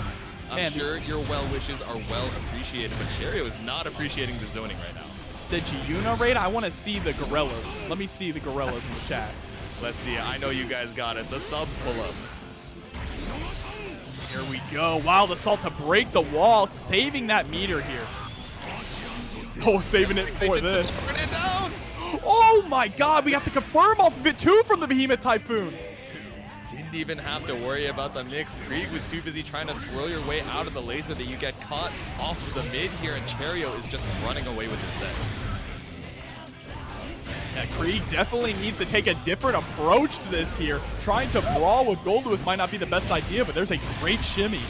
I'm sure your well wishes are well appreciated, but Cheryo is not appreciating the zoning right now. The Giuna raid, I want to see the gorillas. Let me see the gorillas in the chat. Let's see, I know you guys got it. The subs pull up. Here we go. Wild Assault to break the wall, saving that meter here. Oh, saving it for this. Burn it down. Oh my god, we got the confirm off of it too from the Behemoth Typhoon. Didn't even have to worry about the mix. Kreeg was too busy trying to squirrel your way out of the laser that you get caught off of the mid here, and Cheryo is just running away with his set. Yeah, Kreeg definitely needs to take a different approach to this here. Trying to brawl with Goldlewis might not be the best idea, but there's a great shimmy. Here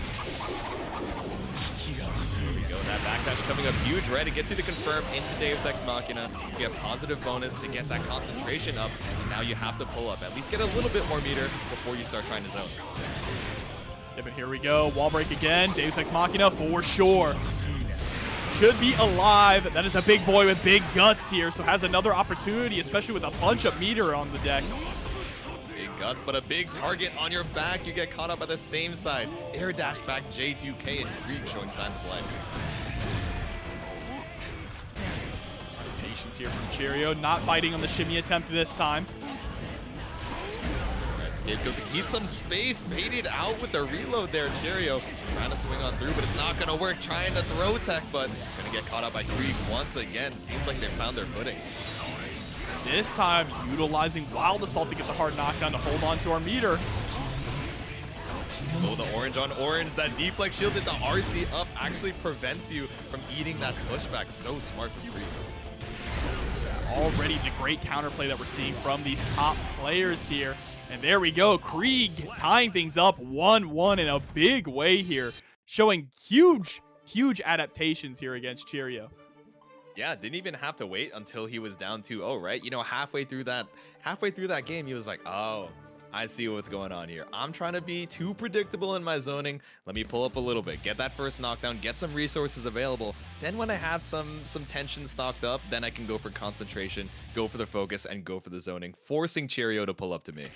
we go, that backdash coming up huge, right? It gets you to confirm into Deus Ex Machina. You get positive bonus to get that concentration up, and now you have to pull up. At least get a little bit more meter before you start trying to zone. Yeah, but here we go. Wall break again. Deus Ex Machina for sure. Should be alive. That is a big boy with big guts here, so has another opportunity, especially with a bunch of meter on the deck. Big guts, but a big target on your back. You get caught up at the same side. Air dash back J2K and Kreeg showing signs of life. Patience here from Cheryo, not biting on the shimmy attempt this time. Scapegoat to keep some space, baited out with the reload there. Cheryo trying to swing on through, but it's not going to work. Trying to throw tech, but going to get caught up by Kreeg once again. Seems like they found their footing. This time, utilizing Wild Assault to get the hard knockdown to hold on to our meter. Oh, the orange on orange. That deflect shield at the RC up actually prevents you from eating that pushback. So smart from Kreeg. already the great counterplay that we're seeing from these top players here. And there we go, Kreeg tying things up 1-1 in a big way here, showing huge adaptations here against Cheryo. Yeah, didn't even have to wait until he was down 2-0, right? You know, halfway through that game, he was like, oh, I see what's going on here. I'm trying to be too predictable in my zoning. Let me pull up a little bit, get that first knockdown, get some resources available. Then when I have some tension stocked up, then I can go for concentration, go for the focus, and go for the zoning, forcing Cheryo to pull up to me.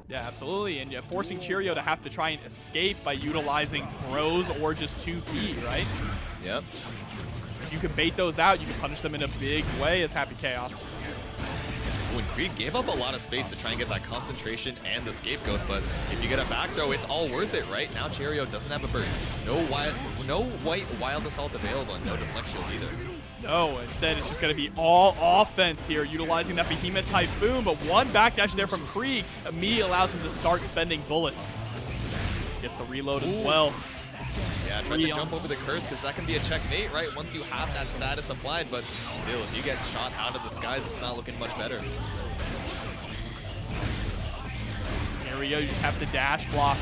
Yeah, absolutely, and yeah, forcing Cheryo to have to try and escape by utilizing throws or just 2P, right? Yep. If you can bait those out, you can punish them in a big way as Happy Chaos. When Kreeg gave up a lot of space to try and get that concentration and the scapegoat, but if you get a back throw, it's all worth it, right? Now Cheryo doesn't have a burst. No white wild assault available, and no deflect shield either. No, instead it's just going to be all offense here, utilizing that Behemoth Typhoon, but one backdash there from Kreeg immediately allows him to start spending bullets. Gets the reload as well. Yeah, trying to jump over the curse, because that can be a checkmate, right? Once you have that status applied, but still, if you get shot out of the skies, it's not looking much better. There we go, you just have to dash block.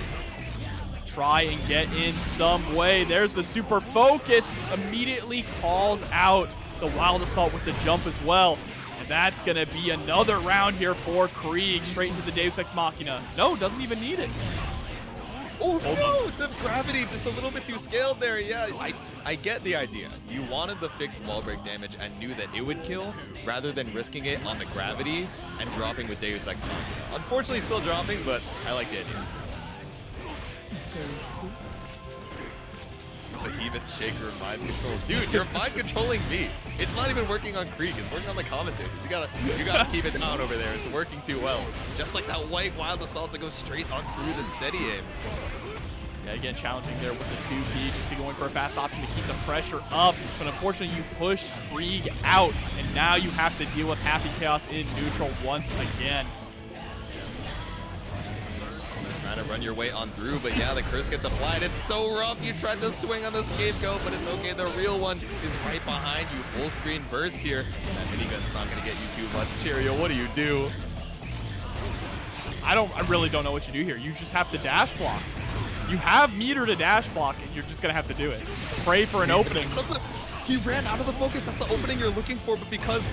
Try and get in some way. There's the super focus. Immediately calls out the Wild Assault with the jump as well. And that's going to be another round here for Kreeg. Straight into the Deus Ex Machina. No, doesn't even need it. Oh no, the gravity just a little bit too scaled there. Yeah, I get the idea. You wanted the fixed wall break damage and knew that it would kill rather than risking it on the gravity and dropping with Deus Ex Machina. Unfortunately still dropping, but I like the idea. Behemoth's Shaker mind control. Dude, you're mind controlling me. It's not even working on Kreeg, it's working on the commentators. You gotta keep it down over there. It's working too well. Just like that white wild assault to go straight on through the steady aim. Yeah, again, challenging there with the 2P, just going for a fast option to keep the pressure up. But unfortunately, you pushed Kreeg out, and now you have to deal with Happy Chaos in neutral once again. Trying to run your way on through, but yeah, the curse gets applied. It's so rough. You tried to swing on the scapegoat, but it's okay. The real one is right behind you. Full screen burst here. That minigun's not going to get you too much. Cheryo, what do? I really don't know what you do here. You just have to dash block. You have meter to dash block, and you're just going to have to do it. Pray for an opening. He ran out of the focus. That's the opening you're looking for, but because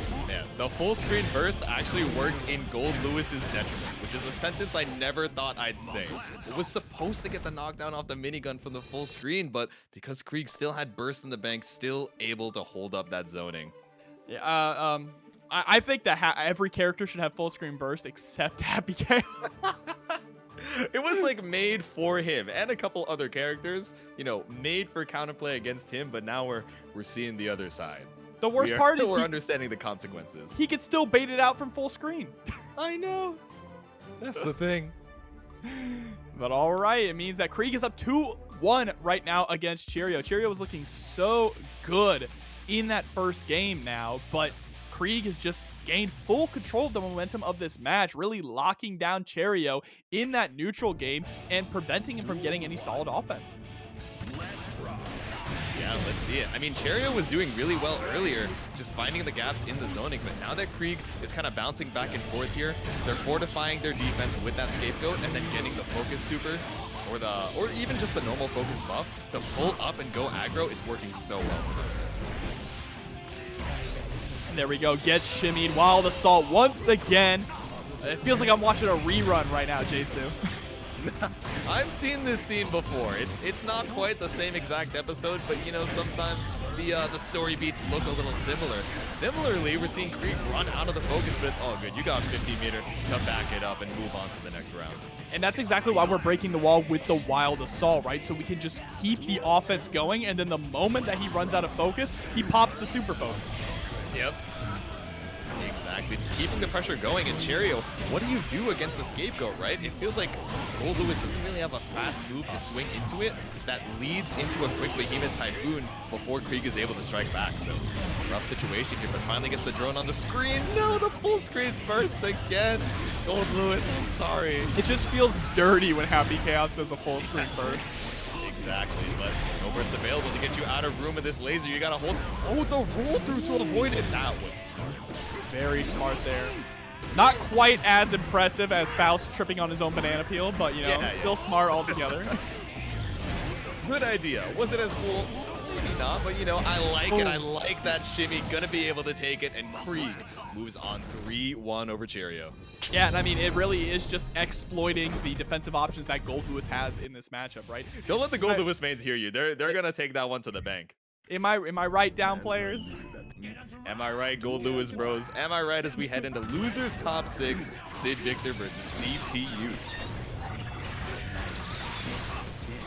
the full screen burst actually worked in Goldlewis's detriment, which is a sentence I never thought I'd say. It was supposed to get the knockdown off the minigun from the full screen, but because Kreeg still had burst in the bank, still able to hold up that zoning. Yeah, I think that every character should have full screen burst except Happy Chaos. It was like made for him and a couple other characters, you know, made for counterplay against him, but now we're seeing the other side. The worst part is we're understanding the consequences. He could still bait it out from full screen. I know. That's the thing. But all right, it means that Kreeg is up 2-1 right now against Cheryo. Cheryo was looking so good in that first game now, but Kreeg has just gained full control of the momentum of this match, really locking down Cheryo in that neutral game and preventing him from getting any solid offense. Yeah, let's see it. I mean, Cheryo was doing really well earlier, just finding the gaps in the zoning, but now that Kreeg is kind of bouncing back and forth here, they're fortifying their defense with that scapegoat and then getting the focus super or even just the normal focus buff to pull up and go aggro. It's working so well for them. There we go, gets shimmied. Wild Assault once again. It feels like I'm watching a rerun right now, Jitsu. I've seen this scene before. It's not quite the same exact episode, but you know, sometimes the story beats look a little similar. Similarly, we're seeing Kreeg run out of the focus, but it's all good. You got 50 meter to back it up and move on to the next round. And that's exactly why we're breaking the wall with the Wild Assault, right? So we can just keep the offense going, and then the moment that he runs out of focus, he pops the super focus. Yep. Exactly. Just keeping the pressure going. And Cheryo, what do you do against the scapegoat, right? It feels like Goldlewis doesn't really have a fast move to swing into it that leads into a quick Behemoth Typhoon before Kreeg is able to strike back. So, rough situation here, but finally gets the drone on the screen. No, the full screen burst again. Goldlewis, I'm sorry. It just feels dirty when Happy Chaos does a full screen burst. Exactly, but no burst available to get you out of room with this laser. You gotta hold. Oh, the roll through to avoid it. That was smart. Very smart there. Not quite as impressive as Faust tripping on his own banana peel, but, you know, still smart altogether. Good idea. Was it as cool? Maybe not, but, you know, I like it. I like that shimmy. Gonna be able to take it, and Kreeg moves on 3-1 over Cheryo. Yeah, and I mean, it really is just exploiting the defensive options that Goldlewis has in this matchup, right? Don't let the Goldlewis mains hear you. They're gonna take that one to the bank. Am I right, down players? Am I right, Goldlewis bros? Am I right as we head into losers top 6, Sidvictor versus CPU?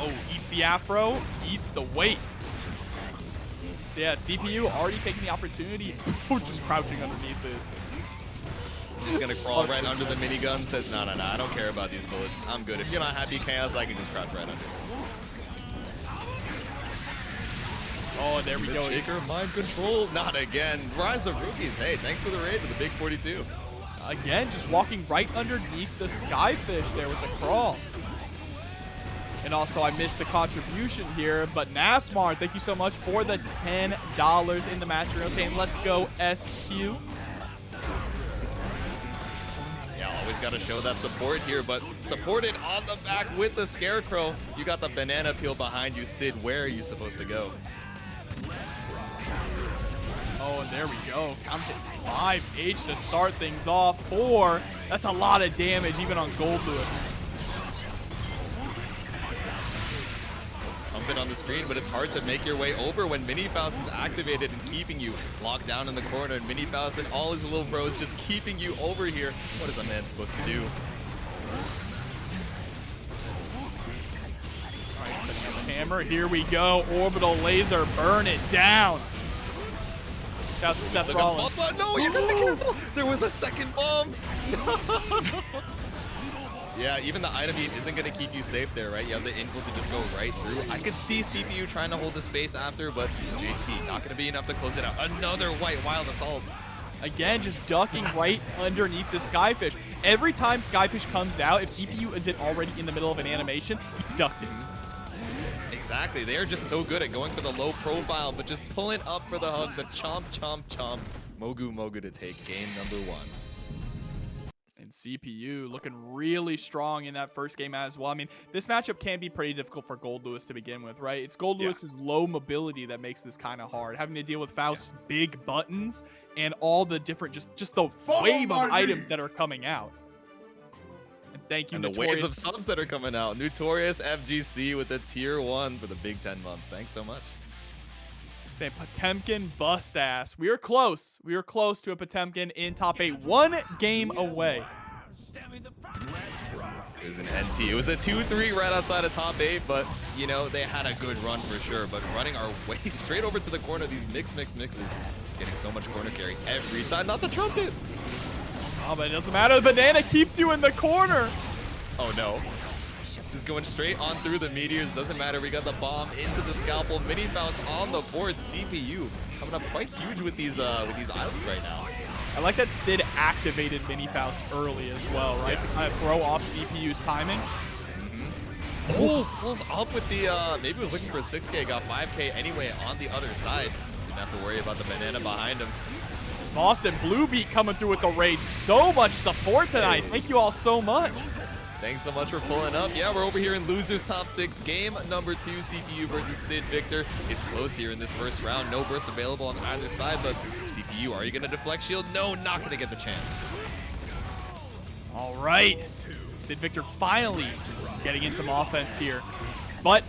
Oh, eats the afro, eats the weight. So yeah, CPU already taking the opportunity, just crouching underneath it. He's gonna crawl right under the minigun, says, no, I don't care about these bullets. I'm good. If you're not happy chaos, I can just crouch right under. Oh, there we go. Shaker mind control. Not again. Rise of Rookies. Hey, thanks for the raid to the big 42. Again, just walking right underneath the Skyfish there with the crawl. And also, I missed the contribution here, but Nasmar, thank you so much for the $10 in the match. You're saying, let's go, SQ. Yeah, always got to show that support here, but supported on the back with the Scarecrow. You got the banana peel behind you, Sid. Where are you supposed to go? Oh, and there we go. Count hits 5H to start things off. 4. That's a lot of damage, even on Goldlewis. Pump it on the screen, but it's hard to make your way over when Mini Faust is activated and keeping you locked down in the corner. And Mini Faust and all his little bros just keeping you over here. What is a man supposed to do? All right, setting up the hammer. Here we go. Orbital laser. Burn it down. Shout out to Seth Rollins. No, you got the careful. There was a second bomb. Yeah, even the item heat isn't going to keep you safe there, right? You have the info to just go right through. I could see CPU trying to hold the space after, but JT not going to be enough to close it out. Another white wild assault. Again, just ducking right underneath the Skyfish. Every time Skyfish comes out, if CPU isn't already in the middle of an animation, he's ducked it. Exactly. They are just so good at going for the low profile, but just pulling up for the hug, the chomp, chomp, chomp. Mogu to take game number 1. And CPU looking really strong in that first game as well. I mean, this matchup can be pretty difficult for Goldlewis to begin with, right? It's Goldlewis's low mobility that makes this kind of hard. Having to deal with Faust's big buttons and all the different, just the wave of items that are coming out. And thank you, and the waves of subs that are coming out. Notorious FGC with the tier 1 for the big 10 months. Thanks so much. Saying Potemkin bust ass. We are close. We are close to a Potemkin in top 8. 1 game away. It was an NT. It was a 2-3 right outside of top 8, but, you know, they had a good run for sure. But running our way straight over to the corner, these mixes. Just getting so much corner carry every time. Not the trumpet. Oh, but it doesn't matter. The banana keeps you in the corner. Oh, no. Just going straight on through the meteors. Doesn't matter. We got the bomb into the scalpel. Mini Faust on the board. CPU coming up quite huge with these items right now. I like that Sid activated Mini Faust early as well, right? Yeah. To kind of throw off CPU's timing. Oh, pulls up with the, maybe was looking for a 6K, got 5K anyway on the other side. Didn't have to worry about the banana behind him. Boston Bluebeat coming through with the raid. So much support tonight. Thank you all so much. Thanks so much for pulling up. Yeah, we're over here in losers top 6, game number 2, CPU versus Sidvictor. It's close here in this first round. No burst available on either side, but CPU, are you going to deflect shield? No, not going to get the chance. All right. Sidvictor finally getting in some offense here. But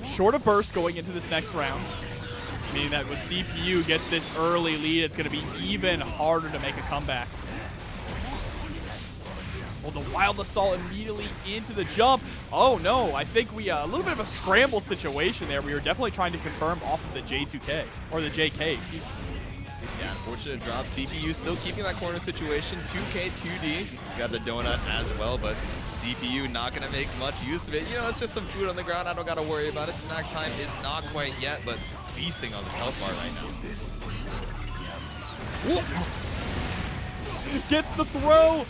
short of burst going into this next round, meaning that when CPU gets this early lead, it's going to be even harder to make a comeback. Well, the wild assault immediately into the jump. Oh no, I think we a little bit of a scramble situation there. We were definitely trying to confirm off of the J2K, or the JK, excuse me. Yeah, unfortunate drop. CPU still keeping that corner situation. 2K, 2D. Got the donut as well, but CPU not going to make much use of it. You know, it's just some food on the ground. I don't got to worry about it. Snack time is not quite yet, but feasting on this health bar right now. Gets the throw.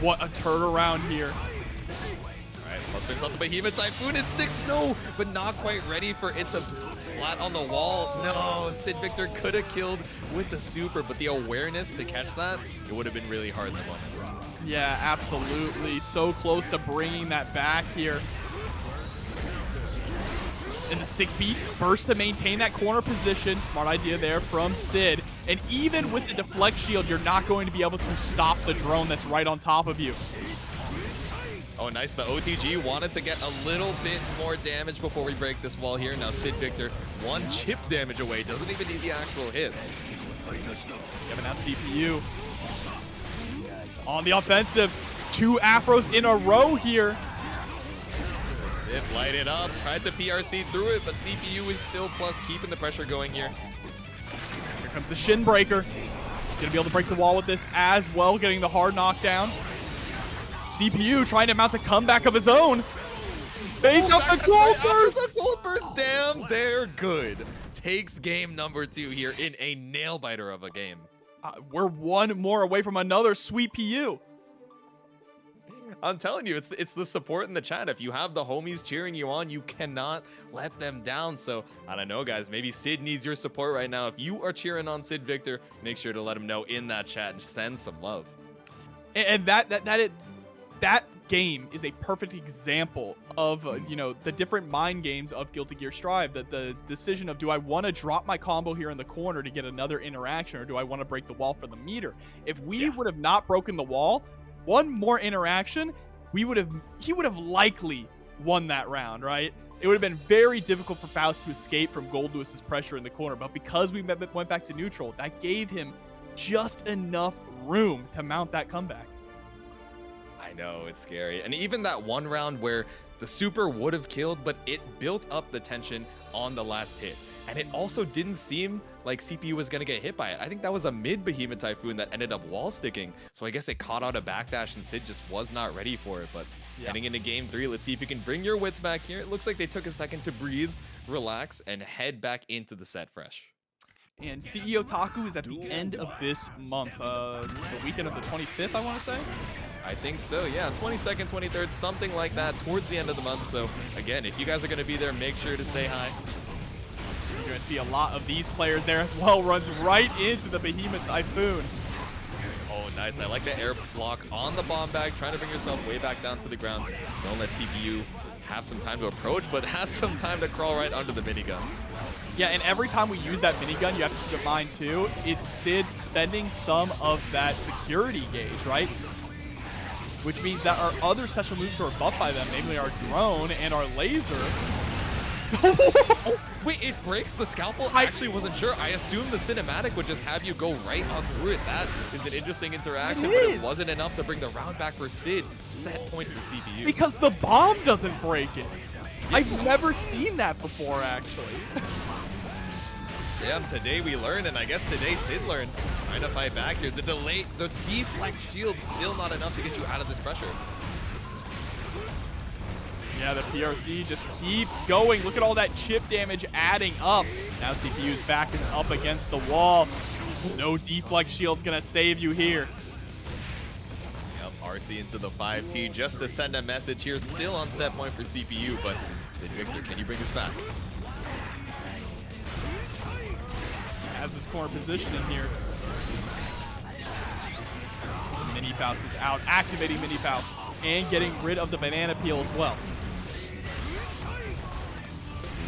What a turnaround here. All right, plus Turns out the Behemoth Typhoon, it sticks, no, but not quite ready for it to splat on the walls. No, Sidvictor could have killed with the super, but the awareness to catch that, it would have been really hard in the moment. Yeah, absolutely. So close to bringing that back here. In the 6-beat burst to maintain that corner position. Smart idea there from Sid. And even with the deflect shield, you're not going to be able to stop the drone that's right on top of you. Oh, nice. The OTG wanted to get a little bit more damage before we break this wall here. Now Sidvictor, 1 chip damage away. Doesn't even need the actual hits. Yeah, but now CPU on the offensive. 2 Afros in a row here. Sid light it up, tried to PRC through it, but CPU is still plus, keeping the pressure going here. Here comes the Shin Breaker. Gonna be able to break the wall with this as well, getting the hard knockdown. CPU trying to mount a comeback of his own. Baits out the gold burst! The gold burst, damn, they're good. Takes game number 2 here in a nail biter of a game. We're 1 more away from another sweet PU. I'm telling you, it's the support in the chat. If you have the homies cheering you on, you cannot let them down. So, I don't know, guys. Maybe Sid needs your support right now. If you are cheering on Sidvictor, make sure to let him know in that chat and send some love. And that game is a perfect example of, you know, the different mind games of Guilty Gear Strive. The decision of, do I want to drop my combo here in the corner to get another interaction, or do I want to break the wall for the meter? If we would have not broken the wall, 1 more interaction, he would have likely won that round, right? It would have been very difficult for Faust to escape from Goldlewis's pressure in the corner, but because we went back to neutral, that gave him just enough room to mount that comeback. I know, it's scary. And even that 1 round where the super would have killed, but it built up the tension on the last hit. And it also didn't seem like CPU was going to get hit by it. I think that was a mid-Behemoth Typhoon that ended up wall sticking. So I guess it caught out a backdash and Sid just was not ready for it. But heading into game 3, let's see if you can bring your wits back here. It looks like they took a second to breathe, relax, and head back into the set fresh. And CEO Taku is at the end of this month, the weekend of the 25th, I want to say. I think so, yeah. 22nd, 23rd, something like that, towards the end of the month. So again, if you guys are going to be there, make sure to say hi. You're going to see a lot of these players there as well. Runs right into the Behemoth Typhoon. Oh, nice. I like the air block on the bomb bag, trying to bring yourself way back down to the ground. Don't let CPU have some time to approach, but has some time to crawl right under the minigun. Yeah, and every time we use that minigun, you have to keep in mind, too, it's Sid spending some of that security gauge, right? Which means that our other special moves are buffed by them, namely our drone and our laser. Wait, it breaks the scalpel? I actually wasn't sure. I assumed the cinematic would just have you go right on through it. That is an interesting interaction, but it wasn't enough to bring the round back for Sid. Set point for CPU. Because the bomb doesn't break it. I've never seen that before, actually. Yeah, today we learned, and I guess today Sid learned. Trying to fight back here. The delay, the deflect shield, still not enough to get you out of this pressure. Yeah, the PRC just keeps going. Look at all that chip damage adding up. Now CPU's back is up against the wall. No deflect shield's gonna save you here. Yep, RC into the 5T just to send a message here. Still on set point for CPU, but Sidvictor, can you bring us back? Has this corner position in here. Mini Faust is out, activating Mini Faust and getting rid of the banana peel as well.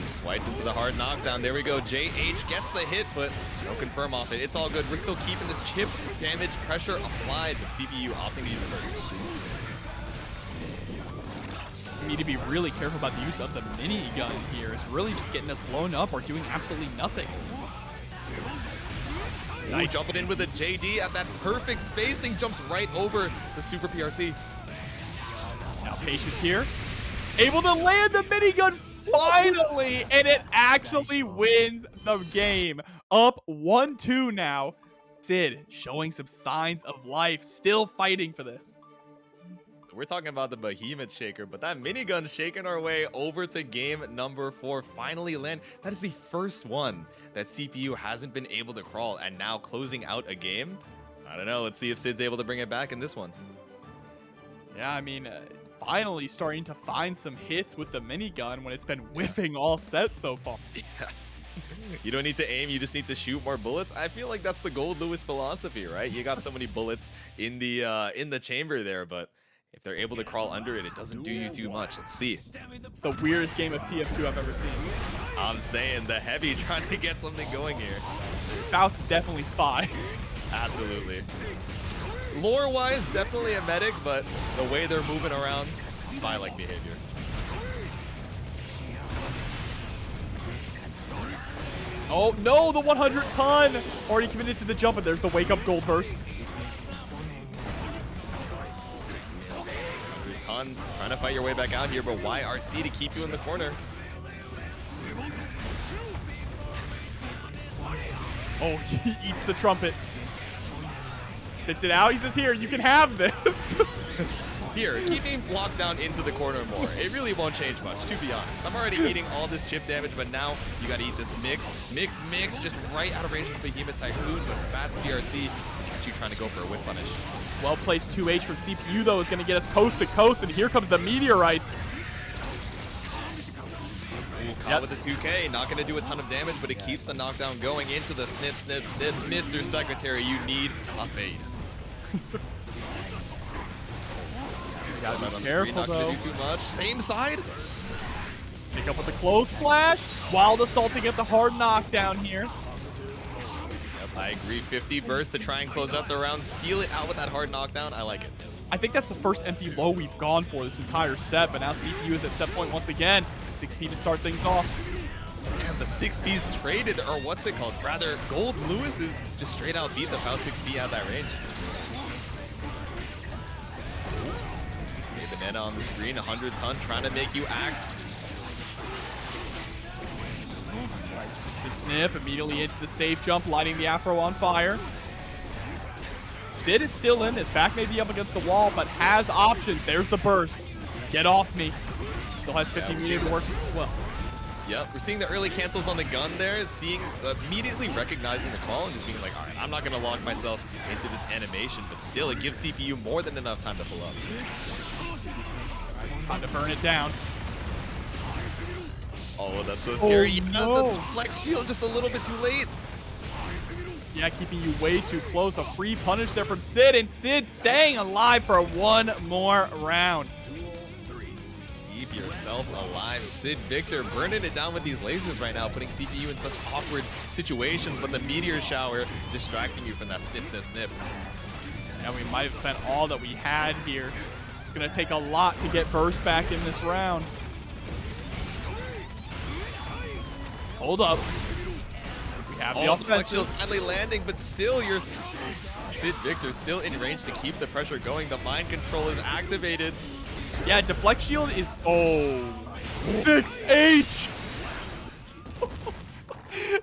Swiped into the hard knockdown. There we go. JH gets the hit, but no confirm off it. It's all good. We're still keeping this chip damage pressure applied, but CPU opting to use first. We need to be really careful about the use of the minigun here. It's really just getting us blown up or doing absolutely nothing. Nice. Jumping in with a JD at that perfect spacing. Jumps right over the super PRC. Now Patience here. Able to land the minigun finally, and it actually wins the game. Up 1-2 now. Sid showing some signs of life, still fighting for this. We're talking about the Behemoth Shaker, but that minigun shaking our way over to game number 4. Finally land. That is the first one that CPU hasn't been able to crawl, and now closing out a game. I don't know. Let's see if Sid's able to bring it back in this one. Yeah, I mean, finally starting to find some hits with the minigun when it's been whiffing all set so far. Yeah. You don't need to aim, you just need to shoot more bullets. I feel like that's the Goldlewis philosophy, right? You got so many bullets in the chamber there, but if they're able to crawl under it, it doesn't do you too much. Let's see. It's the weirdest game of TF2 I've ever seen. I'm saying the heavy trying to get something going here. Faust is definitely Spy. Absolutely. Lore-wise, definitely a medic, but the way they're moving around, Spy-like behavior. Oh no, the 100 ton! Already committed to the jump, and there's the wake up gold burst. Ton trying to fight your way back out here, but why RC to keep you in the corner? Oh, he eats the trumpet. Spits it out. He says, here, you can have this. Here, keep being blocked down into the corner more. It really won't change much, to be honest. I'm already eating all this chip damage, but now you gotta eat this mix, just right out of range of Behemoth Typhoon, but fast BRC. Catch you trying to go for a whip punish. Well-placed 2H from CPU, though, is gonna get us coast to coast, and here comes the meteorites. Caught with the 2K, not gonna do a ton of damage, but it keeps the knockdown going into the snip. Mr. Secretary, you need a fade. Gotta be careful, not though. gonna do too much. Same side. Pick up with the close slash. Wild assaulting at the hard knockdown here. Yep, I agree. 50 burst to try and close out the round. Seal it out with that hard knockdown. I like it. I think that's the first empty low we've gone for this entire set, but now CPU is at set point once again. 6P to start things off. Damn, the 6P's traded, or what's it called? Rather, Goldlewis is just straight out beat the Faust 6P at that range. Banana on the screen, 100 ton, trying to make you act. Snip immediately into the safe jump, lighting the Afro on fire. Sid is still in this. Back may be up against the wall, but has options. There's the burst. Get off me. Still has 50 meters to work as well. Yep, we're seeing the early cancels on the gun there, immediately recognizing the call and just being like, all right, I'm not going to lock myself into this animation, but still, it gives CPU more than enough time to pull up. Time to burn it down. Oh, that's so scary. Oh, no. The flex shield just a little bit too late. Yeah, keeping you way too close. A free punish there from Sid, and Sid staying alive for one more round. Keep yourself alive. Sidvictor burning it down with these lasers right now, putting CPU in such awkward situations, but the meteor shower distracting you from that snip. And we might have spent all that we had here. It's going to take a lot to get burst back in this round. Hold up. We have the flex shield offensive. finally landing, but still your Sidvictor still in range to keep the pressure going. The mind control is activated. Yeah, deflect shield is 6H.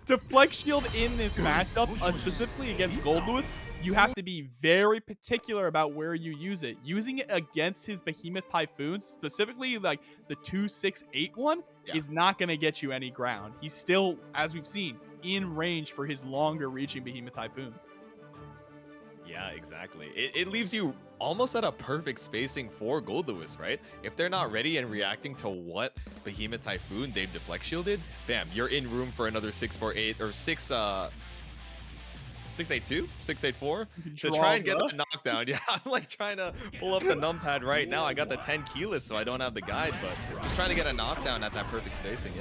Deflect shield in this matchup, specifically against Goldlewis, you have to be very particular about where you use it. Using it against his Behemoth Typhoons, specifically like the 2-6-8 one, is not going to get you any ground. He's still, as we've seen, in range for his longer reaching Behemoth Typhoons. Yeah, exactly. It leaves you almost at a perfect spacing for Goldlewis, right? If they're not ready and reacting to what Behemoth Typhoon they've deflect shielded, bam, you're in room for another 648 or 682, 684 to try and get the knockdown. Yeah, I'm like trying to pull up the numpad right now. I got the 10 keyless, so I don't have the guide, but just trying to get a knockdown at that perfect spacing.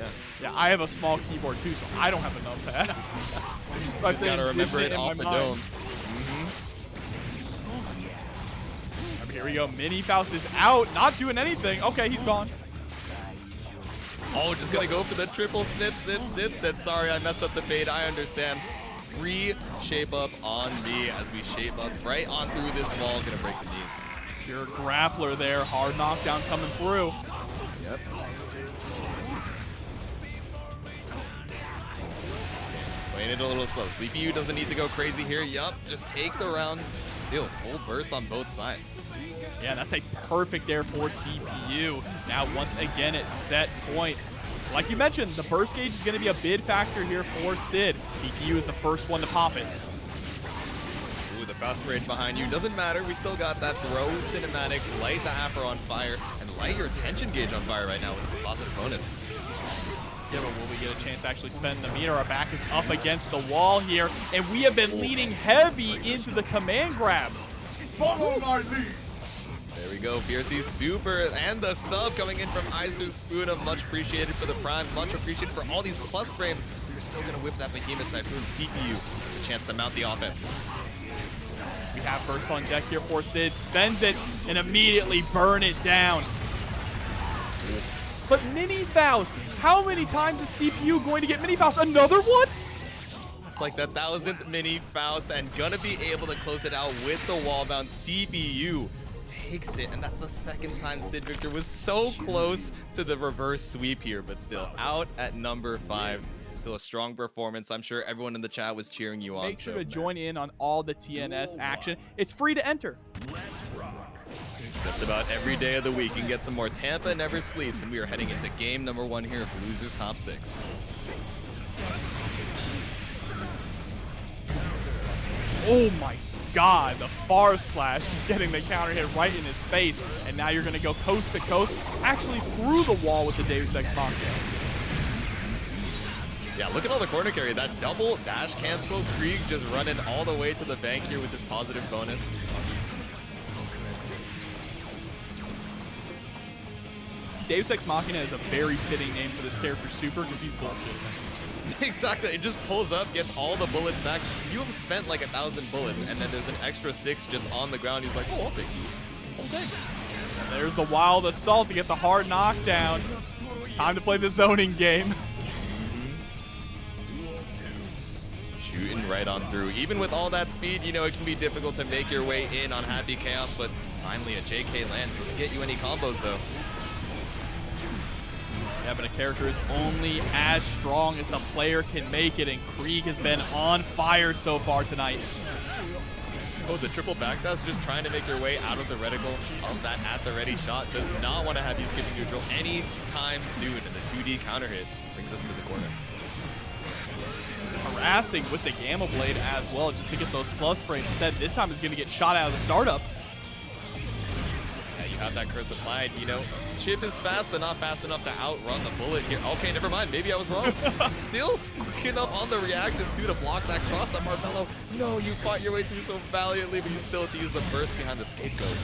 Yeah, I have a small keyboard too, so I don't have a numpad. You gotta remember it off the dome. Here we go. Mini Faust is out, not doing anything. Okay, he's gone. Oh, just gonna go for the triple snip. Said, sorry, I messed up the fade. I understand. Free shape up on me as we shape up right on through this wall. Gonna break the knees. Pure grappler there. Hard knockdown coming through. Yep. Playing it a little slow. CPU doesn't need to go crazy here. Yup, just take the round. Still full burst on both sides. Yeah, that's a perfect there for CPU. Now, once again, it's set point. Like you mentioned, the burst gauge is going to be a bid factor here for Sid. CPU is the first one to pop it. Ooh, the fast rage behind you. Doesn't matter. We still got that throw cinematic, light the Afro on fire, and light your attention gauge on fire right now with this positive bonus. Yeah, but will we get a chance to actually spend the meter? Our back is up against the wall here, and we have been leading heavy into the command grabs. Follow my lead. There we go, Fiercey's super, and the sub coming in from Isu Spuna. Much appreciated for the prime, much appreciated for all these plus frames. We're still gonna whip that Behemoth Typhoon CPU with a chance to mount the offense. We have burst on deck here for Sid, spends it, and immediately burn it down. But Mini Faust, how many times is CPU going to get Mini Faust? Another one? It's like the 1000th Mini Faust, and gonna be able to close it out with the wallbound. CPU takes it, and that's the second time Sidvictor was so close to the reverse sweep here, but still out at number 5. Still a strong performance. I'm sure everyone in the chat was cheering you on. Make sure to join in on all the TNS action. It's free to enter. Just about every day of the week, you can get some more Tampa Never Sleeps, and we are heading into game number 1 here of Losers Top 6. Oh my God, the far slash just getting the counter hit right in his face, and now you're going to go coast to coast, actually through the wall with the Deus Ex Machina. Yeah, look at all the corner carry. That double dash cancel. Kreeg just running all the way to the bank here with this positive bonus. Deus Ex Machina is a very fitting name for this character super because he's bullshit. Exactly, it just pulls up, gets all the bullets back. You have spent like 1,000 bullets, and then there's an extra 6 just on the ground. He's like, oh, I'll take you. And there's the wild assault to get the hard knockdown. Time to play the zoning game. Shooting right on through. Even with all that speed, you know, it can be difficult to make your way in on Happy Chaos, but finally a JK lands. Doesn't get you any combos, though. Yeah, but a character is only as strong as the player can make it, and Kreeg has been on fire so far tonight. Oh, the triple backdash, just trying to make your way out of the reticle of that at-the-ready shot. Does not want to have you skipping neutral anytime soon, and the 2D counter hit brings us to the corner. Harassing with the Gamma Blade as well, just to get those plus frames. Instead, this time is going to get shot out of the startup. You have that curse applied, you know. Chipp is fast, but not fast enough to outrun the bullet here. Okay, never mind. Maybe I was wrong. Still quick enough on the reactions too to block that cross up Marvelo. No, you fought your way through so valiantly, but you still have to use the burst behind the scapegoat.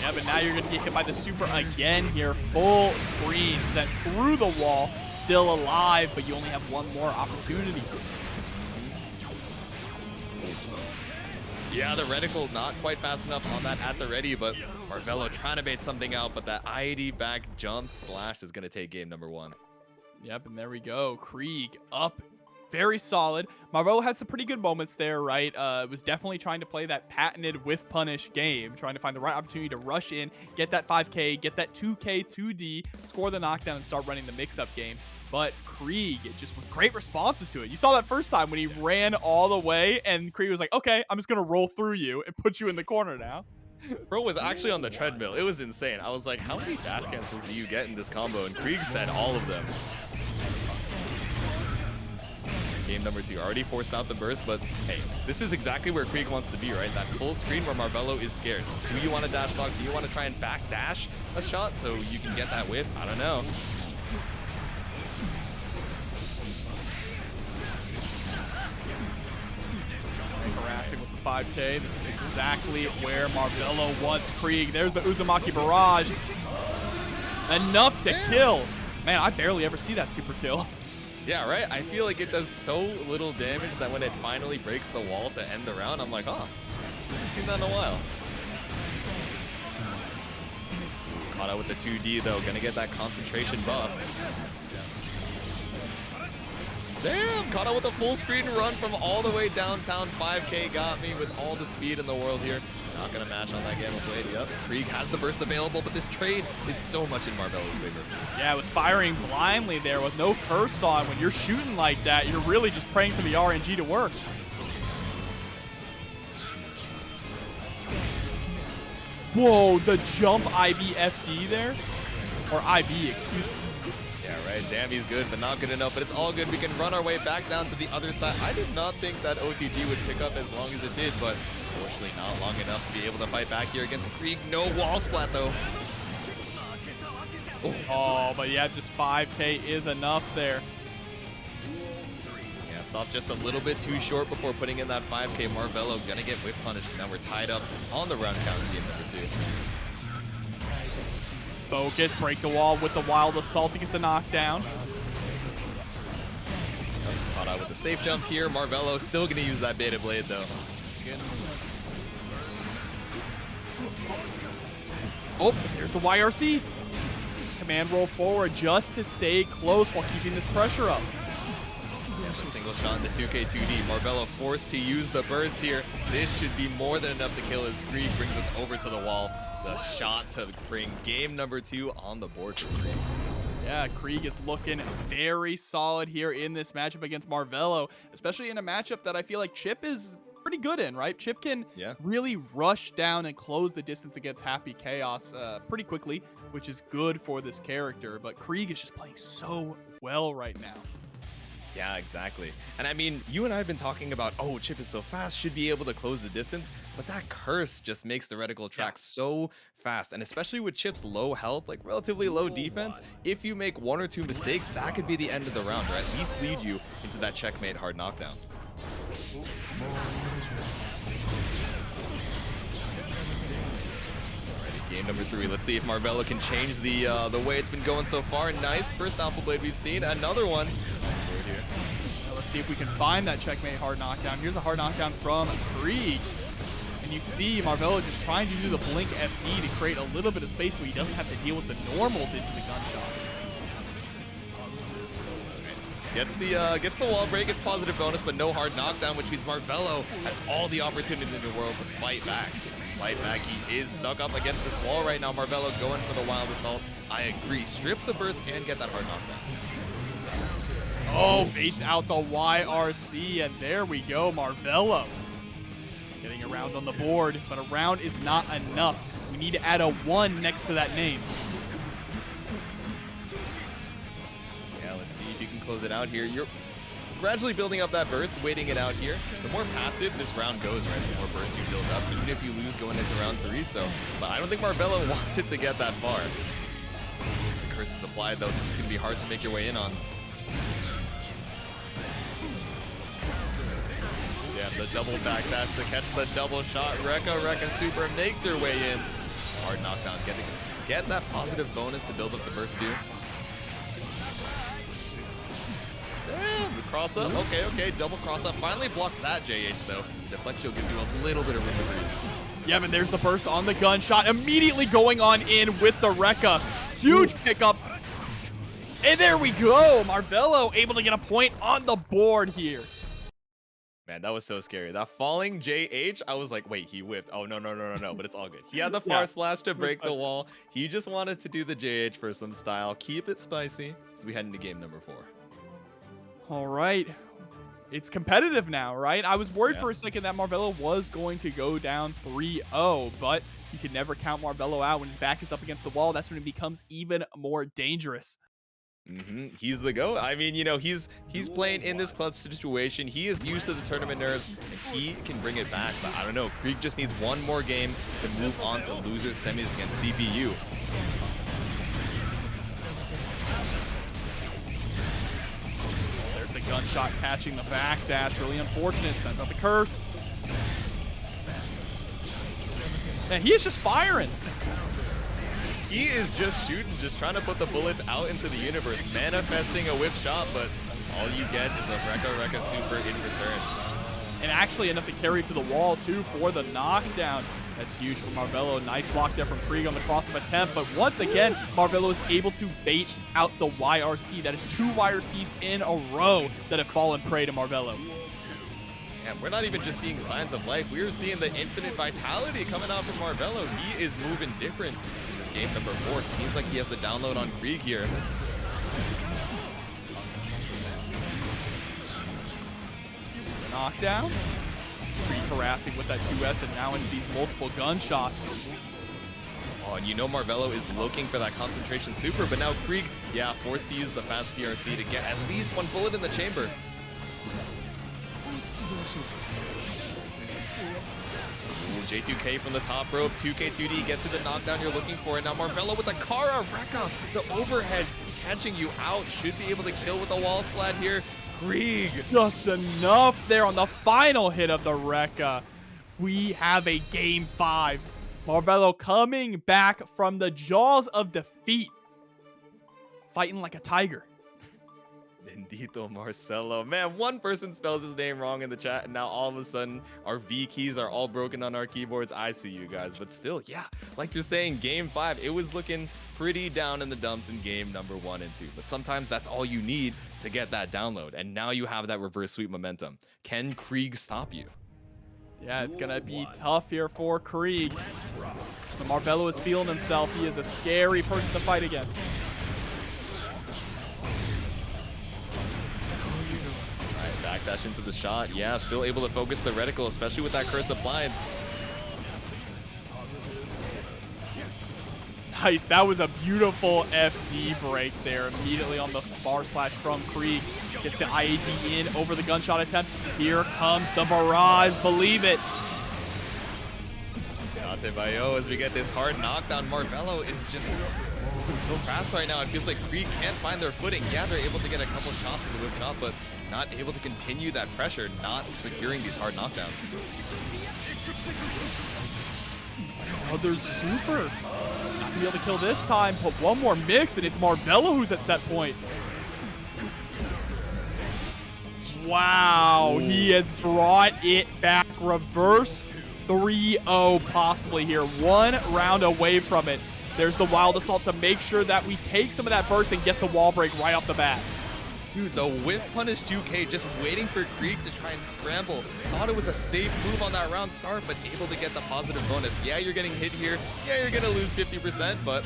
Yeah, but now you're going to get hit by the super again here. Full screen sent through the wall. Still alive, but you only have one more opportunity. Yeah, the reticle not quite fast enough on that at the ready, but Marvelo trying to bait something out, but that ID back jump slash is going to take game number 1. Yep, and there we go. Kreeg up, very solid. Marvelo had some pretty good moments there, right? Was definitely trying to play that patented with punish game, trying to find the right opportunity to rush in, get that 5K, get that 2K, 2D, score the knockdown, and start running the mix-up game. But Kreeg, just with great responses to it. You saw that first time when he ran all the way, and Kreeg was like, okay, I'm just going to roll through you and put you in the corner now. Bro was actually on the treadmill. It was insane. I was like, how many dash cancels do you get in this combo? And Kreeg said all of them. Game number 2. Already forced out the burst, but hey, this is exactly where Kreeg wants to be, right? That full screen where Marvelo is scared. Do you want to dash block? Do you want to try and back dash a shot so you can get that whiff? I don't know. Harassing with the 5K. This is exactly where Marvelo wants Kreeg. There's the Uzumaki Barrage. Enough to kill. Man, I barely ever see that super kill. Yeah, right? I feel like it does so little damage that when it finally breaks the wall to end the round, I'm like, oh, I haven't seen that in a while. Caught out with the 2D, though. Gonna get that concentration buff. Damn, caught out with a full screen run from all the way downtown. 5K got me with all the speed in the world here. Not gonna match on that Gamma Blade. Yep, Kreeg has the burst available, but this trade is so much in Marvelo's favor. Yeah, it was firing blindly there with no curse on. When you're shooting like that, you're really just praying for the RNG to work. Whoa, the jump IBFD there? Or IB, excuse me. Yeah, right. Damn, he's good, but not good enough. But it's all good. We can run our way back down to the other side. I did not think that OTG would pick up as long as it did, but unfortunately not long enough to be able to fight back here against Kreeg. No wall splat, though. Oh, but yeah, just 5K is enough there. Yeah, stopped just a little bit too short before putting in that 5K. Marvelo gonna get whip punished. Now we're tied up on the round count in game number 2. Focus, break the wall with the wild assault to get the knockdown. Caught out with the safe jump here. Marvelo still gonna use that beta blade though. Oh, here's the YRC. Command roll forward just to stay close while keeping this pressure up. Yeah, a single shot in the 2K2D. Marvelo forced to use the burst here. This should be more than enough to kill as Kreeg brings us over to the wall. The shot to bring game number 2 on the board for Kreeg. Yeah, Kreeg is looking very solid here in this matchup against Marvelo, especially in a matchup that I feel like Chipp is pretty good in, right? Chipp can really rush down and close the distance against Happy Chaos pretty quickly, which is good for this character. But Kreeg is just playing so well right now. Yeah, exactly. And I mean, you and I have been talking about, oh, Chipp is so fast, should be able to close the distance, but that curse just makes the reticle track so fast. And especially with Chipp's low health, like relatively low defense, if you make 1 or 2 mistakes, that could be the end of the round, or at least lead you into that checkmate hard knockdown. Game number 3. Let's see if Marvelo can change the way it's been going so far. Nice first Alpha Blade we've seen. Another one. Let's see if we can find that checkmate hard knockdown. Here's a hard knockdown from Kreeg. And you see Marvelo just trying to do the blink FD to create a little bit of space so he doesn't have to deal with the normals into the gunshot. Gets the wall break, gets positive bonus, but no hard knockdown, which means Marvelo has all the opportunity in the world to fight back. He is stuck up against this wall right now. Marvelo going for the wild assault. I agree. Strip the burst and get that hard knockdown. Oh, baits out the YRC, and there we go, Marvelo. Getting a round on the board, but a round is not enough. We need to add a 1 next to that name. Yeah, let's see if you can close it out here. You're gradually building up that burst, waiting it out here. The more passive this round goes, right, the more burst you build up, even if you lose going into round 3. So, but I don't think Marvelo wants it to get that far. The curse is applied, though. This is going to be hard to make your way in on. Yeah, the double backdash to catch the double shot. Rekka Super makes her way in. Hard knockdown. Get that positive bonus to build up the burst too. The cross up. Okay. Double cross up. Finally blocks that JH though. Deflectio gives you a little bit of room to breathe. Yeah, but there's the burst on the gunshot. Immediately going on in with the Rekka. Huge pickup. And there we go. Marvelo able to get a point on the board here. Man, that was so scary. That falling JH, I was like, wait, he whipped. Oh, no, but it's all good. He had the far slash to break the wall. He just wanted to do the JH for some style. Keep it spicy. So we head into game number 4. All right. It's competitive now, right? I was worried for a second that Marvelo was going to go down 3-0, but you can never count Marvelo out. When his back is up against the wall, that's when it becomes even more dangerous. He's the GOAT. I mean, you know, he's playing in this clutch situation. He is used to the tournament nerves, and he can bring it back. But I don't know. Kreeg just needs one more game to move on to losers semis against CPU. There's the gunshot catching the backdash. Really unfortunate. Sends out the curse. And he is just firing. He is just shooting, just trying to put the bullets out into the universe, manifesting a whip shot, but all you get is a Rekka Super in return. And actually enough to carry to the wall, too, for the knockdown. That's huge for Marvelo. Nice block there from Kreeg on the cross-up attempt. But once again, Marvelo is able to bait out the YRC. That is 2 YRCs in a row that have fallen prey to Marvelo. And we're not even just seeing signs of life. We are seeing the infinite vitality coming out from Marvelo. He is moving different. Game number 4. It seems like he has the download on Kreeg here. The knockdown. Kreeg harassing with that 2S and now into these multiple gunshots. Oh, and you know Marvelo is looking for that concentration super, but now Kreeg, forced to use the fast PRC to get at least 1 bullet in the chamber. J2K from the top rope. 2K2D gets to the knockdown you're looking for. And now Marvelo with the Kara Rekka, the overhead catching you out. Should be able to kill with a wall splat here. Kreeg. Just enough there on the final hit of the Rekka. We have a game 5. Marvelo coming back from the jaws of defeat. Fighting like a tiger. Bendito Marcelo. Man, one person spells his name wrong in the chat, and now all of a sudden our V keys are all broken on our keyboards. I see you guys, but still, yeah, like you're saying, game 5, it was looking pretty down in the dumps in game number 1 and 2. But sometimes that's all you need to get that download, and now you have that reverse sweep momentum. Can Kreeg stop you? Yeah, it's going to be tough here for Kreeg. The Marvelo is feeling himself. He is a scary person to fight against. Backdash into the shot. Yeah, still able to focus the reticle, especially with that curse applied. Nice. That was a beautiful FD break there immediately on the bar slash from Kreeg. Gets the IAT in over the gunshot attempt. Here comes the barrage. Believe it. Bayo, as we get this hard knockdown. Marvelo is just moving so fast right now. It feels like Kreeg can't find their footing. Yeah, they're able to get a couple shots to whip it up, but not able to continue that pressure, not securing these hard knockdowns. Another super. Not gonna be able to kill this time, but one more mix, and it's Marvelo who's at set point. Wow, he has brought it back. Reverse 3-0 possibly here. One round away from it. There's the Wild Assault to make sure that we take some of that burst and get the wall break right off the bat. Dude, the whip punish 2K just waiting for Kreeg to try and scramble. Thought it was a safe move on that round start, but able to get the positive bonus. Yeah, you're getting hit here. Yeah, you're going to lose 50%, but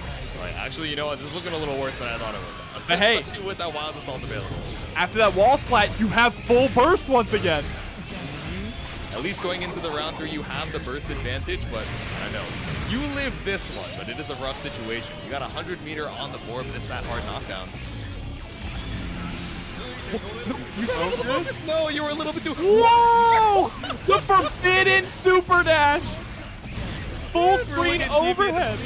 actually, you know what? This is looking a little worse than I thought it would. But hey, especially with that Wild Assault available. After that wall splat, you have full burst once again. At least going into the round 3, you have the burst advantage, but I know. You live this one, but it is a rough situation. You got 100 meter on the board, but it's that hard knockdown. You got a little focus? No, you were a little bit too. Whoa! The forbidden super dash! Full screen overhead.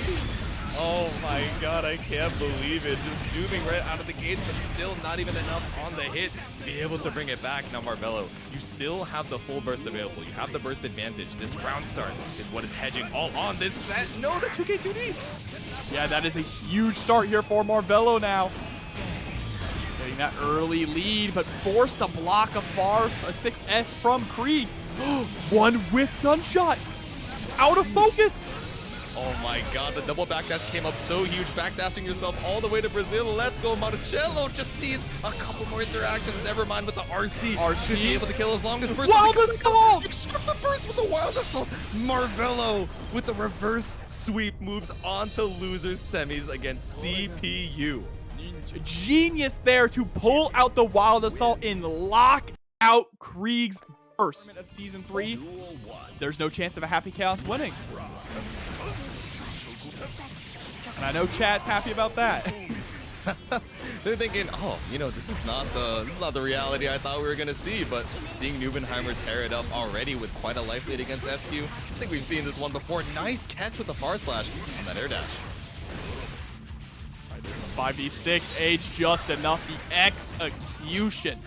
Oh my god, I can't believe it. Just zooming right out of the gates, but still not even enough on the hit to be able to bring it back. Now, Marvelo, you still have the full burst available. You have the burst advantage. This round start is what is hedging all on this set. No, the 2K2D. Yeah, that is a huge start here for Marvelo now. Getting that early lead, but forced to block a farce, a 6S from Kreeg. One whiff gunshot. Out of focus. Oh my god, the double backdash came up so huge, backdashing yourself all the way to Brazil. Let's go, Marcelo just needs a couple more interactions. Never mind with the RC. Should be able to kill as long as burst. Wild Assault! You struck the burst with the Wild Assault. Marvelo with the reverse sweep moves on to losers semis against CPU. Genius there to pull out the Wild Assault and lock out Kreeg's burst. Of Season 3, there's no chance of a Happy Chaos winning. And I know chat's happy about that. They're thinking, oh, you know, this is not the reality I thought we were gonna see. But seeing Nubenheimer tear it up already with quite a life lead against SQ, I think we've seen this one before. Nice catch with the far slash on that air dash. All right, there's a 5v6 age just enough. The execution.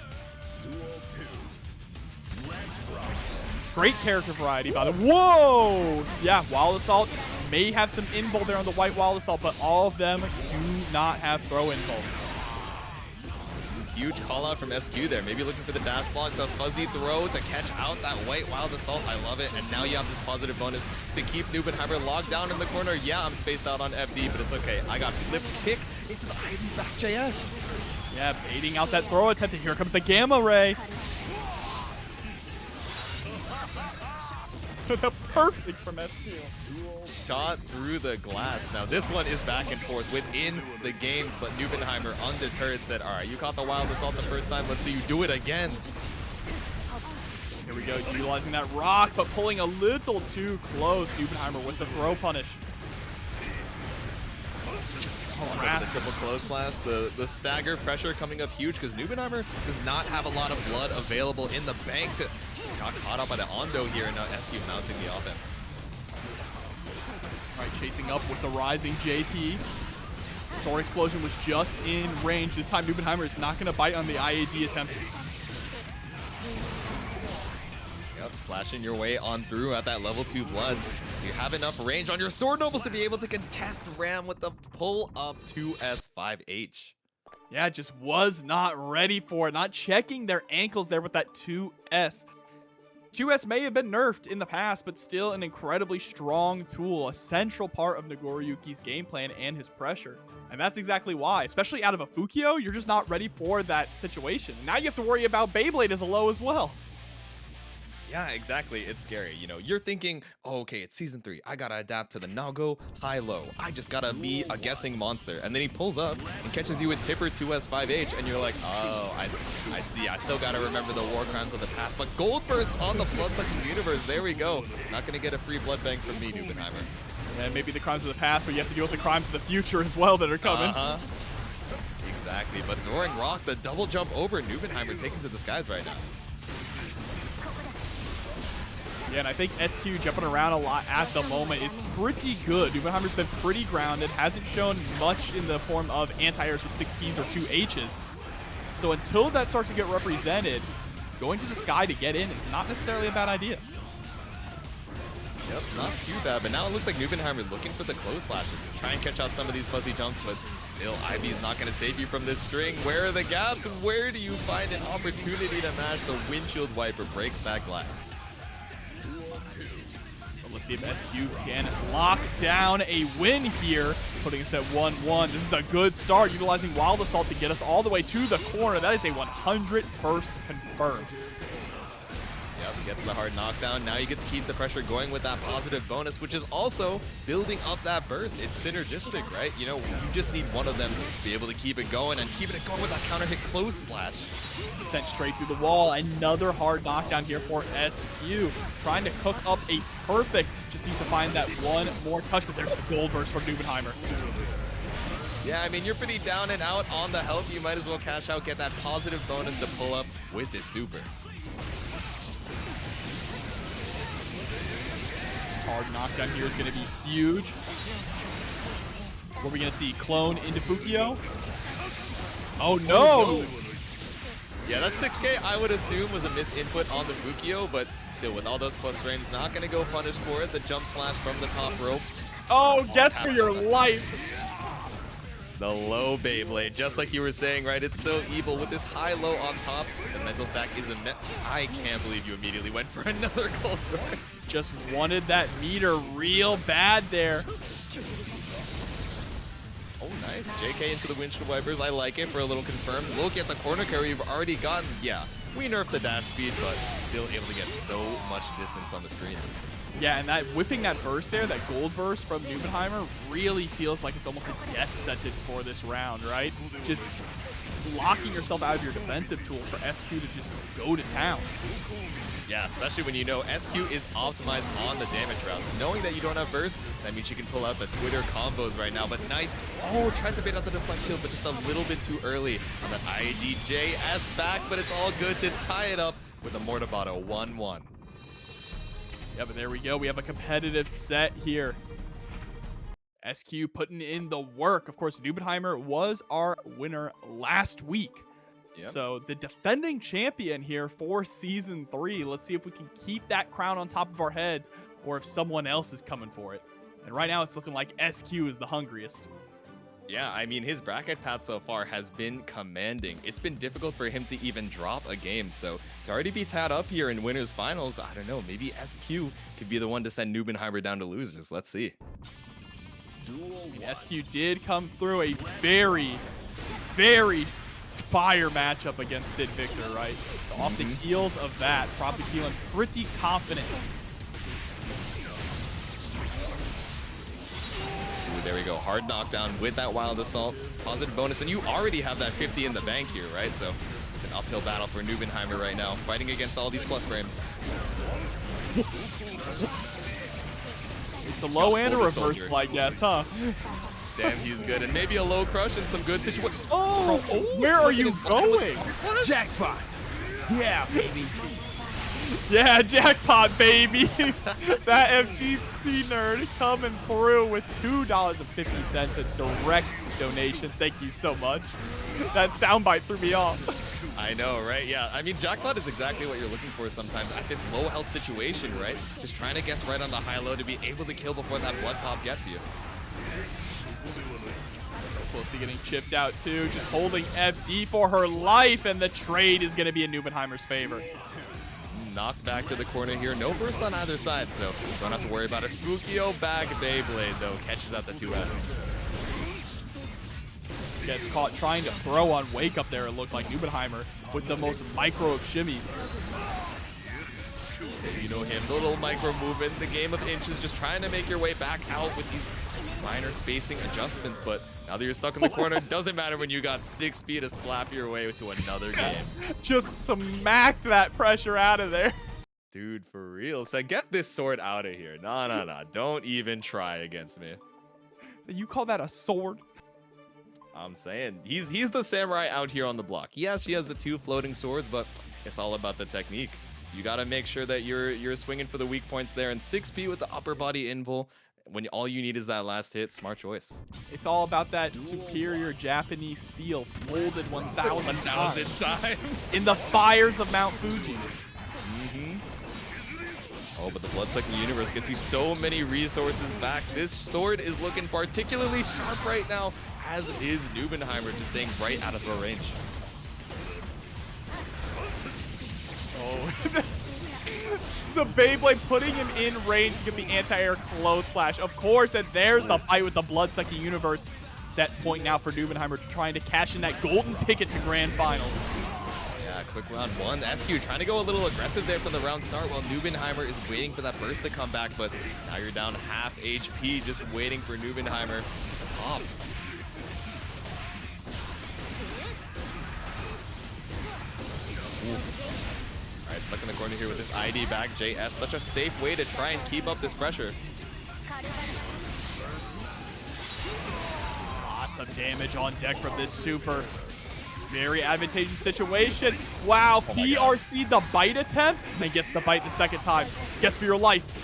Great character variety, by the way. Whoa! Yeah, Wild Assault may have some invul there on the white Wild Assault, but all of them do not have throw invul. Huge call out from SQ there. Maybe looking for the dash block, the fuzzy throw to catch out that white Wild Assault. I love it. And now you have this positive bonus to keep Nubenheimer locked down in the corner. Yeah, I'm spaced out on FD, but it's okay. I got flip kick into the ID back JS. Yeah, baiting out that throw attempt. And here comes the Gamma Ray. Perfect from SQ. Shot through the glass. Now this one is back and forth within the games, but Nubenheimer undeterred said, all right, you caught the Wild Assault the first time, let's see you do it again. Here we go, utilizing that rock, but pulling a little too close. Nubenheimer with the throw punish. Just the triple close slash, the stagger pressure coming up huge because Nubenheimer does not have a lot of blood available in the bank to got caught up by the Ondo here, and now SQ mounting the offense. Right, chasing up with the rising JP. Sword Explosion was just in range. This time, Nubenheimer is not going to bite on the IAD attempt. Yep, slashing your way on through at that level 2 blood. So you have enough range on your Sword Nobles to be able to contest Ram with the pull up 2S5H. Yeah, just was not ready for it. Not checking their ankles there with that 2S. 2S may have been nerfed in the past, but still an incredibly strong tool, a central part of Nagoriyuki's game plan and his pressure. And that's exactly why, especially out of a Fukio, you're just not ready for that situation. Now you have to worry about Beyblade as a low as well. Yeah, exactly. It's scary. You know, you're thinking, oh, okay, it's season 3. I gotta adapt to the Nago high-low. I just gotta be a guessing monster. And then he pulls up and catches you with Tipper 2S5H, and you're like, oh, I see. I still gotta remember the war crimes of the past. But Gold Burst on the Blood-Sucking Universe. There we go. Not gonna get a free blood bank from me, Nubenheimer. And maybe the crimes of the past, but you have to deal with the crimes of the future as well that are coming. Exactly. But throwing Rock, the double jump over, Nubenheimer taking to the skies right now. Yeah, and I think SQ jumping around a lot at the moment is pretty good. Nubenheimer's been pretty grounded, hasn't shown much in the form of anti-airs with 6Ps or 2Hs. So until that starts to get represented, going to the sky to get in is not necessarily a bad idea. Yep, not too bad, but now it looks like Nubenheimer looking for the close slashes to try and catch out some of these fuzzy jumps, but still, Ivy is not going to save you from this string. Where are the gaps? Where do you find an opportunity to match? The windshield wiper breaks that glass. Let's see if SQ can lock down a win here, putting us at 1-1. This is a good start, utilizing Wild Assault to get us all the way to the corner. That is a 100% confirmed. Yep, gets the hard knockdown. Now you get to keep the pressure going with that positive bonus, which is also building up that burst. It's synergistic, right? You know, you just need one of them to be able to keep it going, and keeping it going with that counter hit close slash. Sent straight through the wall. Another hard knockdown here for SQ. Trying to cook up a perfect. Just needs to find that one more touch, but there's the gold burst from Nubenheimer. Yeah, I mean, you're pretty down and out on the health. You might as well cash out, get that positive bonus to pull up with his super. Hard knockdown here is going to be huge. What are we going to see? Clone into Fukio? Oh, no! Yeah, that 6K, I would assume, was a misinput on the Fukio, but still, with all those plus frames, not going to go punished for it. The jump slash from the top rope. Oh, guess for your life! The low Beyblade, just like you were saying, right? It's so evil with this high-low on top. The mental stack is a I can't believe you immediately went for another gold burst. Just wanted that meter real bad there. Oh, nice. JK into the windshield wipers. I like it for a little confirm. Look at the corner carry you've already gotten. Yeah, we nerfed the dash speed, but still able to get so much distance on the screen. Yeah, and that whipping that burst there, that gold burst from Nubenheimer, really feels like it's almost a death sentence for this round, right? Just locking yourself out of your defensive tools for SQ to just go to town. Yeah, especially when you know SQ is optimized on the damage routes. Knowing that you don't have burst, that means you can pull out the Twitter combos right now. But nice. Oh, tried to bait out the deflect shield, but just a little bit too early on that IDJS back. But it's all good to tie it up with a Mortabato 1-1. Yeah, but there we go. We have a competitive set here. SQ putting in the work. Of course, Nubenheimer was our winner last week. Yep. So the defending champion here for Season 3. Let's see if we can keep that crown on top of our heads or if someone else is coming for it. And right now it's looking like SQ is the hungriest. Yeah, I mean, his bracket path so far has been commanding. It's been difficult for him to even drop a game. So to already be tied up here in winners finals, I don't know, maybe SQ could be the one to send Nubenheimer down to losers. Let's see. SQ did come through a very, very fire matchup against Sidvictor, right? So off the heels of that, probably feeling pretty confident. Ooh, there we go. Hard knockdown with that Wild Assault. Positive bonus, and you already have that 50 in the bank here, right? So it's an uphill battle for Nubenheimer right now, fighting against all these plus frames. It's a low and a reversal, I guess, huh? Damn, he's good. And maybe a low crush in some good situation. Oh, where are you going? Jackpot. Yeah, baby. Yeah, jackpot, baby. That FGC nerd coming through with $2.50 in direct donation. Thank you so much. That soundbite threw me off. I know, right? Yeah, I mean, jackpot is exactly what you're looking for sometimes at this low health situation, right? Just trying to guess right on the high-low to be able to kill before that blood pop gets you. Close to getting chipped out too, just holding FD for her life, and the trade is going to be in Nubenheimer's favor. Knocked back to the corner here. No burst on either side, so don't have to worry about it. Fukio back Beyblade, though, catches out the 2S. Gets caught trying to throw on Wake Up there, it looked like. Nubenheimer with the most micro of shimmies. You know him, the little micro movement, the game of inches, just trying to make your way back out with these minor spacing adjustments, but now that you're stuck in the corner, doesn't matter when you got 6 speed to slap your way to another game. Just smacked that pressure out of there. Dude, for real. So get this sword out of here. No. Don't even try against me. So you call that a sword? I'm saying, he's the samurai out here on the block. Yes, she has the 2 floating swords, but it's all about the technique. You got to make sure that you're swinging for the weak points there, and 6P with the upper body invul. When all you need is that last hit, smart choice. It's all about that superior Japanese steel folded 1,000 times in the fires of Mount Fuji. Oh, but the blood-sucking universe gets you so many resources back. This sword is looking particularly sharp right now, as is Nubenheimer, just staying right out of her range. Oh, the Beyblade putting him in range to get the anti-air close slash, of course, and there's the fight with the blood-sucking universe. Set point now for Nubenheimer trying to cash in that golden ticket to Grand Finals. Yeah, quick round 1. SQ trying to go a little aggressive there from the round start while Nubenheimer is waiting for that burst to come back, but now you're down half HP just waiting for Nubenheimer to pop. Alright, stuck in the corner here with this ID back. JS, such a safe way to try and keep up this pressure. Lots of damage on deck from this super. Very advantageous situation. Wow, PRC the bite attempt and gets the bite the second time. Guess for your life.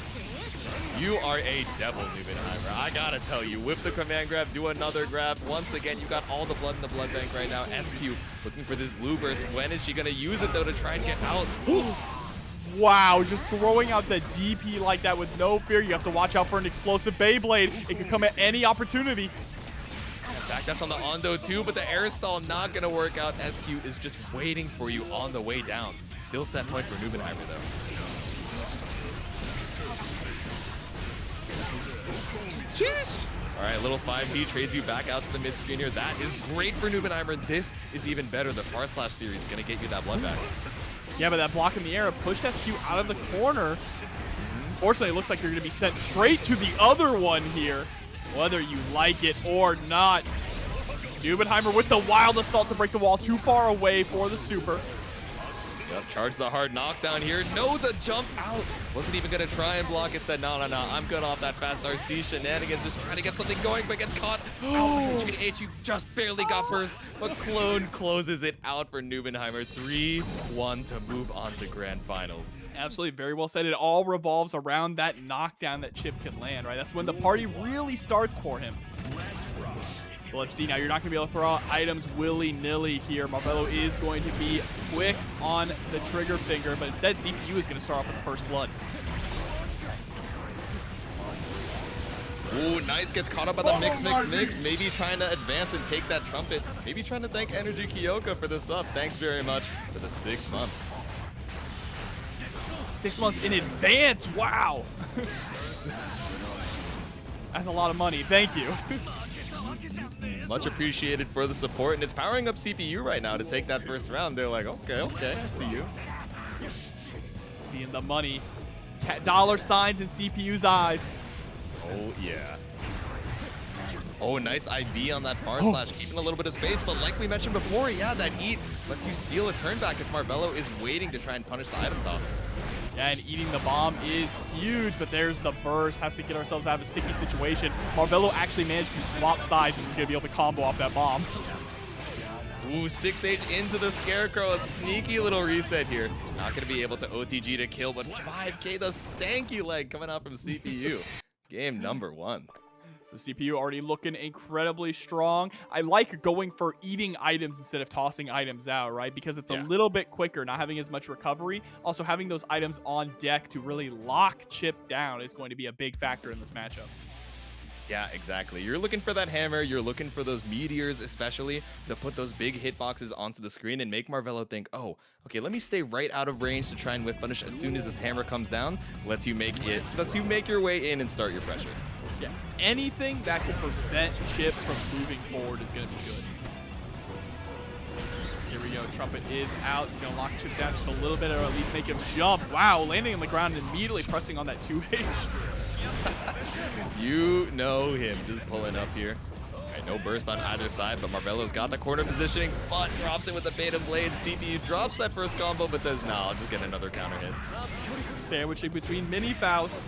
You are a devil, Nubenheimer. I gotta tell you, with the command grab, do another grab. Once again, you got all the blood in the blood bank right now. SQ looking for this blue burst. When is she gonna use it though to try and get out? Wow, just throwing out the DP like that with no fear. You have to watch out for an explosive Beyblade. It could come at any opportunity. Backdash on the Ondo too, but the air stall not gonna work out. SQ is just waiting for you on the way down. Still set point for Nubenheimer though. All right, little 5D trades you back out to the mid screen here. That is great for Nubenheimer. This is even better. The far slash series is gonna get you that blood back. Yeah, but that block in the air pushed SQ out of the corner. Fortunately, it looks like you're gonna be sent straight to the other one here, whether you like it or not. Nubenheimer with the wild assault to break the wall, too far away for the super. Yep, charge the hard knockdown here. No, the jump out. Wasn't even going to try and block it. Said, no. I'm good off that fast RC shenanigans. Just trying to get something going, but gets caught. Out with the you just barely got burst. But Clone closes it out for Nubenheimer. 3-1 to move on to Grand Finals. Absolutely, very well said. It all revolves around that knockdown that Chipp can land, right? That's when the party really starts for him. Well, let's see now. You're not going to be able to throw out items willy-nilly here. Marvelo is going to be quick on the trigger finger, but instead CPU is going to start off with the first blood. Ooh, nice. Gets caught up by the mix. Maybe trying to advance and take that trumpet. Maybe trying to thank Energy Kyoka for the sub. Thanks very much for the 6 months. 6 months in advance. Wow. That's a lot of money. Thank you. Much appreciated for the support, and it's powering up CPU right now to take that first round. They're like, okay, I see you. Seeing the money. Dollar signs in CPU's eyes. Oh, yeah. Oh, nice IV on that far slash, keeping a little bit of space, but like we mentioned before, yeah, that eat lets you steal a turn back if Marvelo is waiting to try and punish the item toss. Yeah, and eating the bomb is huge, but there's the burst. Has to get ourselves out of a sticky situation. Marvelo actually managed to swap sides and was going to be able to combo off that bomb. Ooh, 6H into the Scarecrow. A sneaky little reset here. Not going to be able to OTG to kill, but 5K, the stanky leg coming out from CPU. Game number 1. So CPU already looking incredibly strong. I like going for eating items instead of tossing items out, right? Because it's a little bit quicker, not having as much recovery. Also, having those items on deck to really lock Chipp down is going to be a big factor in this matchup. Yeah, exactly. You're looking for that hammer. You're looking for those meteors, especially to put those big hitboxes onto the screen and make Marvelo think, oh, okay, let me stay right out of range to try and whiff punish as soon as this hammer comes down. Lets you make your way in and start your pressure. Yeah, anything that can prevent Chipp from moving forward is going to be good. Here we go. Trumpet is out. It's going to lock Chipp down just a little bit, or at least make him jump. Wow, landing on the ground and immediately pressing on that 2H. You know him, just pulling up here. Right, no burst on either side, but Marvelo's got the corner positioning, but drops it with the beta blade. CPU drops that first combo, but says, no, I'll just get another counter hit. Sandwiching between Mini Faust.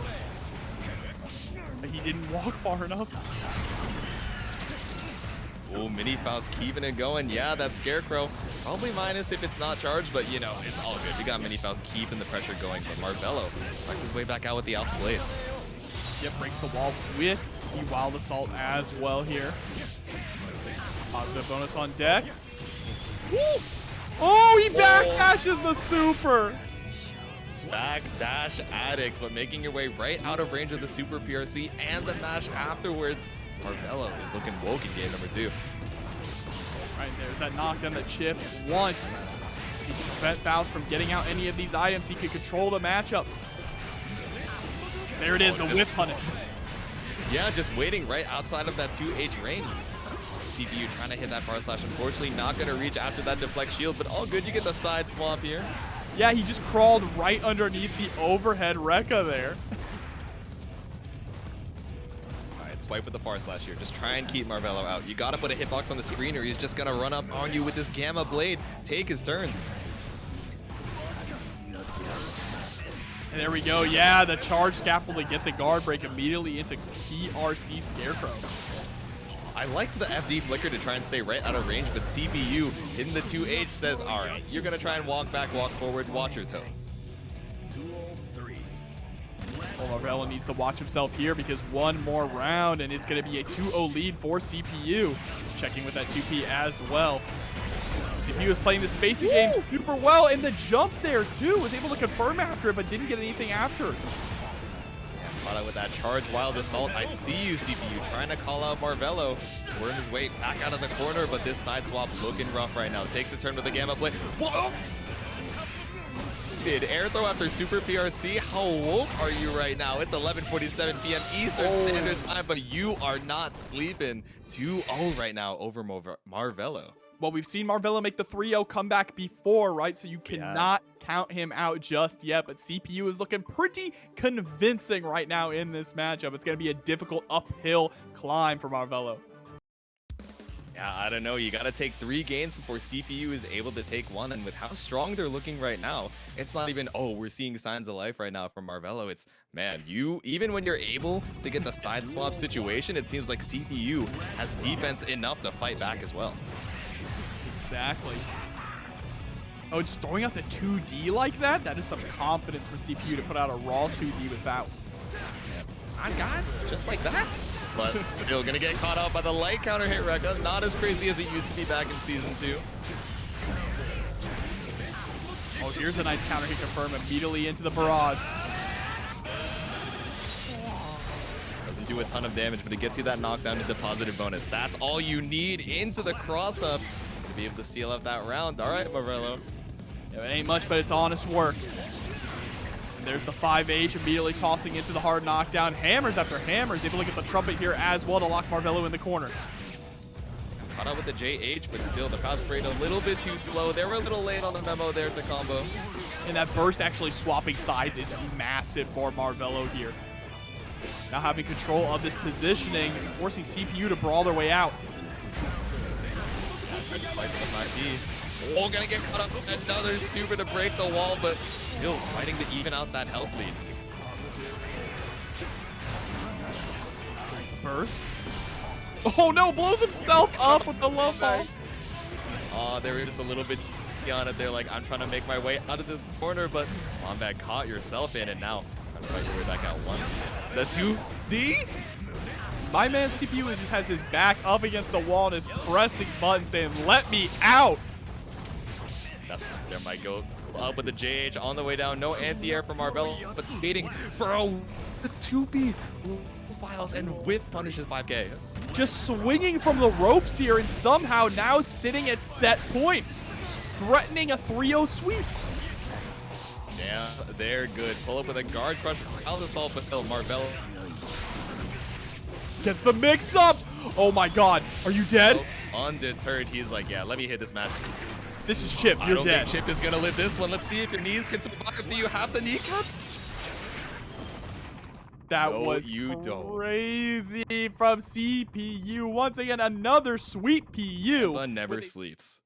He didn't walk far enough. Oh, Mini Faust keeping it going. Yeah, that Scarecrow, probably minus if it's not charged, but you know, it's all good. We got Mini Faust keeping the pressure going, but Marvelo worked his way back out with the Alpha Blade. Yep, breaks the wall with the Wild Assault as well here. Positive bonus on deck. Woo! Oh, he backdashes the super! Back dash addict, but making your way right out of range of the super PRC and the mash afterwards. Marvelo is looking woke in game number 2. Right, there's that knockdown that Chipp wants. He can prevent Faust from getting out any of these items. He can control the matchup. There it is, the whip punish. Yeah, just waiting right outside of that 2H range. CPU trying to hit that bar slash. Unfortunately, not going to reach after that deflect shield, but all good. You get the side swap here. Yeah, he just crawled right underneath the overhead Rekka there. All right, swipe with the far slash here. Just try and keep Marvelo out. You got to put a hitbox on the screen or he's just going to run up on you with this Gamma Blade. Take his turn. And there we go. Yeah, the charge scaffold to get the guard break immediately into PRC Scarecrow. I liked the FD flicker to try and stay right out of range, but CPU in the 2H says, all right, you're going to try and walk back, walk forward, watch your toes. Well, Marvelo needs to watch himself here because one more round and it's going to be a 2-0 lead for CPU. Checking with that 2P as well. CPU is playing the spacing game super well, and the jump there too was able to confirm after it, but didn't get anything after. Caught out with that charge wild assault. I see you, CPU, trying to call out Marvelo. Swerve his way back out of the corner, but this side swap looking rough right now. Takes a turn with the Gamma Blade. Whoa! Did air throw after Super PRC? How woke are you right now? It's 11:47 p.m. Eastern Standard Time, but you are not sleeping. 2-0 right now over Marvelo. Well, we've seen Marvelo make the 3-0 comeback before, right? So you cannot count him out just yet, but CPU is looking pretty convincing right now in this matchup. It's going to be a difficult uphill climb for Marvelo. Yeah, I don't know. You got to take 3 games before CPU is able to take 1, and with how strong they're looking right now, it's not even, oh, we're seeing signs of life right now from Marvelo. It's, man, even when you're able to get the side swap situation, it seems like CPU has defense enough to fight back as well. Exactly. Oh, just throwing out the 2D like that? That is some confidence for CPU to put out a raw 2D with Faust. On guys, just like that. But still gonna get caught out by the light counter hit Rekka. Not as crazy as it used to be back in Season 2. Oh, here's a nice counter hit confirm immediately into the barrage. Doesn't do a ton of damage, but it gets you that knockdown into positive bonus. That's all you need into the cross-up to be able to seal up that round. All right, Marvelo. Yeah, it ain't much, but it's honest work. And there's the 5H immediately tossing into the hard knockdown. Hammers after hammers. Able to get the trumpet here as well to lock Marvelo in the corner. Caught out with the JH, but still the Faust rate a little bit too slow. They were a little late on the memo there at the combo. And that burst actually swapping sides is massive for Marvelo here. Now having control of this positioning, forcing CPU to brawl their way out. Oh, gonna get caught up with another super to break the wall, but still fighting to even out that health lead. Burst. Oh no, blows himself up with the love bomb. Aw, they were just a little bit on it. They're like, I'm trying to make my way out of this corner, but Wombat caught yourself in, and now I'm trying to fight your way back out. 1. The 2D? My man CPU just has his back up against the wall and is pressing buttons saying, let me out. That's right. There might go up with the JH on the way down. No anti-air from Marvelo, but waiting for the 2B files and whiff punishes 5K. Just swinging from the ropes here and somehow now sitting at set point, threatening a 3-0 sweep. Yeah, they're good. Pull up with a guard crush. I'll assault, but Marvelo gets the mix up. Oh my god, are you dead? Undeterred, he's like, yeah, let me hit this match. This is Chipp, I you're don't dead. think Chipp is gonna live this one. Let's see if your knees can survive. Do you have the kneecaps? That No, was you don't. crazy from CPU. Once again, another sweet PU. Tampa never sleeps.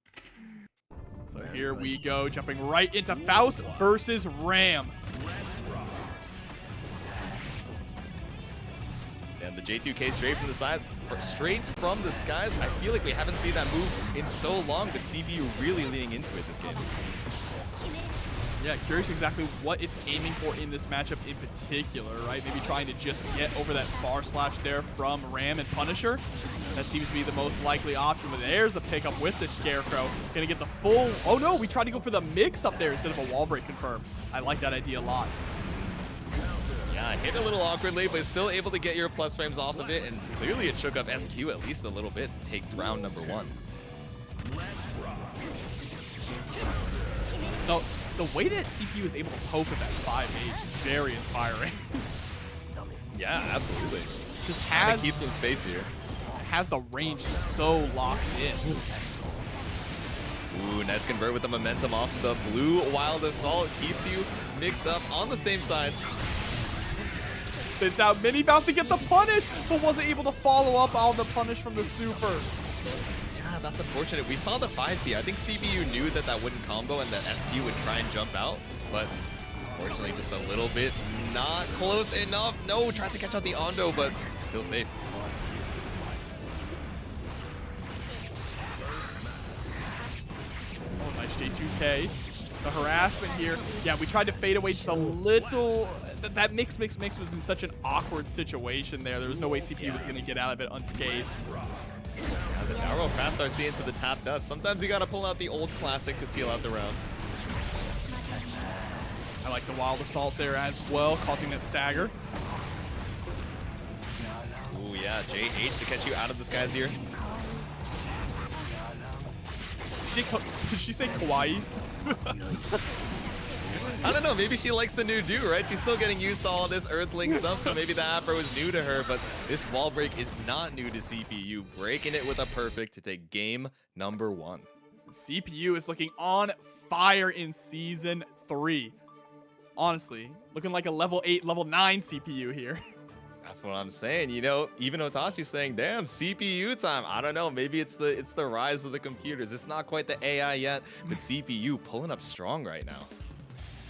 So here we go, jumping right into Faust versus Ram. And the J2K straight from the sides, straight from the skies. I feel like we haven't seen that move in so long, but CPU really leaning into it this game. Yeah, curious exactly what it's aiming for in this matchup in particular, right? Maybe trying to just get over that far slash there from Ram and Punisher. That seems to be the most likely option, but there's the pickup with the Scarecrow. Gonna get the full, oh no, we tried to go for the mix up there instead of a wall break confirm. I like that idea a lot. Yeah, hit a little awkwardly, but still able to get your plus frames off of it, and clearly it shook up SQ at least a little bit to take round number 1. No, the way that CPU is able to poke at that 5H is very inspiring. Yeah, absolutely. Just Trying has, to keep some space here. has the range so locked in. Ooh, nice convert with the momentum off the blue Wild Assault. Keeps you mixed up on the same side. Spins out Mini Faust to get the punish, but wasn't able to follow up on the punish from the super. Yeah, that's unfortunate. We saw the 5B. I think CPU knew that that wouldn't combo and that SQ would try and jump out, but unfortunately just a little bit not close enough. No, tried to catch out the Ondo, but still safe. Oh, nice J2K. The harassment here. Yeah, we tried to fade away just a little. That mix was in such an awkward situation there. There was no way CPU was going to get out of it unscathed. Yeah, the narrow fast RC into the tap does. Sometimes you got to pull out the old classic to seal out the round. I like the Wild Assault there as well, causing that stagger. Ooh, yeah, JH to catch you out of the skies here. Did she say kawaii? I don't know, maybe she likes the new do, right? She's still getting used to all this Earthling stuff, so maybe the Afro was new to her, but this wall break is not new to CPU. Breaking it with a perfect to take game number 1. CPU is looking on fire in Season 3. Honestly, looking like a level 8, level 9 CPU here. That's what I'm saying. You know, even Otashi's saying, damn, CPU time. I don't know, maybe it's the rise of the computers. It's not quite the AI yet, but CPU pulling up strong right now.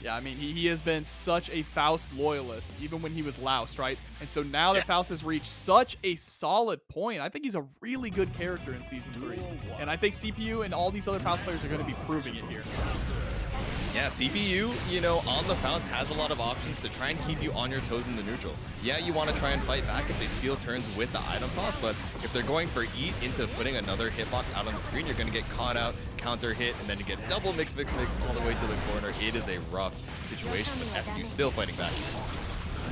Yeah, I mean, he has been such a Faust loyalist, even when he was loused, right? And so now that Faust has reached such a solid point, I think he's a really good character in Season 3. And I think CPU and all these other Faust players are going to be proving it here. Yeah, CPU, you know, on the Faust has a lot of options to try and keep you on your toes in the neutral. Yeah, you want to try and fight back if they steal turns with the item toss, but if they're going for eat into putting another hitbox out on the screen, you're going to get caught out, counter hit, and then you get double mix all the way to the corner. It is a rough situation, but SQ still fighting back.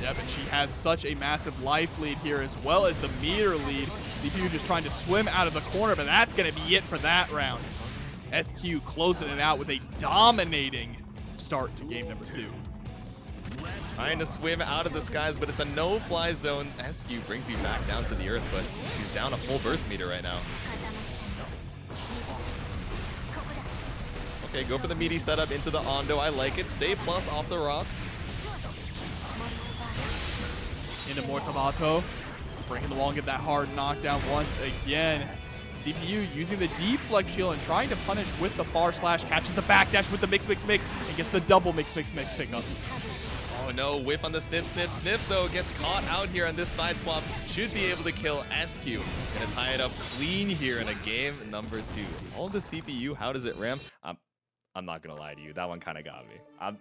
Yeah, but she has such a massive life lead here as well as the meter lead. CPU just trying to swim out of the corner, but that's going to be it for that round. SQ closing it out with a dominating start to game number 2. Trying to swim out of the skies, but it's a no-fly zone. SQ brings you back down to the earth, but she's down a full burst meter right now. Okay, go for the meaty setup into the Ondo. I like it. Stay plus off the rocks. Into Mortamato. Breaking the wall and get that hard knockdown once again. CPU using the deflect shield and trying to punish with the far slash. Catches the backdash with the mix and gets the double mix pickup. Oh no, whiff on the sniff though, gets caught out here on this side swap. Should be able to kill SQ. Gonna tie it up clean here in a game number 2. All the CPU, how does it ramp? I'm not gonna lie to you, that one kind of got me. I'm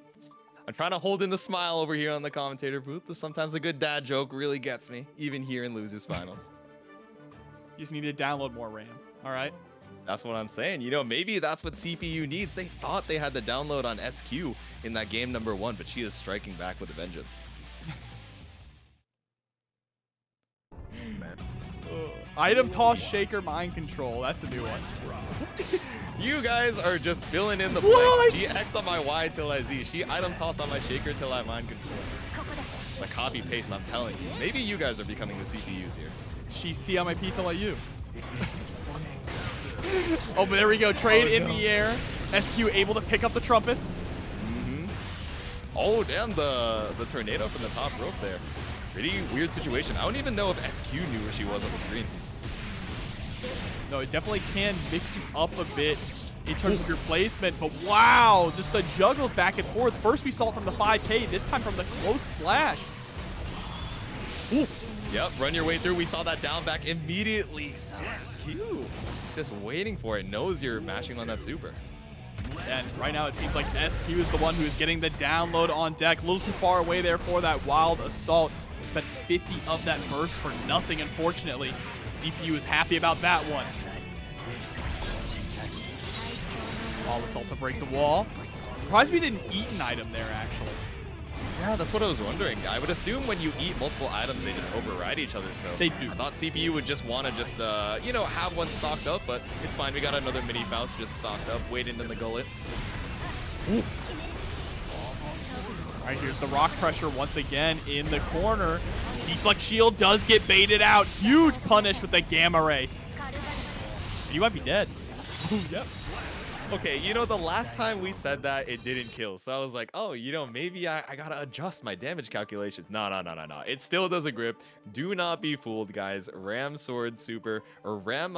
trying to hold in the smile over here on the commentator booth, but sometimes a good dad joke really gets me, even here in Losers Finals. You just need to download more RAM, all right? That's what I'm saying. You know, maybe that's what CPU needs. They thought they had the download on SQ in that game number 1, but she is striking back with a vengeance. Item toss, shaker, mind control. That's a new one. You guys are just filling in the What? blanks. She X on my Y till I Z. She item toss on my shaker till I mind control. It's a copy paste, I'm telling you. Maybe you guys are becoming the CPUs here. She C on my P till I U. Oh, but there we go. Trade in the air. SQ able to pick up the trumpets. Oh, damn, the tornado from the top rope there. Pretty weird situation. I don't even know if SQ knew where she was on the screen. No, it definitely can mix you up a bit in terms of your placement, but wow, just the juggles back and forth. First we saw it from the 5K, this time from the close slash. Ooh. Yep, run your way through. We saw that down back immediately. SQ just waiting for it. Knows you're mashing on that super. And right now it seems like SQ is the one who is getting the download on deck. A little too far away there for that wild assault. Spent 50 of that burst for nothing, unfortunately. The CPU is happy about that one. Wall assault to break the wall. Surprised we didn't eat an item there, actually. Yeah, that's what I was wondering. I would assume when you eat multiple items, they just override each other. So They do. I thought CPU would just want to just, you know, have one stocked up, but it's fine. We got another mini Faust just stocked up, waiting in the gullet. Ooh. All right, here's the rock pressure once again in the corner. Deflect shield does get baited out. Huge punish with the gamma ray. You might be dead. Ooh, yep. Okay, you know, the last time we said that, it didn't kill. So I was like, oh, you know, maybe I gotta adjust my damage calculations. No. It still doesn't grip. Do not be fooled, guys. Ram Sword Super, or Ram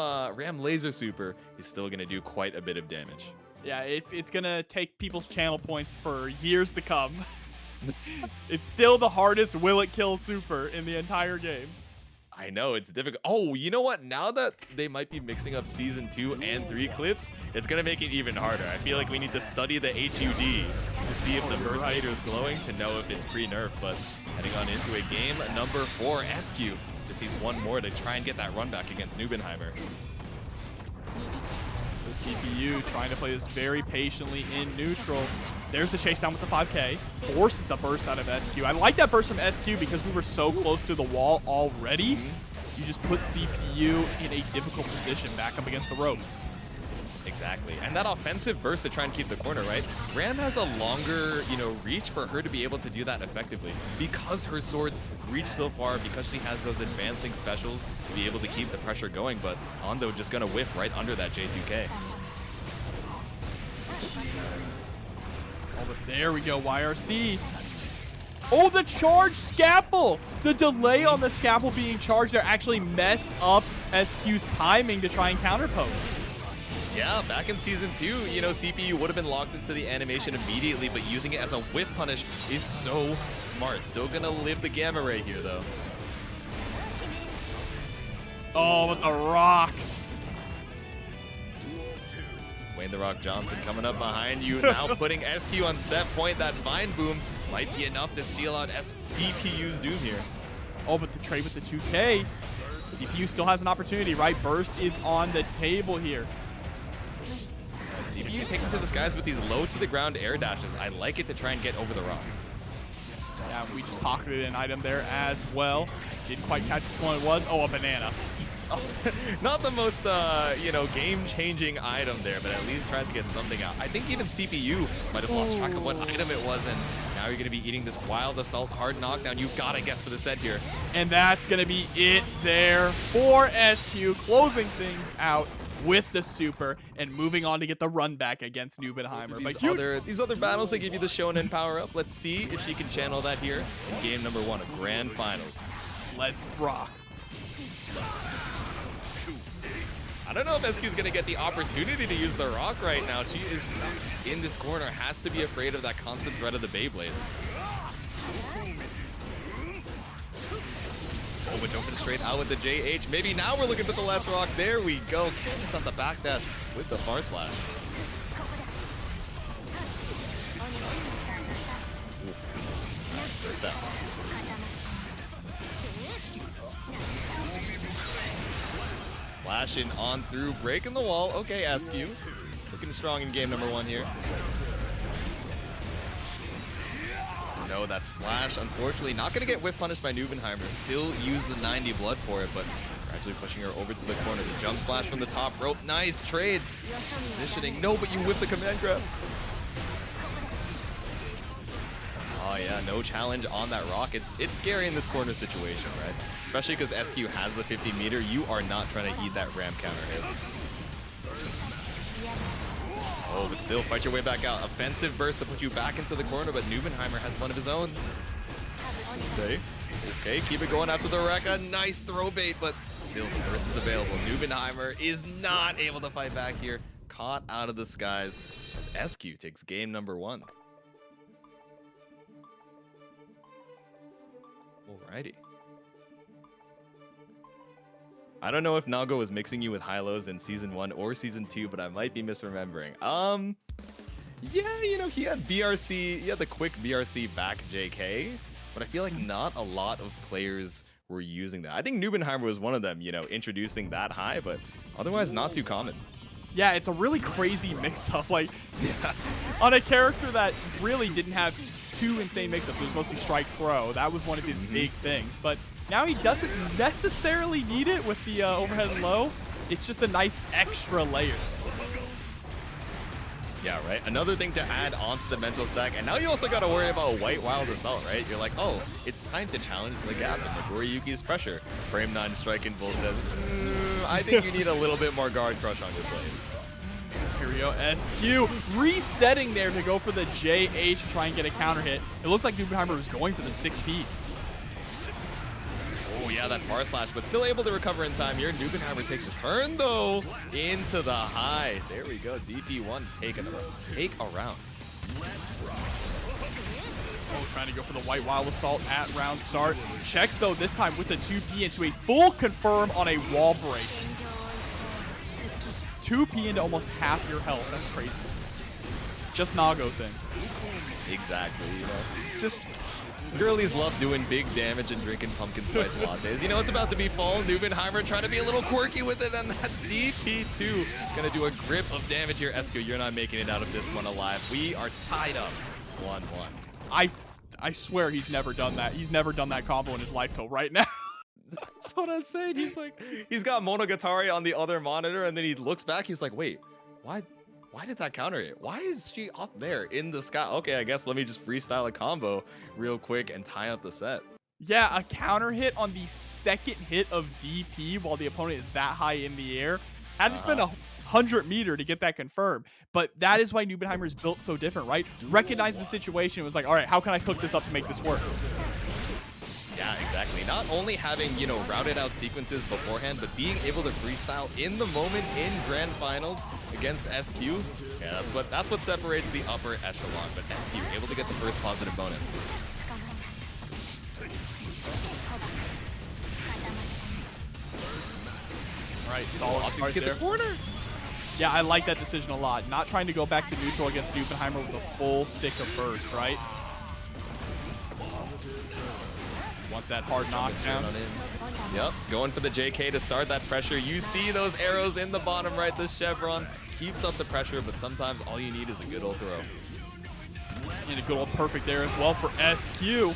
Laser Super is still gonna do quite a bit of damage. Yeah, it's gonna take people's channel points for years to come. It's still the hardest will it kill super in the entire game. I know, it's difficult. Oh, you know what? Now that they might be mixing up Season 2 and 3 clips, it's going to make it even harder. I feel like we need to study the HUD to see if the burst meter is glowing to know if it's pre-nerf. But heading on into a game number 4, SQ just needs one more to try and get that run back against Nubenheimer. So CPU trying to play this very patiently in neutral. There's the chase down with the 5K. Forces the burst out of SQ. I like that burst from SQ because we were so close to the wall already. You just put CPU in a difficult position back up against the ropes. Exactly. And that offensive burst to try and keep the corner, right? Ram has a longer, you know, reach for her to be able to do that effectively. Because her swords reach so far, because she has those advancing specials to be able to keep the pressure going. But Ando just going to whiff right under that J2K. Oh, but there we go, YRC. Oh, the charge scalpel! The delay on the scalpel being charged there actually messed up SQ's timing to try and counterpoke. Yeah, back in Season 2, you know, CPU would have been locked into the animation immediately, but using it as a whiff punish is so smart. Still gonna live the gamma ray here, though. Oh, with the rock. Wayne the Rock Johnson coming up behind you, now putting SQ on set point. That Vine Boom might be enough to seal out CPU's doom here. Oh, but the trade with the 2K. CPU still has an opportunity, right? Burst is on the table here. CPU taking to the skies with these low to the ground air dashes. I like it to try and get over the rock. Yeah, we just pocketed an item there as well. Didn't quite catch which one it was. Oh, a banana. Oh, not the most, you know, game-changing item there, but at least tried to get something out. I think even CPU might have lost track of what item it was, and now you're going to be eating this wild assault hard knockdown. You gotta guess for the set here. And that's going to be it there for SQ, closing things out with the super and moving on to get the run back against Nubenheimer. These other battles, they give you the Shonen power-up. Let's see if she can channel that here in game number 1 of Grand Finals. Let's rock. I don't know if SQ is going to get the opportunity to use the rock right now. She is in this corner, has to be afraid of that constant threat of the Beyblade. Oh, but jumping straight out with the JH. Maybe now we're looking for the Let's Rock. There we go. Catches on the backdash with the far slash. First out. Slashing on through, breaking the wall. Okay, SQ. Looking strong in game number 1 here. No, that slash, unfortunately, not going to get whiff punished by Nubenheimer. Still use the 90 blood for it, but actually pushing her over to the corner. The jump slash from the top rope. Nice trade. Positioning. No, but you whip the command grab. Oh yeah, no challenge on that rock. It's scary in this corner situation, right? Especially because SQ has the 50 meter. You are not trying to eat that ramp counter hit. Oh, but still fight your way back out. Offensive burst to put you back into the corner, but Nubenheimer has one of his own. Okay, keep it going after the Rekka. Nice throw bait, but still the burst is available. Nubenheimer is not able to fight back here. Caught out of the skies as SQ takes game number 1. Alrighty. I don't know if Nago was mixing you with high-lows in Season 1 or Season 2, but I might be misremembering. Yeah, you know, he had BRC, he had the quick BRC back JK, but I feel like not a lot of players were using that. I think Nubenheimer was one of them, you know, introducing that high, but otherwise not too common. Yeah, it's a really crazy mix-up, like, on a character that really didn't have two insane mix-ups. It was mostly strike throw. That was one of his big things, but now he doesn't necessarily need it with the overhead and low. It's just a nice extra layer. Yeah, right. Another thing to add onto the mental stack, and now you also got to worry about White Wild Assault, right? You're like, oh, it's time to challenge the gap and Nagoriyuki's pressure. Frame 9 strike and Bull says, I think you need a little bit more guard crush on your play. Cheryo SQ resetting there to go for the JH to try and get a counter hit. It looks like Nubenheimer was going for the 6P. Oh yeah, that far slash, but still able to recover in time here. Nubenheimer takes his turn though into the high. There we go. DP1 take around. Oh, trying to go for the White Wild Assault at round start. Checks though this time with the 2P into a full confirm on a wall break. 2P into almost half your health. That's crazy. Just Nago things. Exactly, you know. Just girlies love doing big damage and drinking pumpkin spice lattes. You know, it's about to be fall. Nubenheimer trying to be a little quirky with it, and that DP2 gonna do a grip of damage here. Esco, you're not making it out of this one alive. We are tied up 1-1. I swear he's never done that. He's never done that combo in his life till right now. That's what I'm saying. He's like, he's got Monogatari on the other monitor, and then he looks back. He's like, wait, why did that counter hit? Why is she up there in the sky? Okay, I guess let me just freestyle a combo real quick and tie up the set. Yeah, a counter hit on the second hit of DP while the opponent is that high in the air. Had to spend 100 meter to get that confirmed. But that is why Nubenheimer is built so different, right? Recognized the situation, was like, all right, how can I cook this up to make this work? Yeah, exactly. Not only having, you know, routed out sequences beforehand, but being able to freestyle in the moment in grand finals against SQ. Yeah, that's what separates the upper echelon. But SQ able to get the first positive bonus. Right, solid start get there. The corner. Yeah, I like that decision a lot. Not trying to go back to neutral against Nubenheimer with a full stick of burst, right? Want that hard knockdown. Yep, going for the JK to start that pressure. You see those arrows in the bottom right. This Chevron keeps up the pressure, but sometimes all you need is a good old throw. And a good old perfect there as well for SQ. Yep.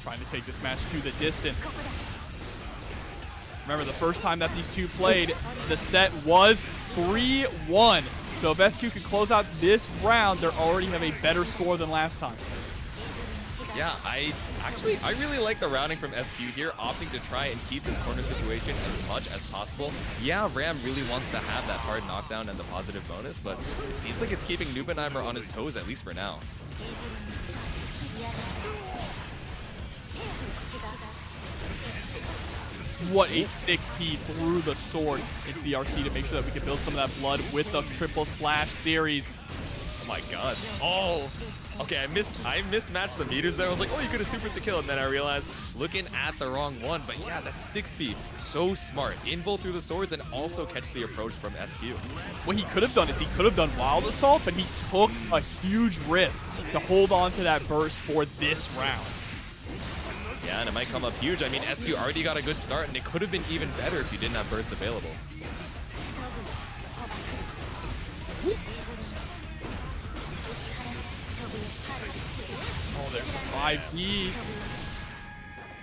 Trying to take this match to the distance. Remember, the first time that these two played, the set was 3-1. So if SQ can close out this round, they already have a better score than last time. Yeah, I really like the routing from SQ here, opting to try and keep this corner situation as much as possible. Yeah, Ram really wants to have that hard knockdown and the positive bonus, but it seems like it's keeping Nubenheimer on his toes, at least for now. What a 6P through the sword into the RC to make sure that we can build some of that blood with the triple slash series. my god. Oh, okay, I mismatched the meters there. I was like, oh, you could have supered to kill, and then I realized looking at the wrong one. But yeah, that's 6-speed. So smart. Invo through the swords and also catch the approach from SQ. What he could have done is he could have done Wild Assault, but he took a huge risk to hold on to that burst for this round. Yeah, and it might come up huge. I mean, SQ already got a good start, and it could have been even better if you didn't have burst available. Oh, there's the 5D.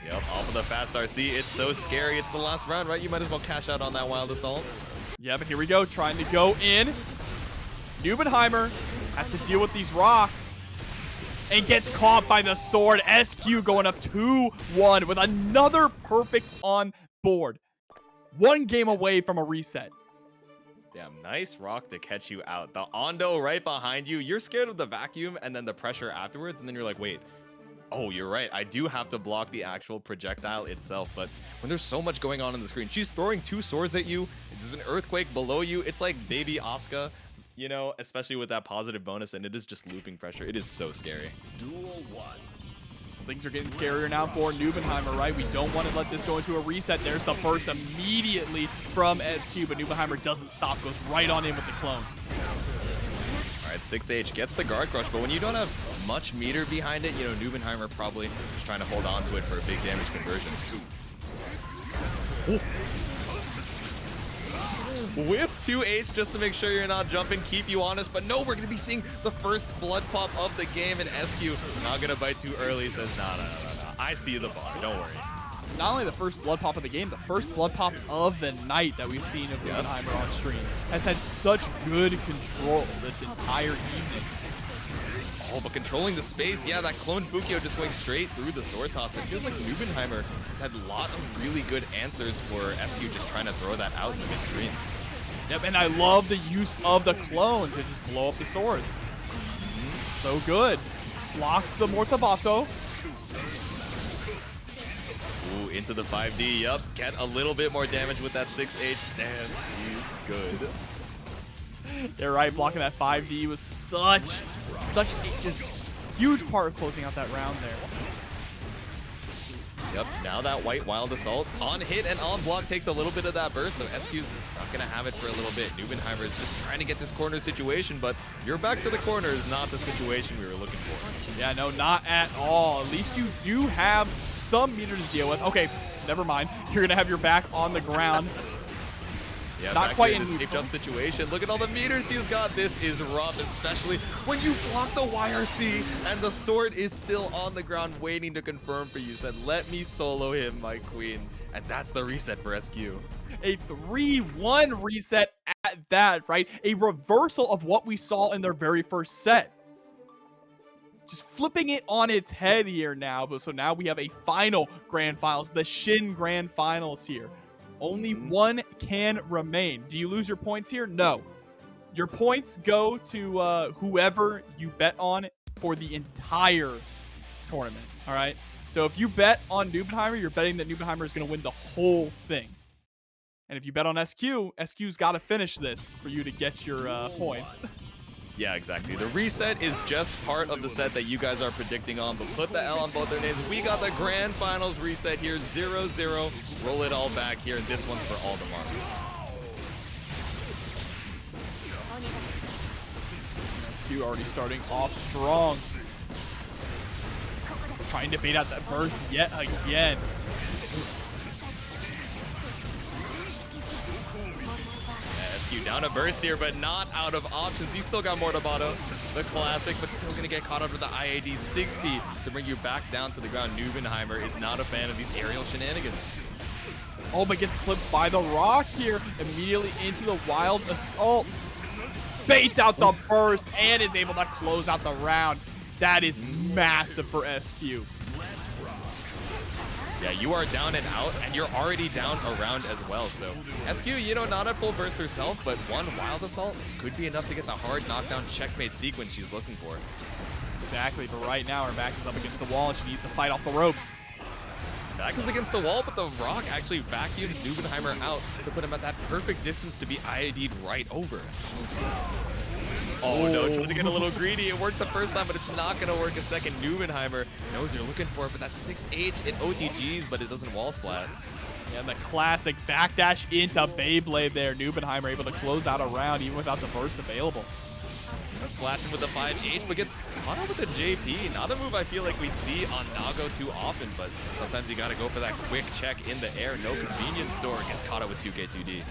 Yep, off of the fast RC. It's so scary. It's the last round, right? You might as well cash out on that Wild Assault. Yeah, but here we go, trying to go in. Nubenheimer has to deal with these rocks and gets caught by the sword. SQ going up 2-1 with another perfect on board. 1 game away from a reset. Damn, nice rock to catch you out. The Ondo right behind you. You're scared of the vacuum and then the pressure afterwards, and then you're like, wait. Oh, you're right. I do have to block the actual projectile itself, but when there's so much going on the screen, she's throwing 2 swords at you. There's an earthquake below you. It's like baby Asuka, you know, especially with that positive bonus, and it is just looping pressure. It is so scary. Duel 1. Things are getting scarier now for Nubenheimer, right? We don't want to let this go into a reset. There's the burst immediately from SQ, but Nubenheimer doesn't stop, goes right on in with the clone. All right, 6H gets the guard crush, but when you don't have much meter behind it, you know, Nubenheimer probably just trying to hold on to it for a big damage conversion. Whip 2H just to make sure you're not jumping, keep you honest, but no, we're going to be seeing the first blood pop of the game, and SQ not going to bite too early, says, no, I see the bar, don't worry. Not only the first blood pop of the game, the first blood pop of the night that we've seen of Nubenheimer on stream has had such good control this entire evening. Oh, but controlling the space, yeah, that clone Fukio just going straight through the sword toss. It feels like Nubenheimer has had a lot of really good answers for SQ just trying to throw that out in the mid-screen. Yep, and I love the use of the clone to just blow up the swords. So good. Blocks the Mortabato. Ooh, into the 5D, yep. Get a little bit more damage with that 6H. Damn, he's good. You're right, blocking that 5D was such a just huge part of closing out that round there. Yep, now that white Wild Assault on hit and on block takes a little bit of that burst, so SQ's not going to have it for a little bit. Nubenheimer is just trying to get this corner situation, but your back to the corner is not the situation we were looking for. Yeah, no, not at all. At least you do have some meter to deal with. Okay, never mind. You're going to have your back on the ground. Yeah, not quite in this tape jump situation. Look at all the meters she's got. This is rough, especially when you block the YRC and the sword is still on the ground waiting to confirm for you. Said, let me solo him, my queen. And that's the reset for SQ. A 3-1 reset at that, right? A reversal of what we saw in their very first set. Just flipping it on its head here now. But so now we have a final grand finals, the Shin grand finals here. Only one can remain. Do you lose your points here? No. Your points go to whoever you bet on for the entire tournament, all right? So if you bet on Nubenheimer, you're betting that Nubenheimer is going to win the whole thing. And if you bet on SQ, SQ's got to finish this for you to get your points. Yeah, exactly. The reset is just part of the set that you guys are predicting on, but put the L on both their names. We got the grand finals reset here, 0-0. Roll it all back here. This one's for all the marbles. SQ already starting off strong. Trying to bait out that burst yet again. SQ down a burst here, but not out of options. You still got Mortabato, the classic, but still going to get caught under the IAD 6-speed to bring you back down to the ground. Nubenheimer is not a fan of these aerial shenanigans. Oh, but gets clipped by the rock here. Immediately into the Wild Assault. Baits out the burst and is able to close out the round. That is massive for SQ. Yeah, you are down and out, and you're already down a round as well. So SQ, you know, not at full burst herself, but one Wild Assault could be enough to get the hard knockdown checkmate sequence she's looking for. Exactly, but right now her back is up against the wall and she needs to fight off the ropes. Back is against the wall, but the rock actually vacuums Nubenheimer out to put him at that perfect distance to be IAD'd right over. Oh no, trying to get a little greedy. It worked the first time, but it's not going to work a second. Nubenheimer knows you're looking for it, but that 6H, it OTGs, but it doesn't wall splat. Yeah, and the classic backdash into Beyblade there. Nubenheimer able to close out a round even without the burst available. Slashing with the 5H, but gets caught up with the JP. Not a move I feel like we see on Nago too often, but sometimes you got to go for that quick check in the air. No convenience store. Gets caught up with 2K2D.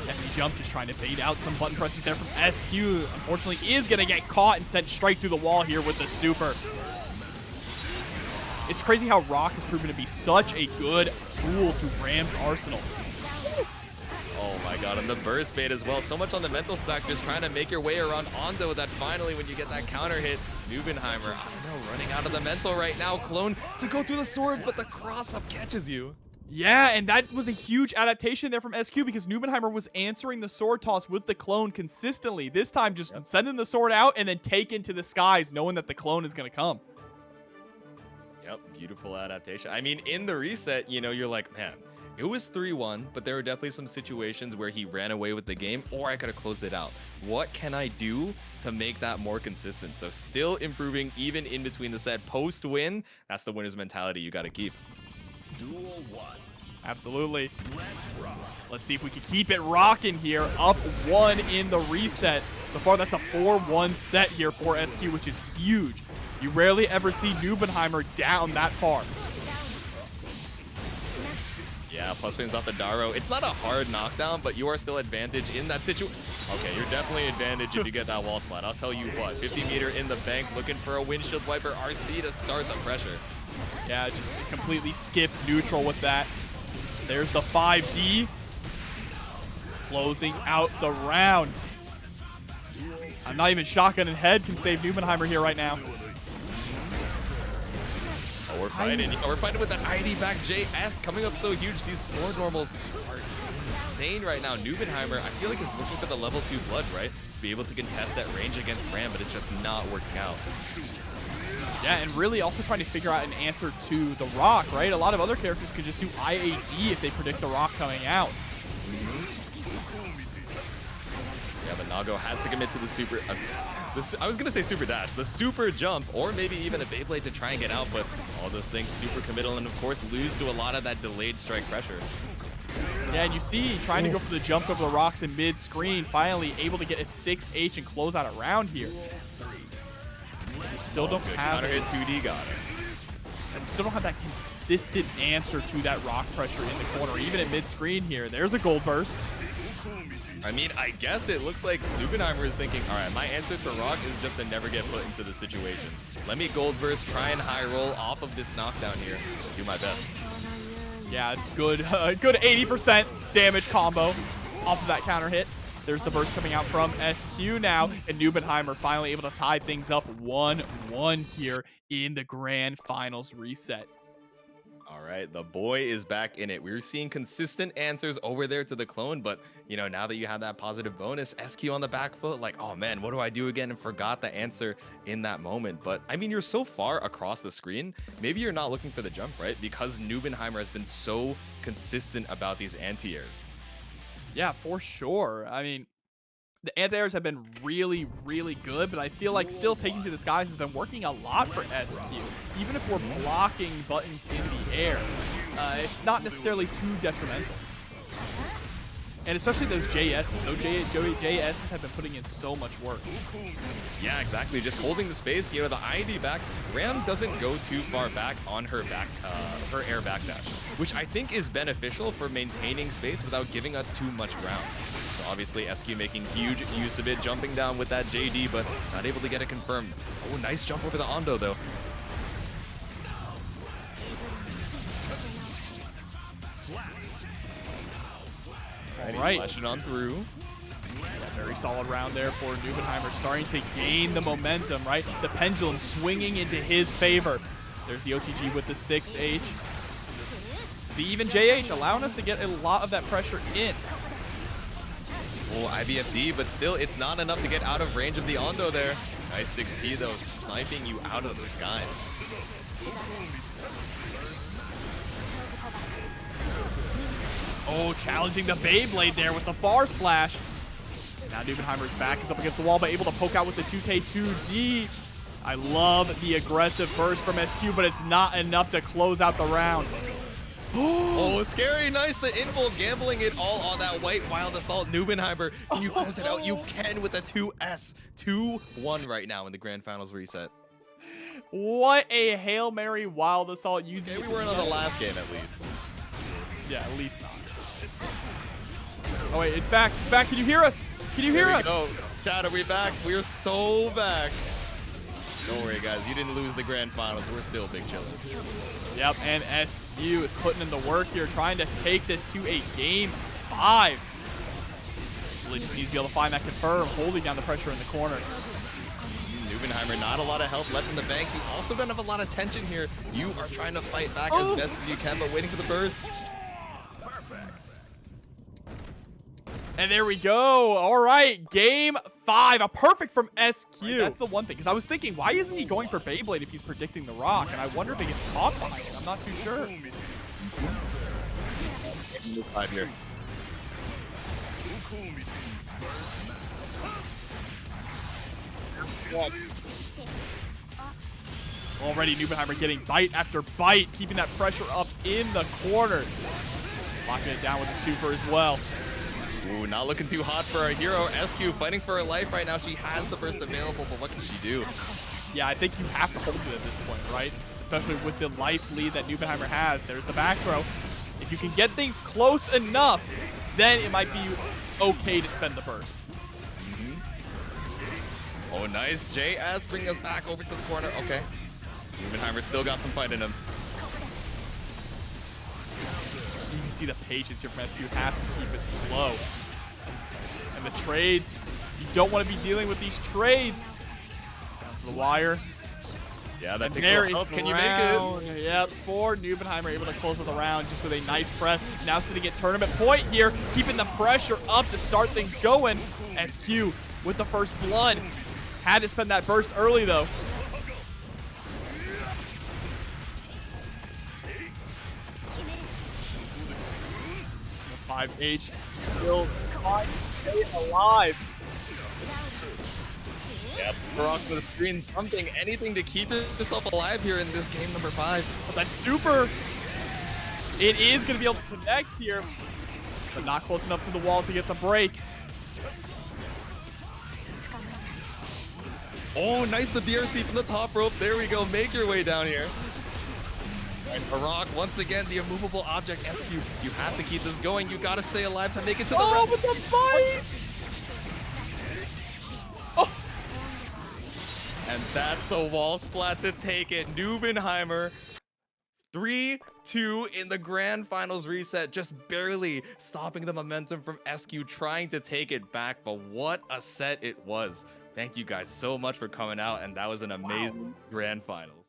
Heavy jump, just trying to bait out some button presses there from SQ. Unfortunately, is going to get caught and sent straight through the wall here with the super. It's crazy how Rock has proven to be such a good tool to Ram's arsenal. Oh my god, and the burst bait as well. So much on the mental stack, just trying to make your way around Ondo that finally when you get that counter hit, Nubenheimer, I don't know, running out of the mental right now. Clone to go through the sword, but the cross-up catches you. Yeah, and that was a huge adaptation there from SQ because Nubenheimer was answering the sword toss with the clone consistently. This time just sending the sword out and then take into the skies knowing that the clone is going to come. Yep, beautiful adaptation. I mean, in the reset, you know, you're like, man, it was 3-1, but there were definitely some situations where he ran away with the game, or I could have closed it out. What can I do to make that more consistent? So still improving even in between the set. Post-win, that's the winner's mentality you got to keep. Duel 1. Absolutely. Let's rock. Let's see if we can keep it rocking here. Up 1 in the reset. So far, that's a 4-1 set here for SQ, which is huge. You rarely ever see Nubenheimer down that far. Yeah, plus wins off the Daro. It's not a hard knockdown, but you are still advantage in that situation. Okay, you're definitely advantage if you get that wall splat. I'll tell you what, 50 meter in the bank, looking for a windshield wiper RC to start the pressure. Yeah, just completely skip neutral with that. There's the 5D. Closing out the round. I'm not even shotgun and head can save Nubenheimer here right now. Oh, we're fighting. We're fighting with that ID back JS coming up so huge. These sword normals are insane right now. Nubenheimer, I feel like he's looking for the level 2 blood, right? To be able to contest that range against Ram, but it's just not working out. Yeah, and really also trying to figure out an answer to the Rock, right? A lot of other characters could just do IAD if they predict the Rock coming out. Yeah, but Nago has to commit to the super... I was going to say super dash. The super jump, or maybe even a Beyblade to try and get out, but all those things super committal and, of course, lose to a lot of that delayed strike pressure. Yeah, and you see trying to go for the jumps over the rocks in mid-screen, finally able to get a 6H and close out a round here. Still don't have counter hit 2D got it. Still don't have that consistent answer to that rock pressure in the corner, even at mid-screen here. There's a gold burst. I mean, I guess it looks like Nubenheimer is thinking, all right, my answer to rock is just to never get put into the situation. Let me gold burst, try and high roll off of this knockdown here. Do my best. Yeah, good 80% damage combo off of that counter hit. There's the burst coming out from SQ now, and Nubenheimer finally able to tie things up 1-1 here in the grand finals reset. All right, the boy is back in it. We were seeing consistent answers over there to the clone, but, you know, now that you have that positive bonus, SQ on the back foot, like, oh man, what do I do again? And forgot the answer in that moment. But, I mean, you're so far across the screen, maybe you're not looking for the jump, right? Because Nubenheimer has been so consistent about these anti-airs. Yeah, for sure. I mean, the anti-airs have been really, really good, but I feel like still taking to the skies has been working a lot for SQ. Even if we're blocking buttons in the air, it's not necessarily too detrimental. And especially those JSs. Those JSs have been putting in so much work. Yeah, exactly. Just holding the space. You know, the ID back, Ram doesn't go too far back on her her air backdash, which I think is beneficial for maintaining space without giving up too much ground. So obviously SQ making huge use of it, jumping down with that JD, but not able to get it confirmed. Oh, nice jump over the Ondo though. All right. Flashing on through. Yeah, very solid round there for Nubenheimer, starting to gain the momentum, right? The pendulum swinging into his favor. There's the OTG with the 6H. The even JH allowing us to get a lot of that pressure in. Oh, IBFD, but still, it's not enough to get out of range of the Ondo there. Nice 6P though, sniping you out of the skies. Oh, challenging the Beyblade there with the far slash. Now Nubenheimer's back is up against the wall, but able to poke out with the 2K2D. I love the aggressive burst from SQ, but it's not enough to close out the round. Oh, scary. Nice. The invul gambling it all on that white wild assault. Nubenheimer, can you close it out? You can with a 2S. 2-1 right now in the grand finals reset. What a Hail Mary wild assault using Okay, we weren't on the last game at least. Yeah, at least not. Oh wait, it's back. It's back. Can you hear us? Can you hear us? There we go. Chat, are we back? We're so back. Don't worry, guys. You didn't lose the grand finals. We're still big chillin'. Yep, and SQ is putting in the work here, trying to take this to a game 5. Really just needs to be able to find that confirm, holding down the pressure in the corner. Nubenheimer, not a lot of health left in the bank. You also don't have a lot of tension here. You are trying to fight back as best as you can, but waiting for the burst. And there we go. All right, game 5. A perfect from SQ. Right, that's the one thing, because I was thinking, why isn't he going for Beyblade if he's predicting the rock? And I wonder if he gets caught by it. I'm not too sure. 5 here. Already Nubenheimer getting bite after bite, keeping that pressure up in the corner. Locking it down with the super as well. Ooh, not looking too hot for our hero. SQ fighting for her life right now. She has the burst available, but what can she do? Yeah, I think you have to hold it at this point, right? Especially with the life lead that Nubenheimer has. There's the back throw. If you can get things close enough, then it might be okay to spend the burst. Oh, nice. JS bringing us back over to the corner. Okay. Nubenheimer still got some fight in him. You can see the patience here from SQ. Has to keep it slow. And the trades, you don't want to be dealing with these trades. Down to the wire. Yeah, that takes there a help. Can you make it? Yep, for Nubenheimer able to close with the round just with a nice press. Now sitting at tournament point here, keeping the pressure up to start things going. SQ with the first blood. Had to spend that burst early though. 5H still staying alive. Yep, Brock with the screen, something, anything to keep yourself alive here in this game number 5. But that super, it is going to be able to connect here, but not close enough to the wall to get the break. Oh, nice, the BRC from the top rope. There we go. Make your way down here. And Farak, once again, the immovable object. SQ, you have to keep this going. You got to stay alive to make it to the Oh, with the fight! Oh. And that's the wall splat to take it. Nubenheimer, 3-2 in the grand finals reset. Just barely stopping the momentum from SQ, trying to take it back. But what a set it was. Thank you guys so much for coming out, and that was an amazing grand finals.